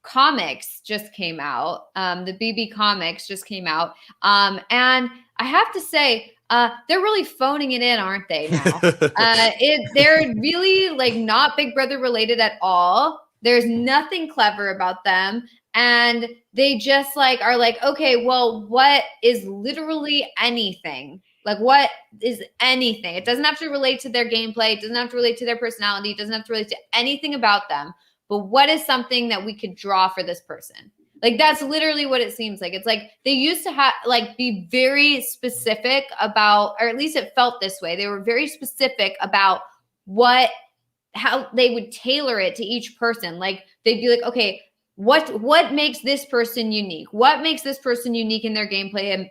comics just came out. The BB comics just came out, and I have to say. They're really phoning it in, aren't they now? They're really like not Big Brother related at all. There's nothing clever about them. And they just like are like, okay, well, what is literally anything? Like what is anything? It doesn't have to relate to their gameplay. It doesn't have to relate to their personality. It doesn't have to relate to anything about them. But what is something that we could draw for this person? Like, that's literally what it seems like. It's like they used to have like be very specific about, or at least it felt this way. They were very specific about how they would tailor it to each person. Like they'd be like, okay, what makes this person unique? What makes this person unique in their gameplay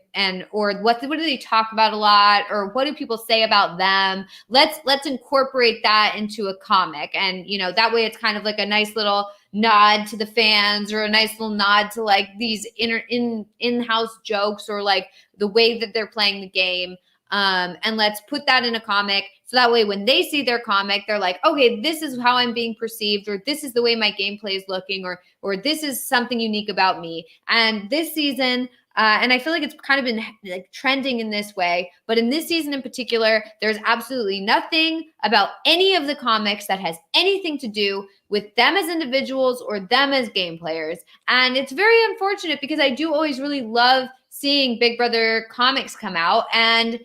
or what do they talk about a lot? Or what do people say about them? Let's incorporate that into a comic. And, you know, that way it's kind of like a nice little nod to the fans or a nice little nod to like these in-house jokes or like the way that they're playing the game. And let's put that in a comic. So that way, when they see their comic, they're like, okay, this is how I'm being perceived, or this is the way my gameplay is looking, or this is something unique about me. And this season, and I feel like it's kind of been like trending in this way, but in this season in particular, there's absolutely nothing about any of the comics that has anything to do with them as individuals or them as game players. And it's very unfortunate because I do always really love seeing Big Brother comics come out, and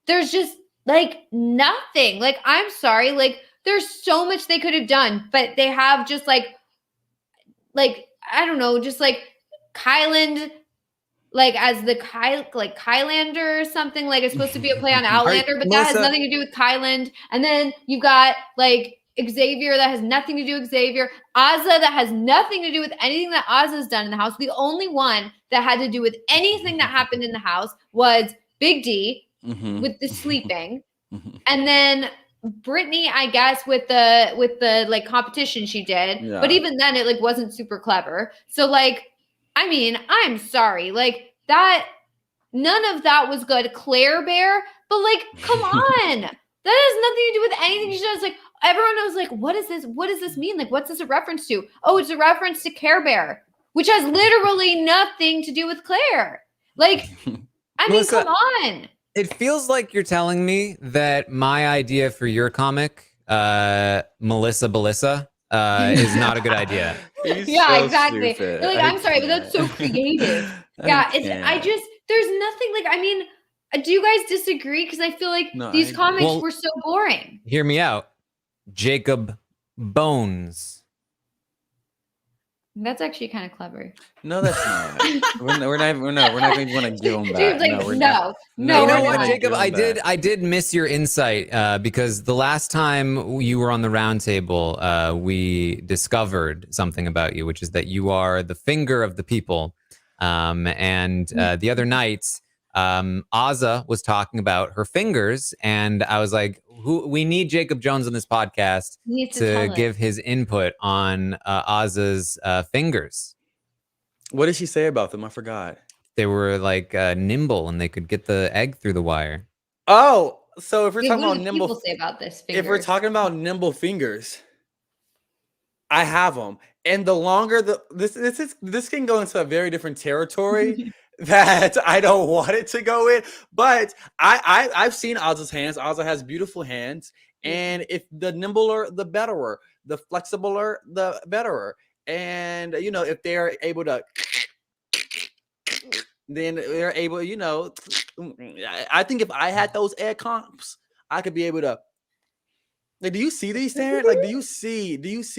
there's just like nothing. Like, I'm sorry, like there's so much they could have done, but they have just like I don't know, just like Kyland, like as the Kylander or something. Like it's supposed to be a play on Outlander, but that has nothing to do with Kyland. And then you've got like Xavier that has nothing to do with Xavier. Azza that has nothing to do with anything that Azza's done in the house. The only one that had to do with anything that happened in the house was Big D. Mm-hmm. With the sleeping, mm-hmm. And then Brittany, I guess, with the like competition she did, yeah. But even then it like wasn't super clever. So like, I mean, I'm sorry, like that, none of that was good. Claire Bear, but like, come on, that has nothing to do with anything she does. Like, everyone was like, what is this? What does this mean? Like, what's this a reference to? Oh, it's a reference to Care Bear, which has literally nothing to do with Claire. Like, I mean, Melissa, come on. It feels like you're telling me that my idea for your comic, Melissa Belissa, is not a good idea. Yeah, so exactly. stupid. Like, I'm sorry, but that's so there's nothing like, I mean, do you guys disagree? Because I feel like these comics were so boring. Hear me out. Jacob Bones. That's actually kind of clever. No, that's not. we're not even going to give him back. Dude, like, no. You know what, Jacob? I did miss your insight because the last time you were on the roundtable, we discovered something about you, which is that you are the finger of the people. And the other night, Azza was talking about her fingers, and I was like, we need Jacob Jones on this podcast to give his input on Azza's fingers. What did she say about them? I forgot. They were like nimble, and they could get the egg through the wire. Oh, so if we're talking about nimble, people say about this if we're talking about nimble fingers, I have them, and the longer this can go into a very different territory. That I don't want it to go in, but I've seen Azza's hands. Azza has beautiful hands, and if the nimbler, the betterer, the flexibler, the betterer. And if they're able to, then they're able. I think if I had those egg comps, I could be able to. Like, do you see these, Taran? Like, do you see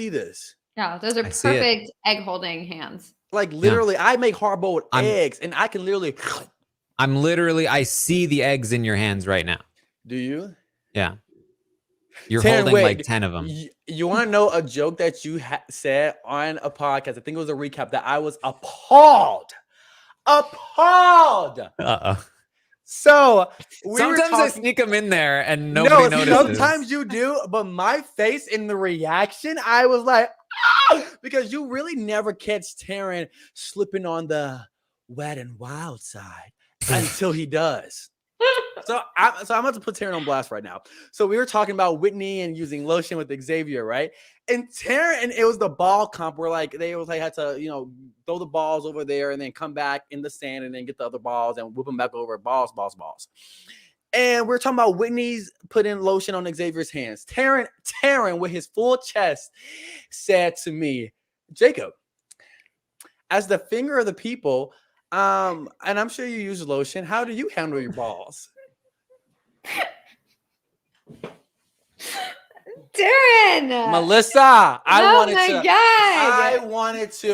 this? Yeah, those are perfect egg holding hands. Like, literally, I make hard-boiled eggs, and I can literally... I see the eggs in your hands right now. Do you? Yeah. You're holding like 10 of them. You want to know a joke that you said on a podcast? I think it was a recap that I was appalled. Uh-oh. So, sometimes I sneak them in there, and nobody notices. Sometimes you do, but my face in the reaction, I was like... Because you really never catch Taran slipping on the wet and wild side until he does. So I'm about to put Taran on blast right now. So we were talking about Whitney and using lotion with Xavier, right? And Taran, and it was the ball comp where like they had to throw the balls over there and then come back in the sand and then get the other balls and whip them back over. Balls. And we're talking about Whitney's putting lotion on Xavier's hands. Taran, with his full chest, said to me, Jacob, as the finger of the people, and I'm sure you use lotion, how do you handle your balls? Taran! Melissa, I wanted to.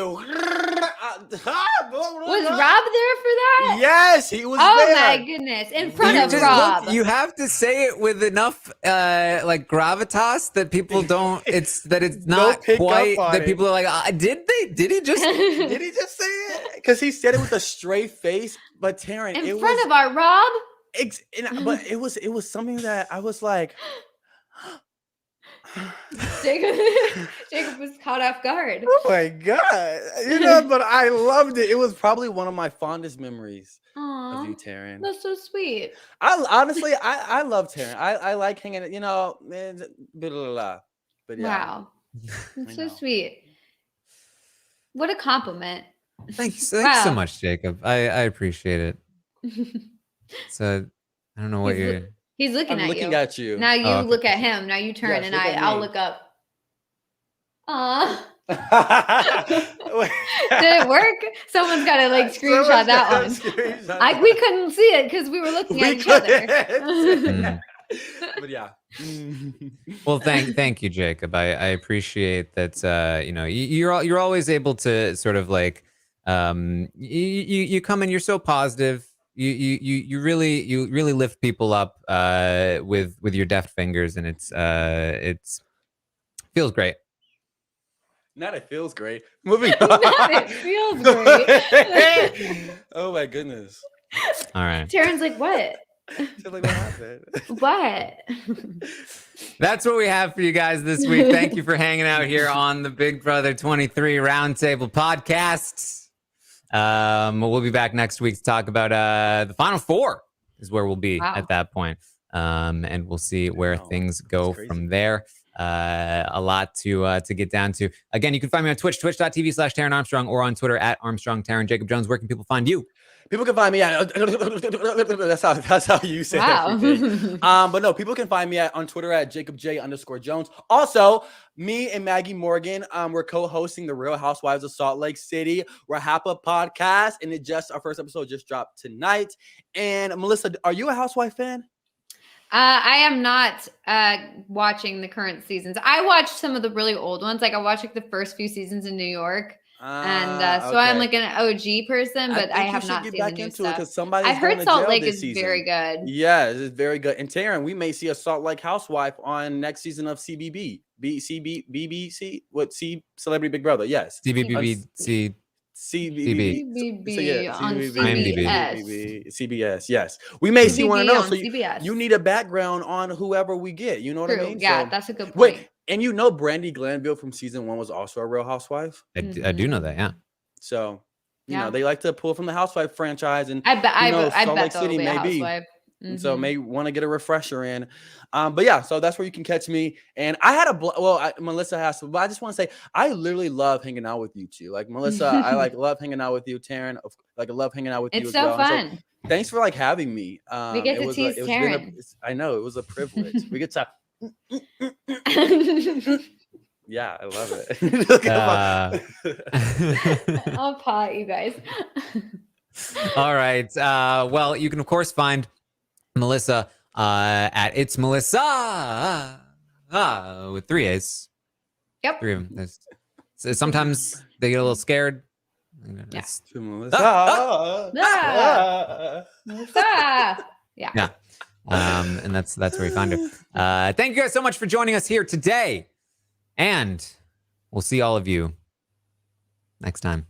Was Rob there for that? Yes, he was there. Oh my goodness. In front of Rob. You have to say it with enough like gravitas that people don't it's not quite that people are like, did he just say it? Because he said it with a straight face, but Taran, in front of our Rob? But it was something that I was like Jacob was caught off guard. Oh my god! But I loved it. It was probably one of my fondest memories of you, Taran. That's so sweet. I honestly love Taran. I like hanging. But yeah. Wow, that's so sweet. What a compliment. Thanks so much, Jacob. I appreciate it. So I don't know what you're. He's looking at you. Now you look at him. Now you turn and I'll look up. Aw. Did it work? Someone's got to screenshot that one. We couldn't see it because we were looking at each other. But yeah. Well, thank you, Jacob. I appreciate that. You're always able to sort of you come in. You're so positive. You really lift people up with your deft fingers, and it's feels great. Not it feels great. Moving on. Not it feels great. Oh my goodness. All right. Taran's like, what? What happened? What? That's what we have for you guys this week. Thank you for hanging out here on the Big Brother 23 Roundtable podcast. We'll be back next week to talk about the Final Four is where we'll be at that point. and we'll see where things go from there. A lot to get down to. Again, you can find me on Twitch, twitch.tv/Taran Armstrong, or on Twitter @Armstrong Taran. Jacob Jones, where can people find you? People can find me at that's how you say everything. But no, people can find me on Twitter at JacobJ_Jones. Also, me and Maggie Morgan, we're co-hosting the Real Housewives of Salt Lake City Rahapa podcast, and our first episode just dropped tonight. And Melissa, are you a Housewife fan? I am not watching the current seasons. I watched some of the really old ones. Like I watched like the first few seasons in New York. And so I'm like an OG person, but I have not seen the new stuff. I've heard Salt Lake is very good. Yeah, it's very good. And Taran, we may see a Salt Lake housewife on next season of CBB. BBC? What? Celebrity Big Brother. Yes. CBBC. CBB on CBS. Yes, we may see one of those. So you need a background on whoever we get. You know what I mean? Yeah, that's a good point. Wait, and you know, Brandy Glanville from season 1 was also a Real Housewife. I do know that. Yeah. So you know they like to pull from the Housewife franchise, and I bet Salt Lake City maybe. And so may want to get a refresher in. But yeah, so that's where you can catch me. And I had Melissa has to, but I just want to say, I literally love hanging out with you two. Like Melissa, I love hanging out with you. Taran, I love hanging out with you as well. It's so fun. So, thanks for having me. We get to tease Taran. I know, it was a privilege. We get to yeah, I love it. I'll pot you guys. All right. Well, you can of course find Melissa at It's Melissa with 3 A's. Yep. 3 of them. Sometimes they get a little scared. Yes. Melissa. Melissa. Yeah. And that's where we find her. Thank you guys so much for joining us here today. And we'll see all of you next time.